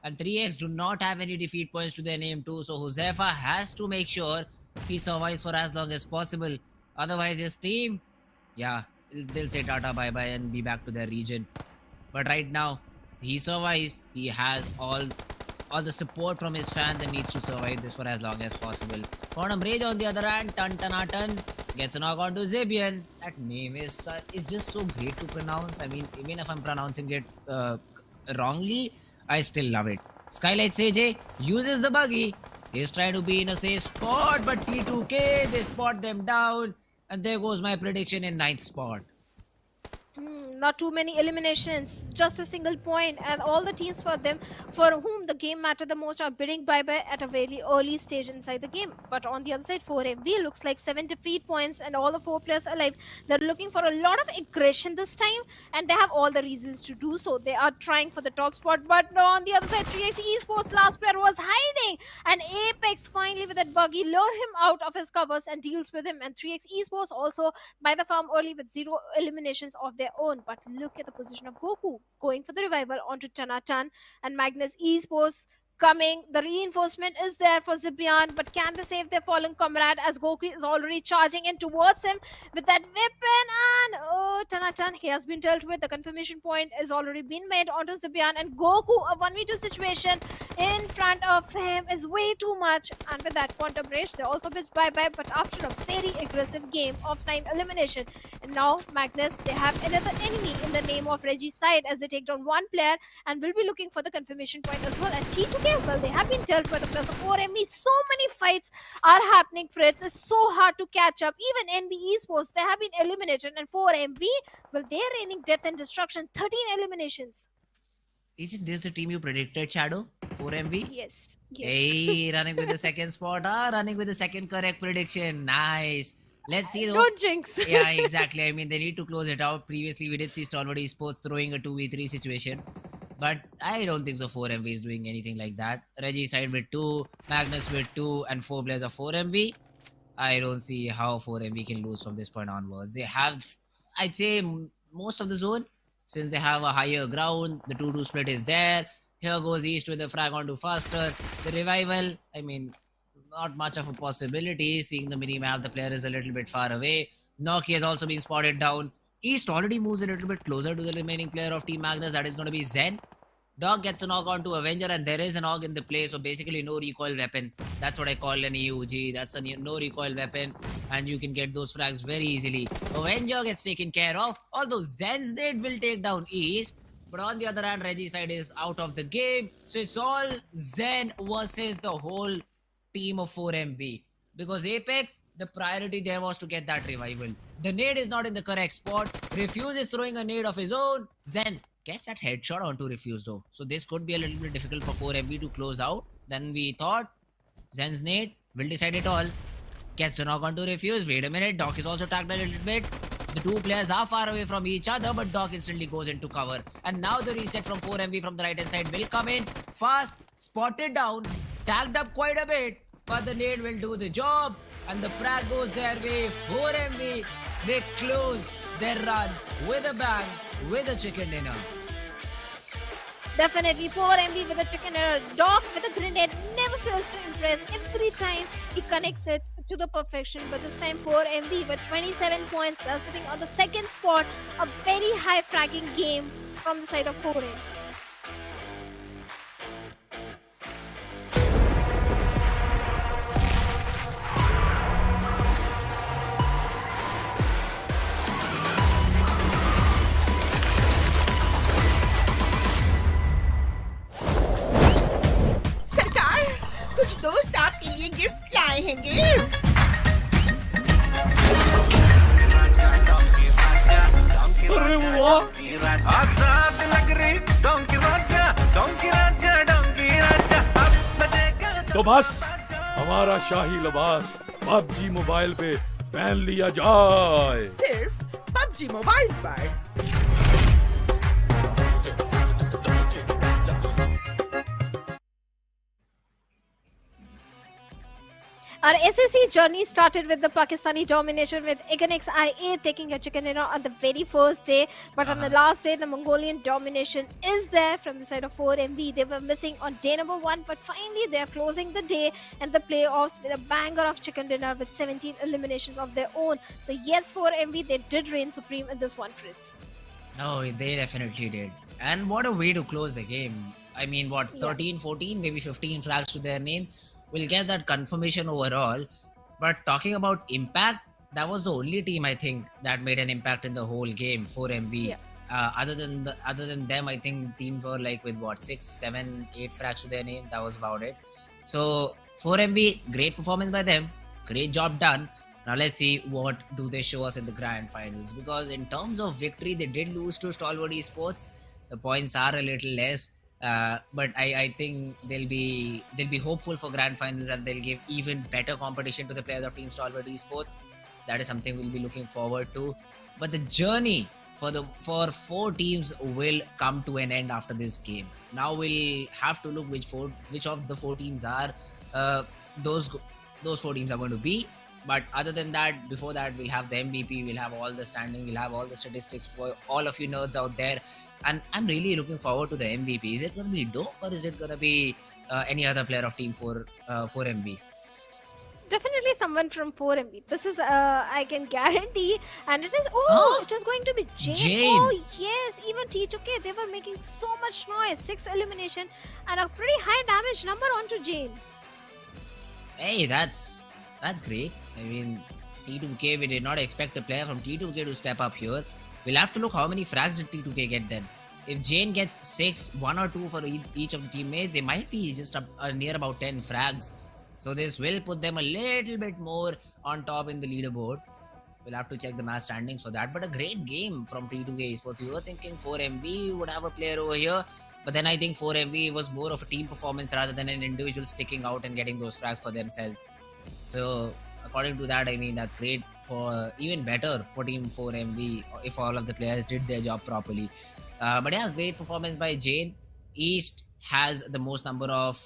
And 3x do not have any defeat points to their name too. So Josefa has to make sure he survives for as long as possible. Otherwise his team, yeah, they'll say tata bye-bye and be back to their region. But right now, he survives. He has all the support from his fans that needs to survive this for as long as possible. Quantum Rage on the other hand, Tan gets a knock on to Zebian. That name is just so great to pronounce. I mean, even if I'm pronouncing it wrongly, I still love it. SKYLIGHTZ AJ uses the buggy. He's trying to be in a safe spot, but T2K, they spot them down. And there goes my prediction in 9th spot. Not too many eliminations, just a single point, and all the teams for whom the game mattered the most are bidding bye-bye at a very early stage inside the game. But on the other side, 4MV looks like 7 defeat points and all the 4 players alive. They're looking for a lot of aggression this time, and they have all the reasons to do so. They are trying for the top spot, but on the other side, 3x Esports last player was hiding, and Apex finally with that buggy lure him out of his covers and deals with him, and 3x Esports also by the farm early with 0 eliminations of their own. But look at the position of Goku going for the revival onto Tanatan, and Magnus Esports coming. The reinforcement is there for Zibian, but can they save their fallen comrade as Goku is already charging in towards him with that weapon? And oh, Tanatan, he has been dealt with. The confirmation point has already been made onto Zibian, and Goku, a 1v2 situation in front of him is way too much. And with that quantum bridge, they also bids bye-bye, but after a very aggressive game of 9 elimination. And now Magnus, they have another enemy in the name of Reggie's side as they take down 1 player and will be looking for the confirmation point as well. And T2K, well, they have been dealt by the players of 4ME. So many fights are happening, Fritz. It's so hard to catch up. Even NB Esports, they have been eliminated, and 4MV, well, they're raining death and destruction. 13 eliminations. Isn't this the team you predicted, Shadow? 4MV? Yes. Hey, running with the second spot. Running with the second correct prediction. Nice. Let's see. Don't jinx. Yeah, exactly. I mean, they need to close it out. Previously, we did see Stalwart Esports throwing a 2v3 situation. But I don't think so 4MV is doing anything like that. Reggie side with 2, Magnus with 2, and 4 players of 4MV. I don't see how 4MV can lose from this point onwards. They have, I'd say, most of the zone. Since they have a higher ground, the 2-2 split is there. Here goes East with the frag onto faster. The revival, I mean, not much of a possibility. Seeing the mini-map, the player is a little bit far away. Noki has also been spotted down. East already moves a little bit closer to the remaining player of Team Magnus. That is going to be Zen. Dog gets a knock onto Avenger, and there is an AUG in the play, so basically no recoil weapon. That's what I call an EUG. That's a no recoil weapon, and you can get those frags very easily. Avenger gets taken care of, although Zen's Nade will take down East. But on the other hand, Reggie's side is out of the game, so it's all Zen versus the whole team of 4MV. Because Apex, the priority there was to get that revival. The nade is not in the correct spot. Refuse is throwing a nade of his own. Zen gets that headshot onto Refuse though. So this could be a little bit difficult for 4MV to close out than we thought. Zen's nade will decide it all. Gets the knock onto Refuse. Wait a minute. Doc is also tagged a little bit. The 2 players are far away from each other, but Doc instantly goes into cover. And now the reset from 4MV from the right hand side will come in. Fast. Spotted down. Tagged up quite a bit. But the nade will do the job. And the frag goes their way. 4MV. They close their run with a bang, with a chicken dinner. Definitely 4MV with a chicken dinner. Doc with a grenade never fails to impress. Every time he connects it to the perfection. But this time 4MV with 27 points. They're sitting on the second spot. A very high fragging game from the side of 4MV. कुछ दोस्त आपके लिए gift लाए हैं अरे वाह आजाद नगरी donkey राजा donkey राजा donkey राजा अब बजेगा तो बस हमारा शाही लिबास पबजी मोबाइल पे पहन लिया जाए सिर्फ पबजी मोबाइल पर Our SSC journey started with the Pakistani domination with Eganix IA taking a chicken dinner on the very first day. But on the last day, the Mongolian domination is there from the side of 4MV. They were missing on day number 1, but finally they are closing the day and the playoffs with a banger of chicken dinner with 17 eliminations of their own. So yes, 4MV, they did reign supreme in this one, Fritz. Oh, they definitely did. And what a way to close the game. I mean, what, 13, 14, maybe 15 flags to their name. We'll get that confirmation overall. But talking about impact, that was the only team I think that made an impact in the whole game. 4MV. Yeah. Other than them, I think teams were like with what 6, 7, 8 frags to their name. That was about it. So 4MV, great performance by them. Great job done. Now let's see what do they show us in the grand finals, because in terms of victory they did lose to Stalwart Esports. The points are a little less, but I think they'll be hopeful for grand finals and they'll give even better competition to the players of Team Stalwart Esports. That is something we'll be looking forward to. But the journey for four teams will come to an end after this game. Now we'll have to look which of the four teams are uh, those those four teams are going to be. But other than that, before that, we'll have the MVP, we'll have all the standing, we'll have all the statistics for all of you nerds out there. And I'm really looking forward to the MVP. Is it going to be Dope or is it going to be any other player of Team 4MV? Definitely someone from 4MB. This is I can guarantee, and it is it is going to be Jane. Jane. Oh yes, even T2K, they were making so much noise. 6 elimination and a pretty high damage number onto Jane. Hey, that's great. I mean, T2K, we did not expect a player from T2K to step up here. We'll have to look how many frags did T2K get then. If Jane gets 6, 1 or 2 for each of the teammates, they might be just up, near about 10 frags. So this will put them a little bit more on top in the leaderboard. We'll have to check the match standings for that. But a great game from T2K Esports. We were thinking 4MV would have a player over here. But then I think 4MV was more of a team performance rather than an individual sticking out and getting those frags for themselves. So according to that, I mean, that's great for even better for Team 4MV if all of the players did their job properly. But yeah, great performance by Jane. East has the most number of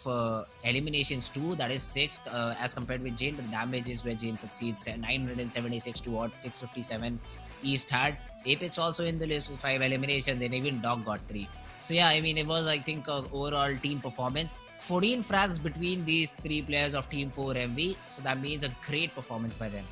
eliminations too, that is 6 as compared with Jane, but the damage is where Jane succeeds. 976 to what 657 East had. Apex also in the list with 5 eliminations, and even Dog got 3. So yeah, I mean, it was, I think, overall team performance. 14 frags between these 3 players of Team 4MV, so that means a great performance by them.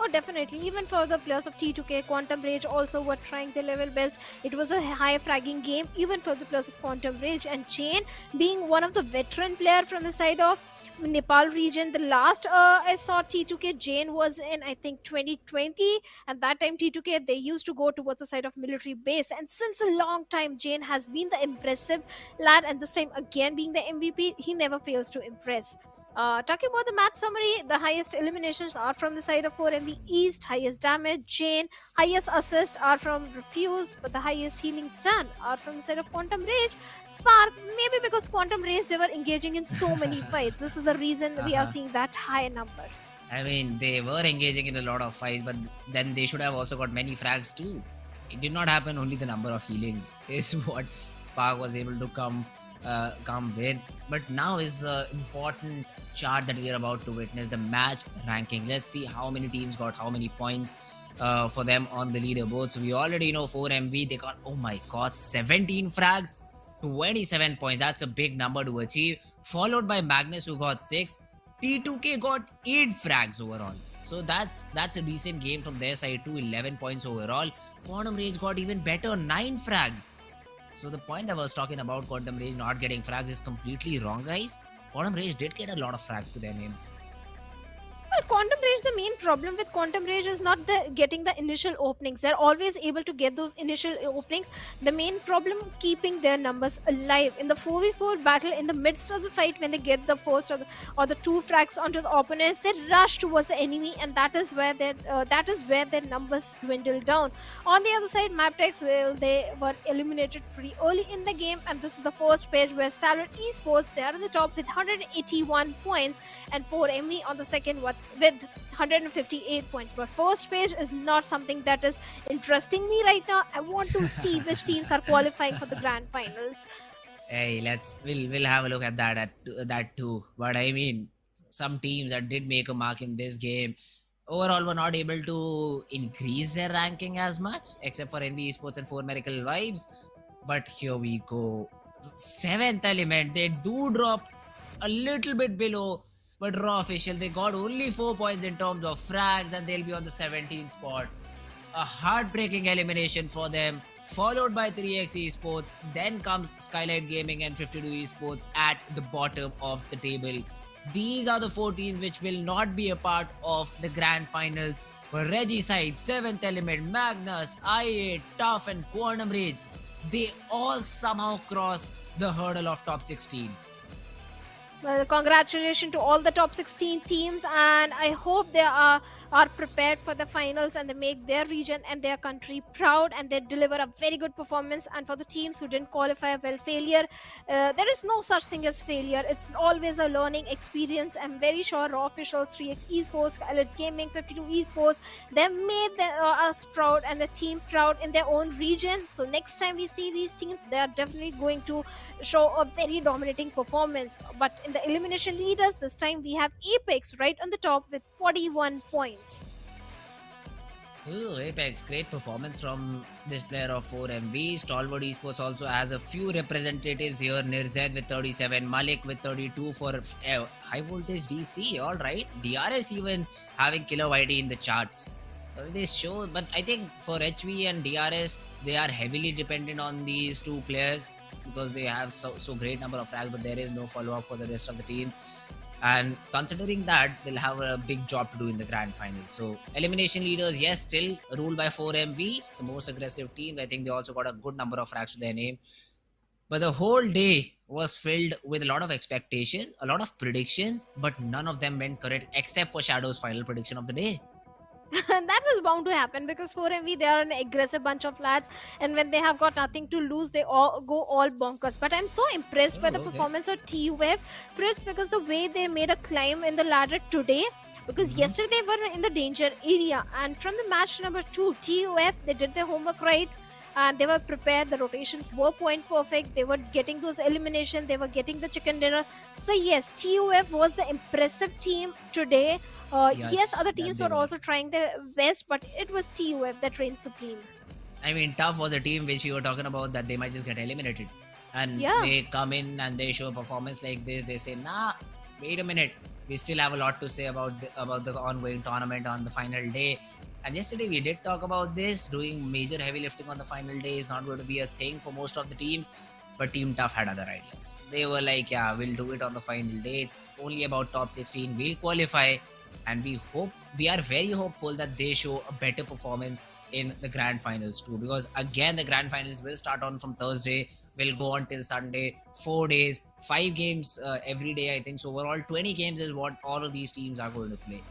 Oh, definitely. Even for the players of T2K, Quantum Rage also were trying their level best. It was a high fragging game, even for the players of Quantum Rage. And Jane, being one of the veteran player from the side of Nepal region, the last I saw T2K, Jane was in, I think, 2020. And that time T2K, they used to go towards the side of military base. And since a long time, Jane has been the impressive lad. And this time again being the MVP, he never fails to impress. Talking about the match summary, the highest eliminations are from the side of 4MV East, highest damage, Jane, highest assist are from Refuse, but the highest healing stand are from the side of Quantum Rage. Spark, maybe because Quantum Rage, they were engaging in so many fights. This is the reason we are seeing that high number. I mean, they were engaging in a lot of fights, but then they should have also got many frags too. It did not happen, only the number of healings is what Spark was able to come with. But now is an important chart that we are about to witness, the match ranking. Let's see how many teams got how many points for them on the leaderboard. So we already know 4MV, they got, oh my god, 17 frags, 27 points. That's a big number to achieve, followed by Magnus, who got 6. T2K got 8 frags overall. So that's a decent game from their side too, 11 points overall. Quantum Rage got even better, 9 frags. So the point that I was talking about Quantum Rage not getting frags is completely wrong, guys. Quantum Rage did get a lot of frags to their name. Well, Quantum Rage, the main problem with Quantum Rage is not getting the initial openings. They're always able to get those initial openings. The main problem, keeping their numbers alive. In the 4v4 battle, in the midst of the fight, when they get the first or the 2 frags onto the opponents, they rush towards the enemy, and that is where their numbers dwindle down. On the other side, MABETEX, well, they were eliminated pretty early in the game, and this is the first page where Stalwart Esports, they are on the top with 181 points, and 4MV on the second with 158 points. But first page is not something that is interesting me right now. I want to see which teams are qualifying for the grand finals. Hey, we'll have a look at that too. But I mean, some teams that did make a mark in this game overall were not able to increase their ranking as much, except for NB Esports and 4 Miracle Vibes. But here we go. 7th Element, they do drop a little bit below, but Raw Official, they got only 4 points in terms of frags, and they'll be on the 17th spot. A heartbreaking elimination for them, followed by 3x Esports. Then comes SKYLIGHTZ Gaming and 52 Esports at the bottom of the table. These are the 4 teams which will not be a part of the grand finals. But Regicide, 7th Element, Magnus, I8, Tough, and Quantum Rage, they all somehow cross the hurdle of top 16. Well, congratulations to all the top 16 teams, and I hope they are prepared for the finals and they make their region and their country proud and they deliver a very good performance. And for the teams who didn't qualify, well, failure, there is no such thing as failure. It's always a learning experience. I'm very sure Raw Officials, 3x Esports, SKYLIGHTZ Gaming, 52 Esports, they made us proud and the team proud in their own region. So next time we see these teams, they are definitely going to show a very dominating performance. But in the elimination leaders, this time we have Apex right on the top with 41 points. Ooh, Apex, great performance from this player of 4MV. Stalwart Esports also has a few representatives here. Nirzed with 37, Malik with 32 for Highvoltage DC. Alright, DRS even having killer YT in the charts. This show, but I think for HV and DRS, they are heavily dependent on these two players because they have so great number of frags, but there is no follow-up for the rest of the teams. And considering that, they'll have a big job to do in the grand finals. So elimination leaders, yes, still ruled by 4MV, the most aggressive team. I think they also got a good number of frags to their name. But the whole day was filled with a lot of expectations, a lot of predictions, but none of them went correct except for Shadow's final prediction of the day. That was bound to happen because 4MV, they are an aggressive bunch of lads, and when they have got nothing to lose, they all go all bonkers. But I'm so impressed by the performance of TUF, Fritz, because the way they made a climb in the ladder today, because yesterday they were in the danger area, and from the match number 2, TUF, they did their homework right and they were prepared. The rotations were point perfect, they were getting those eliminations, they were getting the chicken dinner. So yes, TUF was the impressive team today. Yes, other teams were also trying their best, but it was TUF that reigned supreme. I mean, Tough was a team which we were talking about that they might just get eliminated. And they come in and they show a performance like this. They say, nah, wait a minute. We still have a lot to say about the ongoing tournament on the final day. And yesterday we did talk about this. Doing major heavy lifting on the final day is not going to be a thing for most of the teams. But Team Tough had other ideas. They were like, yeah, we'll do it on the final day. It's only about top 16. We'll qualify. And we are very hopeful that they show a better performance in the grand finals too, because again the grand finals will start on from Thursday, will go on till Sunday, 4 days, 5 games every day, I think. So overall 20 games is what all of these teams are going to play.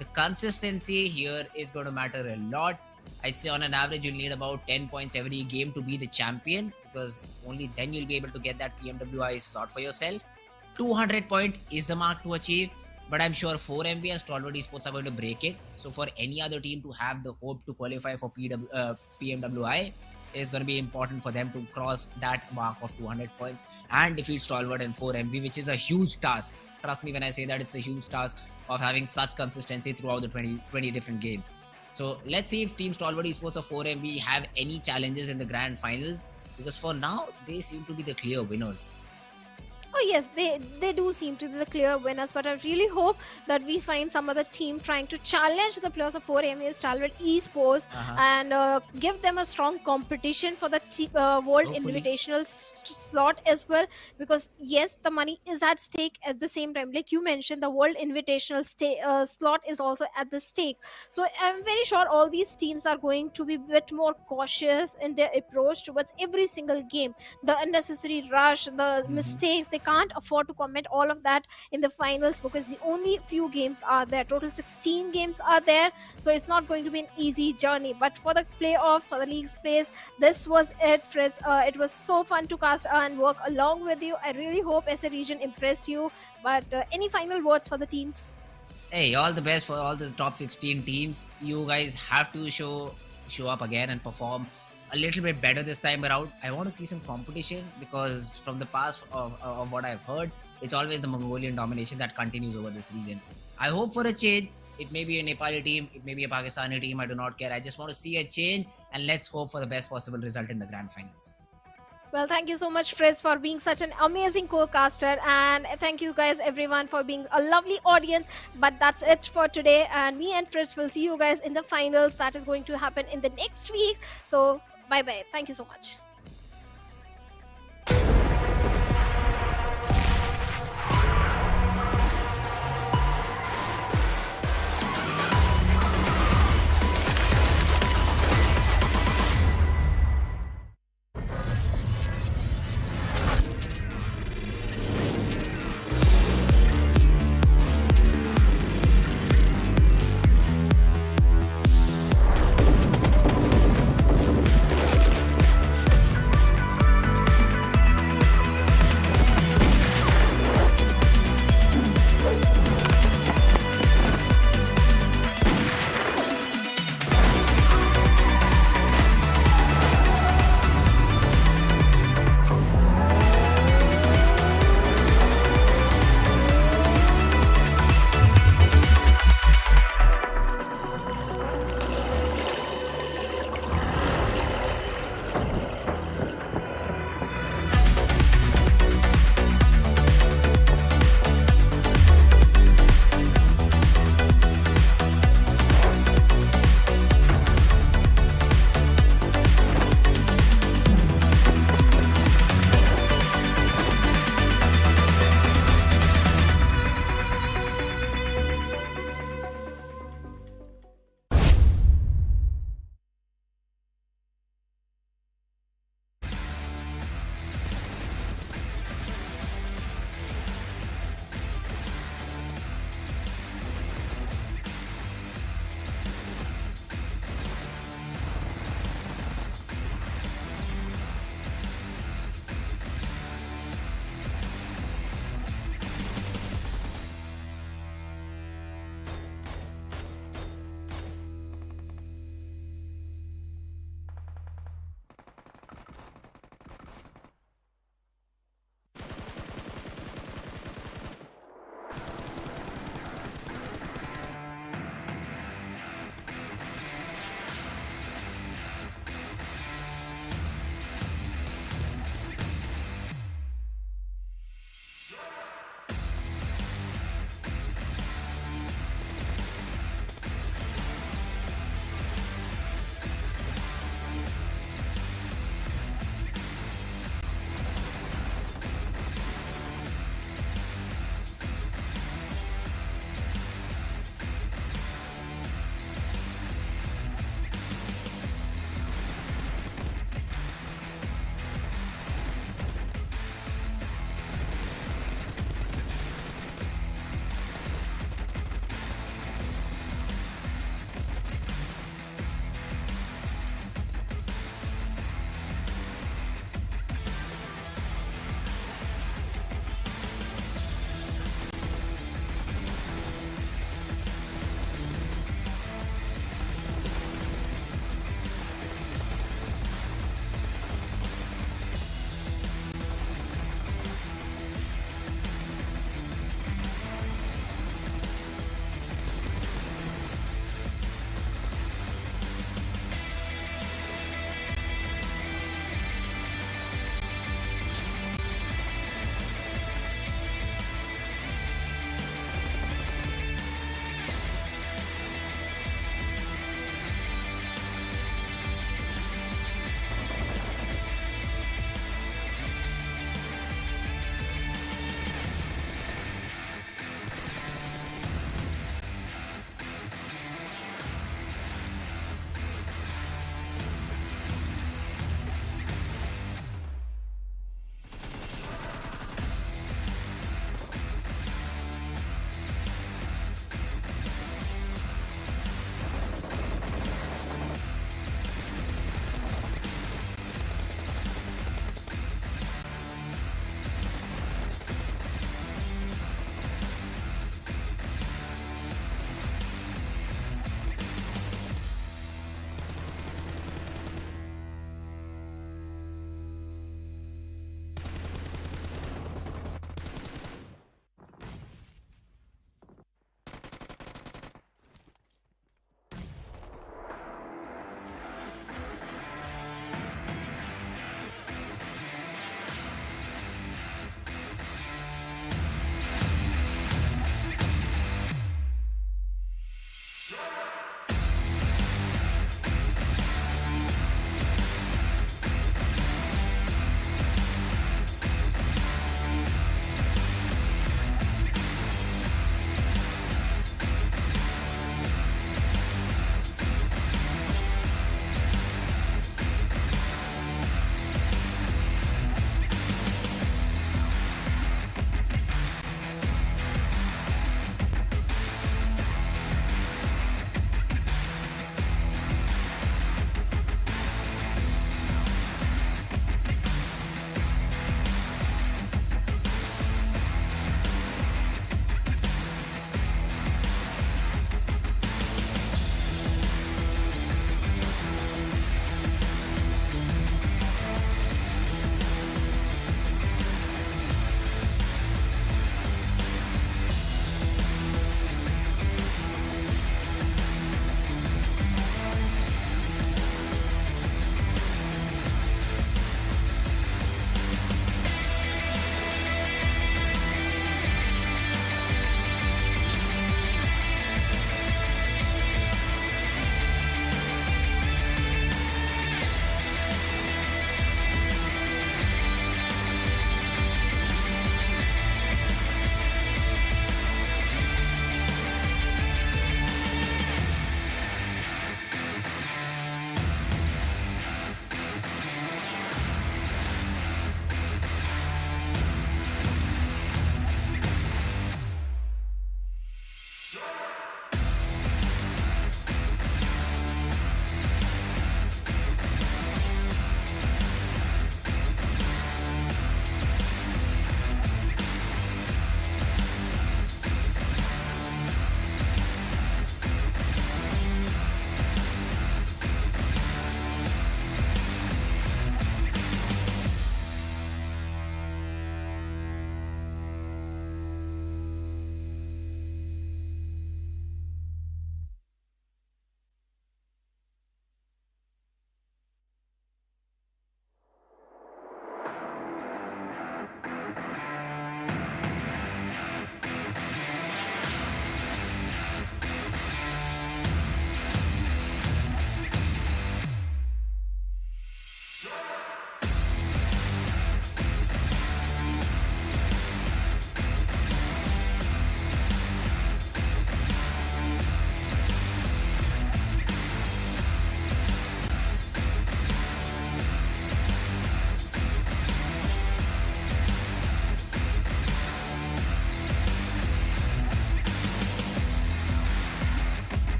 The consistency here is going to matter a lot. I'd say on an average you'll need about 10 points every game to be the champion, because only then you'll be able to get that PMWI slot for yourself. 200 point is the mark to achieve. But I'm sure 4MV and Stalwart Esports are going to break it. So for any other team to have the hope to qualify for PMWI, it is going to be important for them to cross that mark of 200 points and defeat Stalwart and 4MV, which is a huge task. Trust me when I say that it's a huge task of having such consistency throughout the 20 different games. So let's see if Team Stalwart Esports or 4MV have any challenges in the grand finals, because for now, they seem to be the clear winners. Oh yes, they do seem to be the clear winners, but I really hope that we find some other team trying to challenge the players of 4MA Stalwart Esports and give them a strong competition for the World Invitational slot as well, because yes, the money is at stake at the same time. Like you mentioned, the World Invitational slot is also at the stake. So I'm very sure all these teams are going to be a bit more cautious in their approach towards every single game. The unnecessary rush, the mistakes, they can't afford to commit all of that in the finals, because the only few games are there. Total 16 games are there, so it's not going to be an easy journey. But for the playoffs or the league's place, this was it, Fritz. It was so fun to cast and work along with you. I really hope SA region impressed you. But any final words for the teams? Hey, all the best for all the top 16 teams. You guys have to show up again and perform a little bit better this time around. I want to see some competition, because from the past of what I've heard, it's always the Mongolian domination that continues over this region. I hope for a change. It may be a Nepali team, it may be a Pakistani team, I do not care. I just want to see a change, and let's hope for the best possible result in the grand finals. Well, thank you so much, Fritz, for being such an amazing co-caster, and thank you guys everyone for being a lovely audience. But that's it for today, and me and Fritz will see you guys in the finals that is going to happen in the next week. So bye bye, thank you so much.